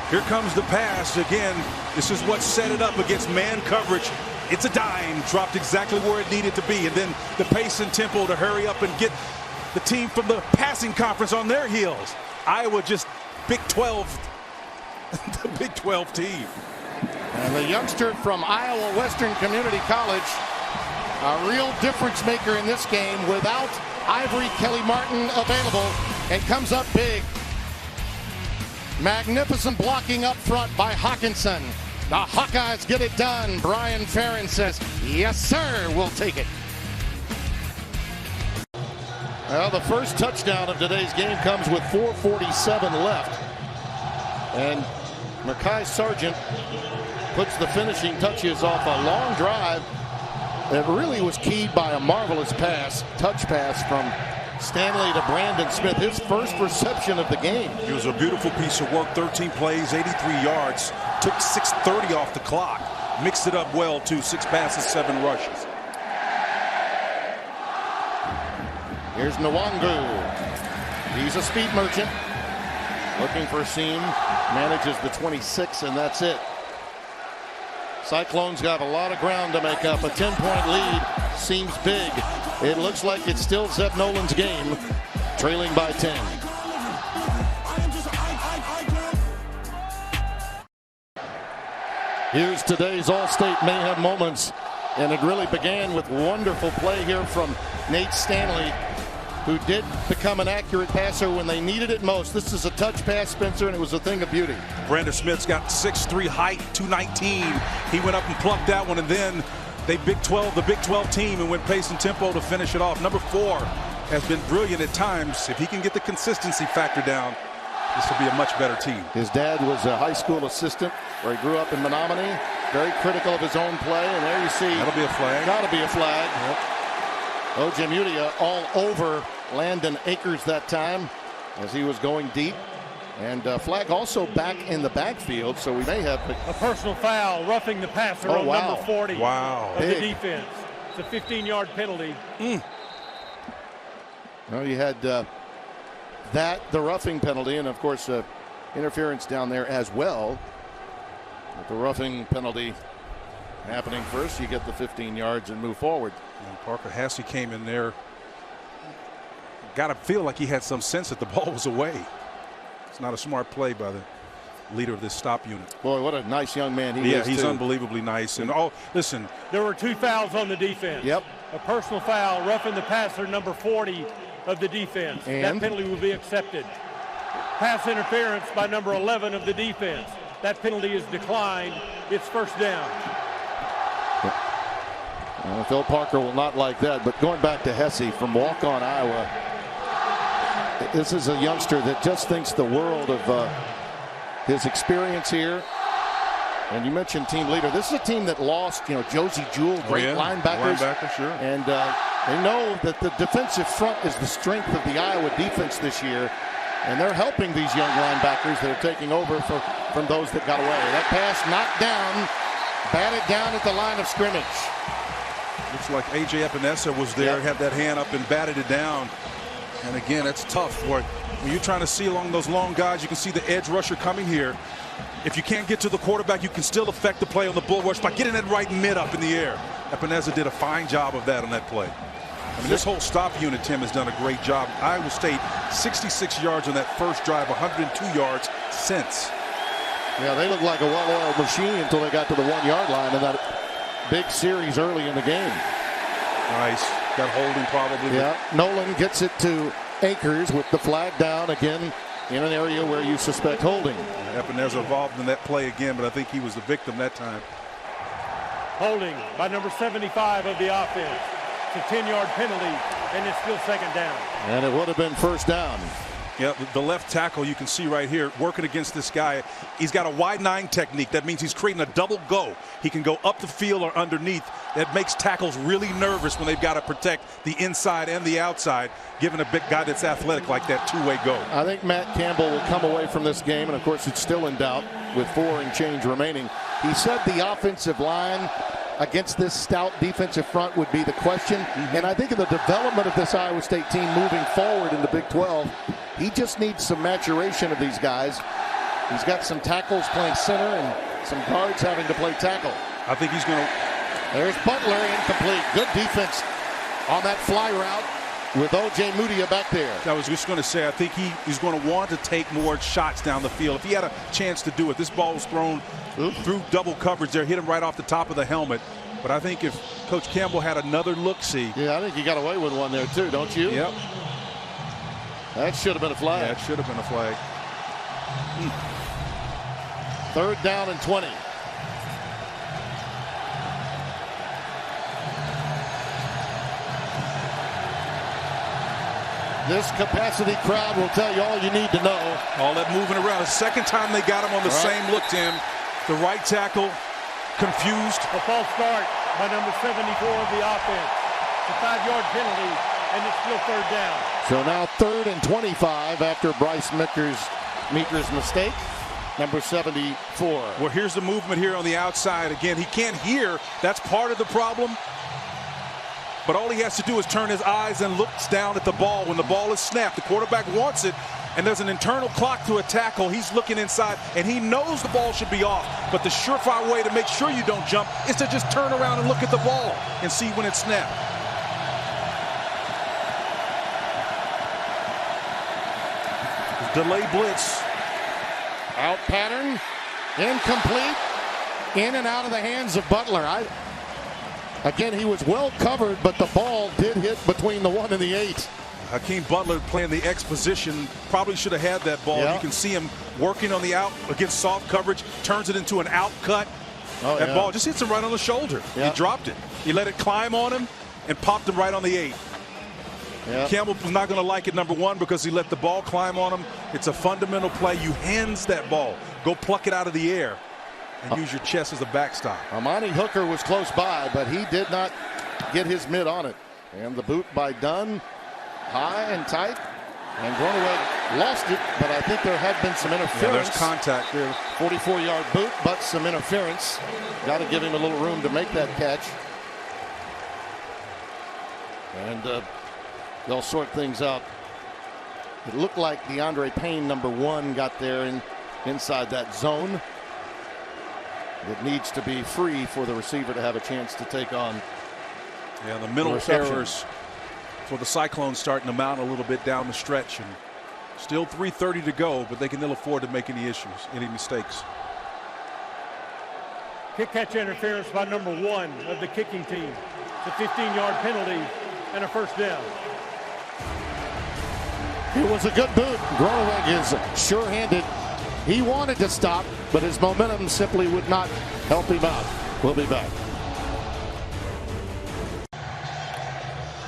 Here comes the pass again. This is what set it up against man coverage. It's a dime, dropped exactly where it needed to be, and then the pace and tempo to hurry up and get the team from the passing conference on their heels. Iowa just Big 12, the Big 12 team. And the youngster from Iowa Western Community College, a real difference maker in this game without Ivory Kelly-Martin available, and comes up big. Magnificent blocking up front by Hockenson. The Hawkeyes get it done. Brian Ferentz says, yes, sir, we'll take it. Well, the first touchdown of today's game comes with 4:47 left. And Mekhi Sargent puts the finishing touches off a long drive that really was keyed by a marvelous touch pass from Stanley to Brandon Smith, his first reception of the game. It was a beautiful piece of work, 13 plays, 83 yards, took 6:30 off the clock, mixed it up well too, 6 passes, 7 rushes. Here's Nwangu. He's a speed merchant. Looking for a seam. Manages the 26, and that's it. Cyclones got a lot of ground to make up. A 10-point lead seems big. It looks like it's still Zeb Nolan's game, trailing by 10. Here's today's All-State Mayhem moments. And it really began with wonderful play here from Nate Stanley, who did become an accurate passer when they needed it most. This is a touch pass, Spencer, and it was a thing of beauty. Brandon Smith's got 6'3" height, 219. He went up and plucked that one, and then the Big 12 team, and went pace and tempo to finish it off. Number 4 has been brilliant at times. If he can get the consistency factor down, This will be a much better team. His dad was a high school assistant where he grew up in Menominee. Very critical of his own play, and there you see. That'll be a flag. Got to be a flag. Yep. O.J. Mudia all over Landon Akers that time as he was going deep. And flag also back in the backfield, so we may have a personal foul, roughing the passer on number 40 of the defense. It's a 15-yard penalty. Well, you had the roughing penalty, and of course interference down there as well. With the roughing penalty happening first, you get the 15 yards and move forward. And Parker Hasse came in there. Got to feel like he had some sense that the ball was away. It's not a smart play by the leader of this stop unit. Boy, what a nice young man he is. Yeah, he's unbelievably nice. And listen. There were 2 fouls on the defense. Yep. A personal foul, roughing the passer, number 40 of the defense. And that penalty will be accepted. Pass interference by number 11 of the defense. That penalty is declined. It's first down. Well, Phil Parker will not like that. But going back to Hasse from walk-on Iowa, this is a youngster that just thinks the world of his experience here. And you mentioned team leader. This is a team that lost, Josie Jewell, great linebackers. Sure. And they know that the defensive front is the strength of the Iowa defense this year. And they're helping these young linebackers that are taking over from those that got away. That pass knocked down, batted down at the line of scrimmage. Looks like A.J. Epinesa was there, had that hand up and batted it down. And again, it's tough. When you're trying to see along those long guys, you can see the edge rusher coming here. If you can't get to the quarterback, you can still affect the play on the bull rush by getting that right mid up in the air. Epinesa did a fine job of that on that play. I mean, this whole stop unit, Tim, has done a great job. Iowa State, 66 yards on that first drive, 102 yards since. Yeah, they looked like a well-oiled machine until they got to the 1-yard line in that big series early in the game. Nice. Got holding probably. Yeah, Nolan gets it to Akers with the flag down again in an area where you suspect holding. Epinesa involved in that play again, but I think he was the victim that time. Holding by number 75 of the offense. It's a 10-yard penalty, and it's still second down. And it would have been first down. Yeah, the left tackle you can see right here working against this guy. He's got a wide 9 technique. That means he's creating a double go. He can go up the field or underneath. That makes tackles really nervous when they've got to protect the inside and the outside, given a big guy that's athletic like that two-way go. I think Matt Campbell will come away from this game, and of course it's still in doubt with 4 and change remaining. He said the offensive line against this stout defensive front would be the question. And I think in the development of this Iowa State team moving forward in the Big 12, he just needs some maturation of these guys. He's got some tackles playing center and some guards having to play tackle. I think he's going to. There's Butler, incomplete. Good defense on that fly route with O.J. Mudia back there. I was just going to say, I think he's going to want to take more shots down the field. If he had a chance to do it, this ball was thrown through double coverage there, hit him right off the top of the helmet. But I think if Coach Campbell had another look-see. Yeah, I think he got away with one there too, don't you? Yep. That should have been a flag. Yeah, it should have been a flag. 3rd down and 20. This capacity crowd will tell you all you need to know. All that moving around. The second time they got him on the same look, Tim. The right tackle confused. A false start by number 74 of the offense. It's a 5-yard penalty, and it's still 3rd down. So now 3rd and 25 after Bryce Meeker's mistake. Number 74. Well, here's the movement here on the outside. Again, he can't hear. That's part of the problem. But all he has to do is turn his eyes and looks down at the ball when the ball is snapped. The quarterback wants it, and there's an internal clock to a tackle. He's looking inside, and he knows the ball should be off. But the surefire way to make sure you don't jump is to just turn around and look at the ball and see when it's snapped. Delay blitz. Out pattern. Incomplete. In and out of the hands of Butler. Again, he was well covered, but the ball did hit between the 1 and the 8. Hakeem Butler playing the X position probably should have had that ball. Yeah. You can see him working on the out against soft coverage, turns it into an out cut. That ball just hits him right on the shoulder. Yeah. He dropped it. He let it climb on him and popped him right on the 8. Yep. Campbell was not going to like it, number one, because he let the ball climb on him. It's a fundamental play. You hands that ball. Go pluck it out of the air and use your chest as a backstop. Amani Hooker was close by, but he did not get his mitt on it. And the boot by Dunn, high and tight. And Groeneweg lost it, but I think there had been some interference. Yeah, there's contact there. 44-yard boot, but some interference. Got to give him a little room to make that catch. And they'll sort things out. It looked like DeAndre Payne, number 1, got there inside that zone. It needs to be free for the receiver to have a chance to take on. Yeah, the mental errors for the Cyclones starting to mount a little bit down the stretch, and still 3:30 to go, but they can ill afford to make any mistakes. Kick catch interference by number 1 of the kicking team. It's a 15-yard penalty and a first down. It was a good boot. Groeneweg is sure-handed. He wanted to stop, but his momentum simply would not help him out. We'll be back.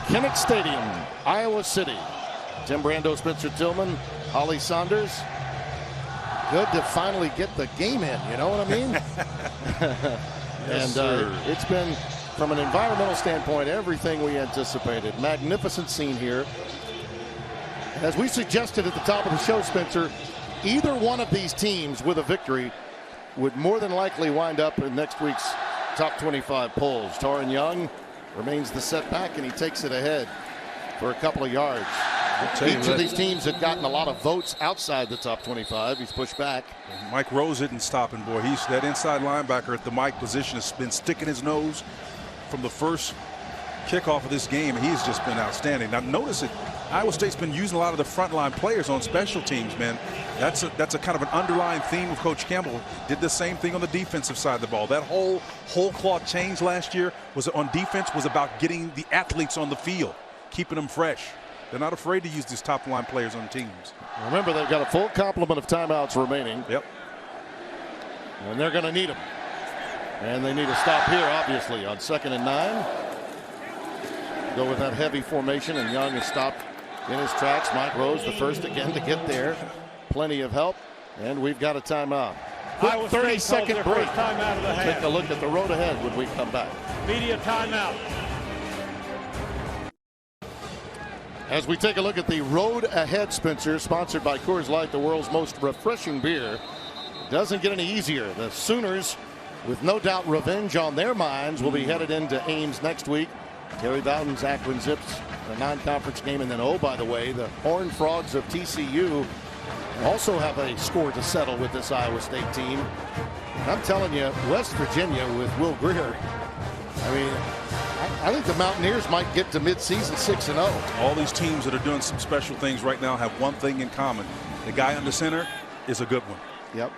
Kinnick Stadium, Iowa City. Tim Brando, Spencer Tillman, Holly Saunders. Good to finally get the game in, you know what I mean? Yes, and it's been, from an environmental standpoint, everything we anticipated. Magnificent scene here. As we suggested at the top of the show, Spencer, either one of these teams with a victory would more than likely wind up in next week's top 25 polls. Toren Young remains the setback, and he takes it ahead for a couple of yards. Each of these teams have gotten a lot of votes outside the top 25. He's pushed back. Mike Rose isn't stopping, boy. He's that inside linebacker at the Mike position has been sticking his nose from the first kickoff of this game. He's just been outstanding. Now notice it. Iowa State's been using a lot of the frontline players on special teams, man. That's a kind of an underlying theme of Coach Campbell. Did the same thing on the defensive side of the ball. That whole cloth change last year was on defense was about getting the athletes on the field, keeping them fresh. They're not afraid to use these top line players on teams. Remember, they've got a full complement of timeouts remaining. Yep. And they're going to need them. And they need a stop here, obviously, on 2nd and 9. Go with that heavy formation, and Young is stopped in his tracks. Mike Rose, the first again to get there. Plenty of help, and we've got a timeout. Quick 30-second break. Timeout of the half. Take a look at the road ahead when we come back. Media timeout. As we take a look at the road ahead, Spencer, sponsored by Coors Light, the world's most refreshing beer. Doesn't get any easier. The Sooners, with no doubt revenge on their minds, will be headed into Ames next week. Terry Bowden's Akron Zips, a non-conference game. And then, oh, by the way, the Horned Frogs of TCU also have a score to settle with this Iowa State team. And I'm telling you, West Virginia with Will Greer, I mean, I think the Mountaineers might get to midseason 6-0. All these teams that are doing some special things right now have one thing in common. The guy under center is a good one. Yep.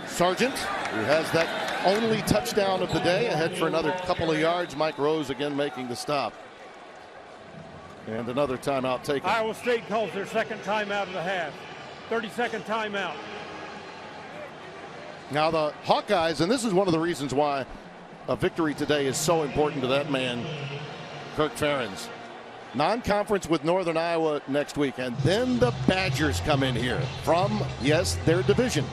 Sargent, who has that only touchdown of the day, ahead for another couple of yards. Mike Rose again making the stop. And another timeout taken. Iowa State calls their second timeout of the half. 30-second timeout. Now the Hawkeyes, and this is one of the reasons why a victory today is so important to that man, Kirk Ferentz. Non-conference with Northern Iowa next week, and then the Badgers come in here from, yes, their division.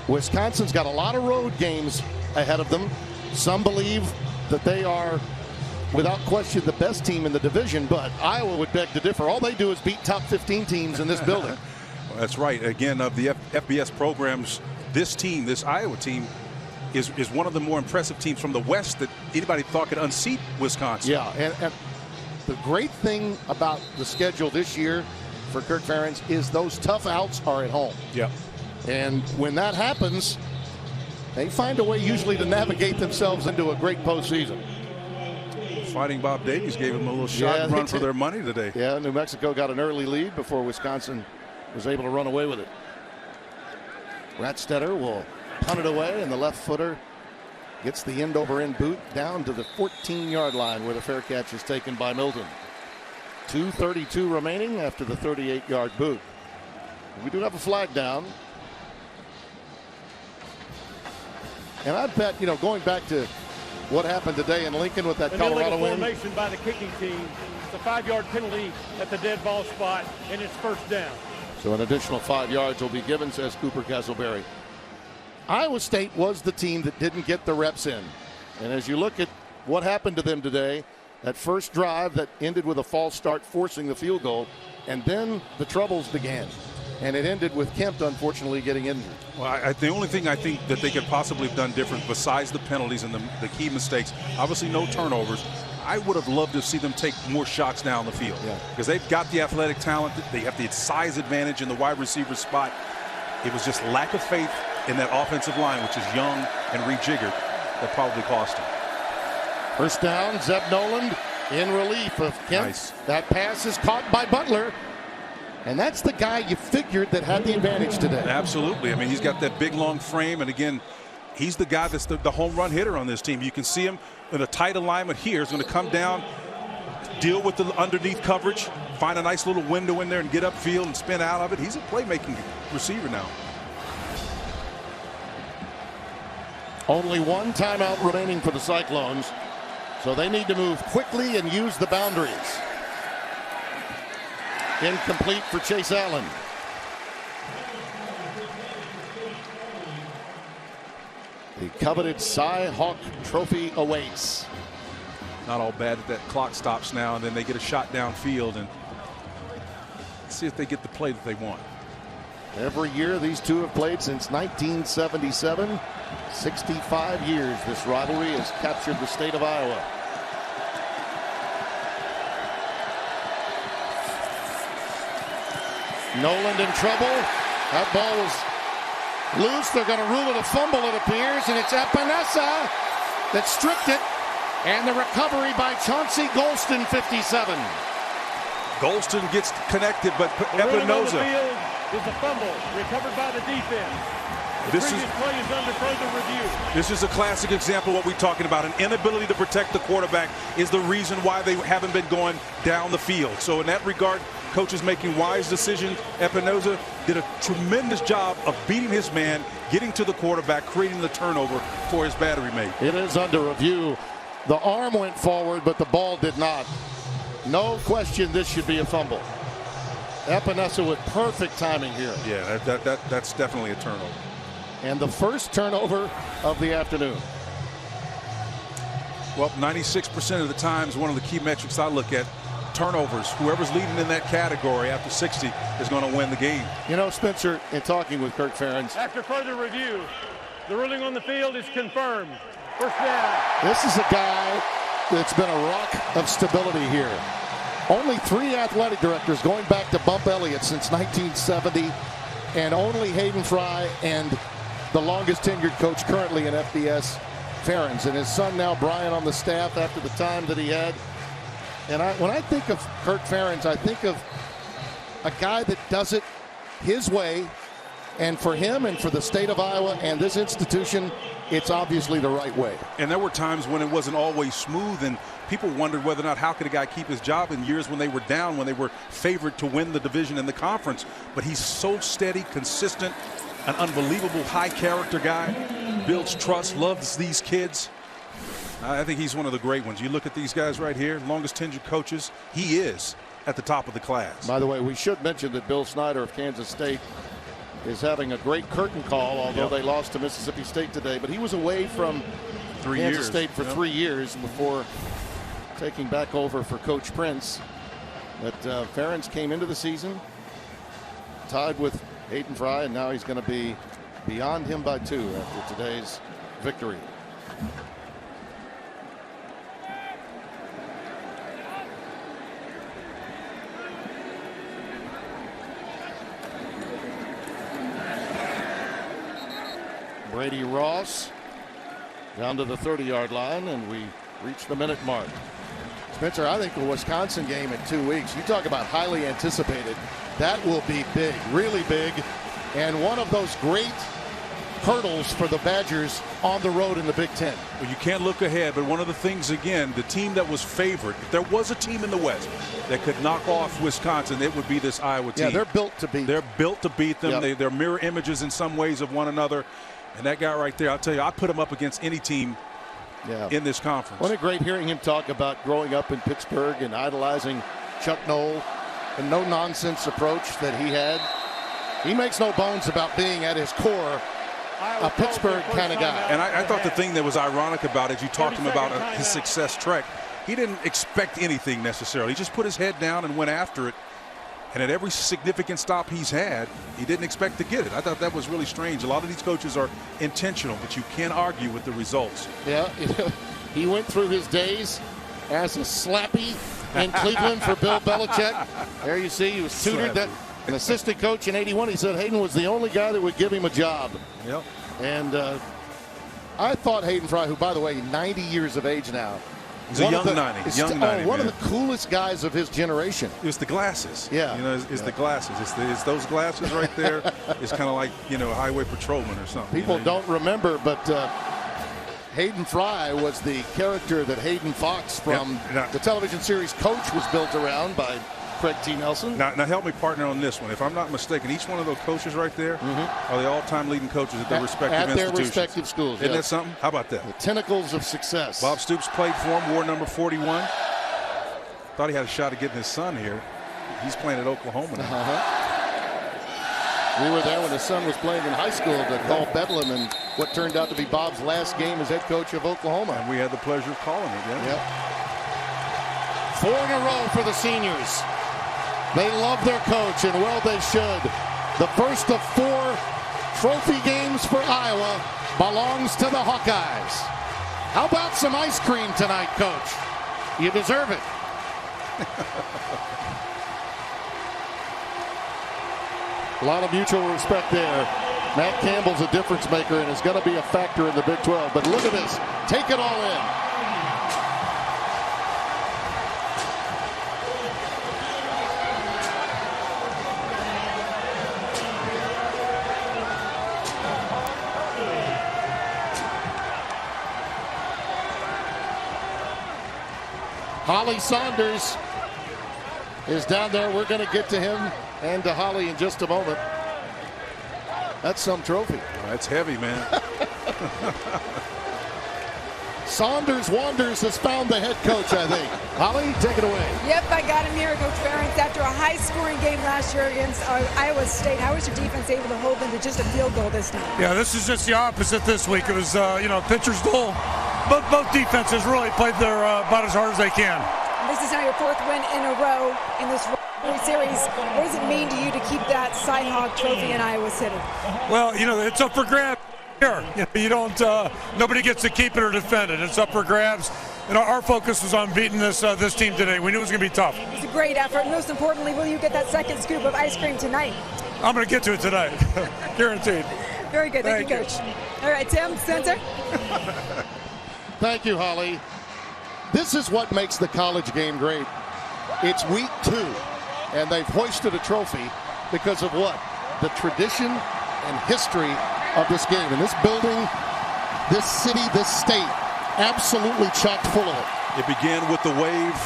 Wisconsin's got a lot of road games ahead of them. Some believe that they are, without question, the best team in the division, but Iowa would beg to differ. All they do is beat top 15 teams in this building. Well, that's right. Again, of the FBS programs, this team, this Iowa team, is one of the more impressive teams from the West that anybody thought could unseat Wisconsin. Yeah, and the great thing about the schedule this year for Kirk Ferentz is those tough outs are at home. Yeah. And when that happens, they find a way usually to navigate themselves into a great postseason. Fighting Bob Davies gave them a little shot for their money today. Yeah, New Mexico got an early lead before Wisconsin was able to run away with it. Ratstetter will punt it away, and the left footer gets the end-over-end boot down to the 14-yard line where the fair catch is taken by Milton. 2:32 remaining after the 38-yard boot. We do have a flag down. And I bet, going back to what happened today in Lincoln with that An Colorado illegal win. formation by the kicking team. It's a 5-yard penalty at the dead ball spot, and it's first down. So an additional 5 yards will be given, says Cooper Castleberry. Iowa State was the team that didn't get the reps in. And as you look at what happened to them today, that first drive that ended with a false start forcing the field goal, and then the troubles began. And it ended with Kempt, unfortunately, getting injured. Well, the only thing I think that they could possibly have done different besides the penalties and the key mistakes, obviously no turnovers, I would have loved to see them take more shots down the field. Because they've got the athletic talent. They have the size advantage in the wide receiver spot. It was just lack of faith in that offensive line, which is young and rejiggered, that probably cost him. First down, Zeb Noland in relief of Kempt. Nice. That pass is caught by Butler. And that's the guy you figured that had the advantage today. Absolutely. I mean, he's got that big, long frame. And, again, he's the guy that's the home run hitter on this team. You can see him in a tight alignment here. He's going to come down, deal with the underneath coverage, find a nice little window in there and get upfield and spin out of it. He's a playmaking receiver now. Only one timeout remaining for the Cyclones. So they need to move quickly and use the boundaries. Incomplete for Chase Allen. The coveted Cy Hawk Trophy awaits. Not all bad that that clock stops now, and then they get a shot downfield and see if they get the play that they want. Every year these two have played since 1977. 65 years this rivalry has captured the state of Iowa. Noland in trouble. That ball was loose. They're going to rule it a fumble, it appears, and it's Epinesa that stripped it. And the recovery by Chauncey Golston, 57. Golston gets connected, but Epinesa is a fumble recovered by the defense. The previous play is under further review. This is a classic example of what we're talking about. An inability to protect the quarterback is the reason why they haven't been going down the field. So in that regard, coaches making wise decisions. Epinesa did a tremendous job of beating his man, getting to the quarterback, creating the turnover for his battery mate. It is under review. The arm went forward, but the ball did not. No question this should be a fumble. Epinesa with perfect timing here. Yeah, that's definitely a turnover. And the first turnover of the afternoon. Well, 96% of the times, one of the key metrics I look at, turnovers. Whoever's leading in that category after 60 is going to win the game. You know, Spencer, in talking with Kirk Ferentz, after further review, the ruling on the field is confirmed. First down. This is a guy that's been a rock of stability here. Only 3 athletic directors going back to Bump Elliott since 1970, and only Hayden Fry and the longest tenured coach currently in FBS, Ferentz, and his son now Brian on the staff after the time that he had. And when I think of Kirk Ferentz, I think of a guy that does it his way, and for him and for the state of Iowa and this institution, it's obviously the right way. And there were times when it wasn't always smooth, and people wondered whether or not how could a guy keep his job in years when they were down, when they were favored to win the division and the conference. But he's so steady, consistent, an unbelievable high character guy, builds trust, loves these kids. I think he's one of the great ones. You look at these guys right here, longest tenured coaches, he is at the top of the class. By the way, we should mention that Bill Snyder of Kansas State is having a great curtain call, although they lost to Mississippi State today. But he was away from Kansas State for 3 years before taking back over for Coach Prince. But Ferentz came into the season tied with Hayden Fry, and now he's going to be beyond him by 2 after today's victory. Brady Ross down to the 30-yard line, and we reach the minute mark. Spencer, I think the Wisconsin game in 2 weeks, you talk about highly anticipated. That will be big, really big, and one of those great hurdles for the Badgers on the road in the Big Ten. Well, you can't look ahead, but one of the things, again, the team that was favored, if there was a team in the West that could knock off Wisconsin, it would be this Iowa team. Yeah, they're built to beat. They're built to beat them. Yep. They're mirror images in some ways of one another. And that guy right there, I'll tell you, I put him up against any team in this conference. Wasn't it great hearing him talk about growing up in Pittsburgh and idolizing Chuck Noll, the no-nonsense approach that he had? He makes no bones about being at his core a Pittsburgh kind of guy. And I thought the thing that was ironic about it, you talked to him about his success trek. He didn't expect anything necessarily. He just put his head down and went after it. And at every significant stop he's had, he didn't expect to get it. I thought that was really strange. A lot of these coaches are intentional, but you can't argue with the results. Yeah, he went through his days as a slappy in Cleveland for Bill Belichick. There you see, he was tutored. That an assistant coach in '81. He said Hayden was the only guy that would give him a job. Yep. And I thought Hayden Fry, who, by the way, 90 years of age now. He's a young 90. One of the coolest guys of his generation. It was the glasses. Yeah. You know, it's the glasses. It's those glasses right there. It's kind of like, you know, a highway patrolman or something. People don't remember, but Hayden Fry was the character that Hayden Fox from the television series Coach was built around by Craig T. Nelson. Now help me, partner, on this one. If I'm not mistaken, each one of those coaches right there are the all-time leading coaches at their respective institutions. At their respective schools, Isn't that something? How about that? The tentacles of success. Bob Stoops played for him, wore number 41. Thought he had a shot at getting his son here. He's playing at Oklahoma now. We were there when his son was playing in high school to call Bedlam in what turned out to be Bob's last game as head coach of Oklahoma. And we had the pleasure of calling it, Yep. 4 in a row for the seniors. They love their coach, and well, they should. The first of 4 trophy games for Iowa belongs to the Hawkeyes. How about some ice cream tonight, Coach? You deserve it. A lot of mutual respect there. Matt Campbell's a difference maker and is going to be a factor in the Big 12. But look at this. Take it all in. Holly Saunders is down there. We're going to get to him and to Holly in just a moment. That's some trophy. That's heavy, man. Saunders Wanders has found the head coach, I think. Holly, take it away. Yep, I got him here, Coach Ferentz. After a high-scoring game last year against Iowa State, how was your defense able to hold them to just a field goal this time? Yeah, this is just the opposite this week. It was, pitcher's duel. Both defenses really played their about as hard as they can. This is now your 4th win in a row in this series. What does it mean to you to keep that Cy Hawk trophy in Iowa City? Well, it's up for grabs here. You don't. Nobody gets to keep it or defend it. It's up for grabs. Our focus was on beating this team today. We knew it was going to be tough. It's a great effort. Most importantly, will you get that second scoop of ice cream tonight? I'm going to get to it tonight, guaranteed. Very good. Thank you, Coach. All right, Tim, Spencer. Thank you, Holly. This is what makes the college game great. It's week 2, and they've hoisted a trophy because of what? The tradition and history of this game. And this building, this city, this state, absolutely chock full of it. It began with the wave.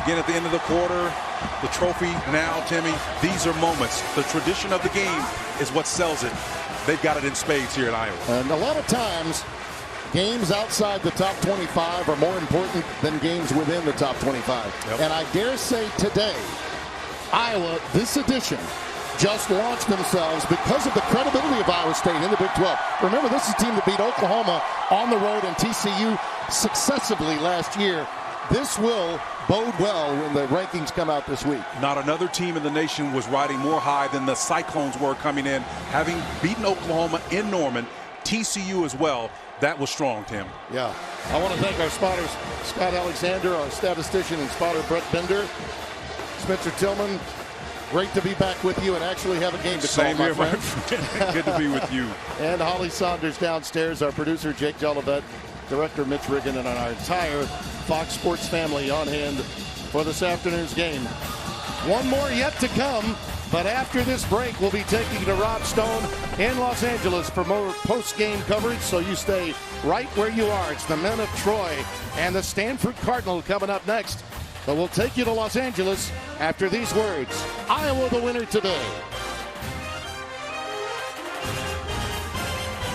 Again, at the end of the quarter, the trophy now, Timmy. These are moments. The tradition of the game is what sells it. They've got it in spades here at Iowa. And a lot of times, games outside the top 25 are more important than games within the top 25. Yep. And I dare say today, Iowa, this edition, just launched themselves because of the credibility of Iowa State in the Big 12. Remember, this is a team that beat Oklahoma on the road and TCU successively last year. This will bode well when the rankings come out this week. Not another team in the nation was riding more high than the Cyclones were coming in, having beaten Oklahoma in Norman, TCU as well. That was strong, Tim. Yeah. I want to thank our spotters, Scott Alexander, our statistician and spotter, Brett Bender, Spencer Tillman. Great to be back with you and actually have a game to call, my friend. Good to be with you. And Holly Saunders downstairs, our producer, Jake Jolivet, director, Mitch Riggin, and our entire Fox Sports family on hand for this afternoon's game. One more yet to come. But after this break, we'll be taking you to Rob Stone in Los Angeles for more post-game coverage, so you stay right where you are. It's the men of Troy and the Stanford Cardinal coming up next. But we'll take you to Los Angeles after these words. Iowa the winner today.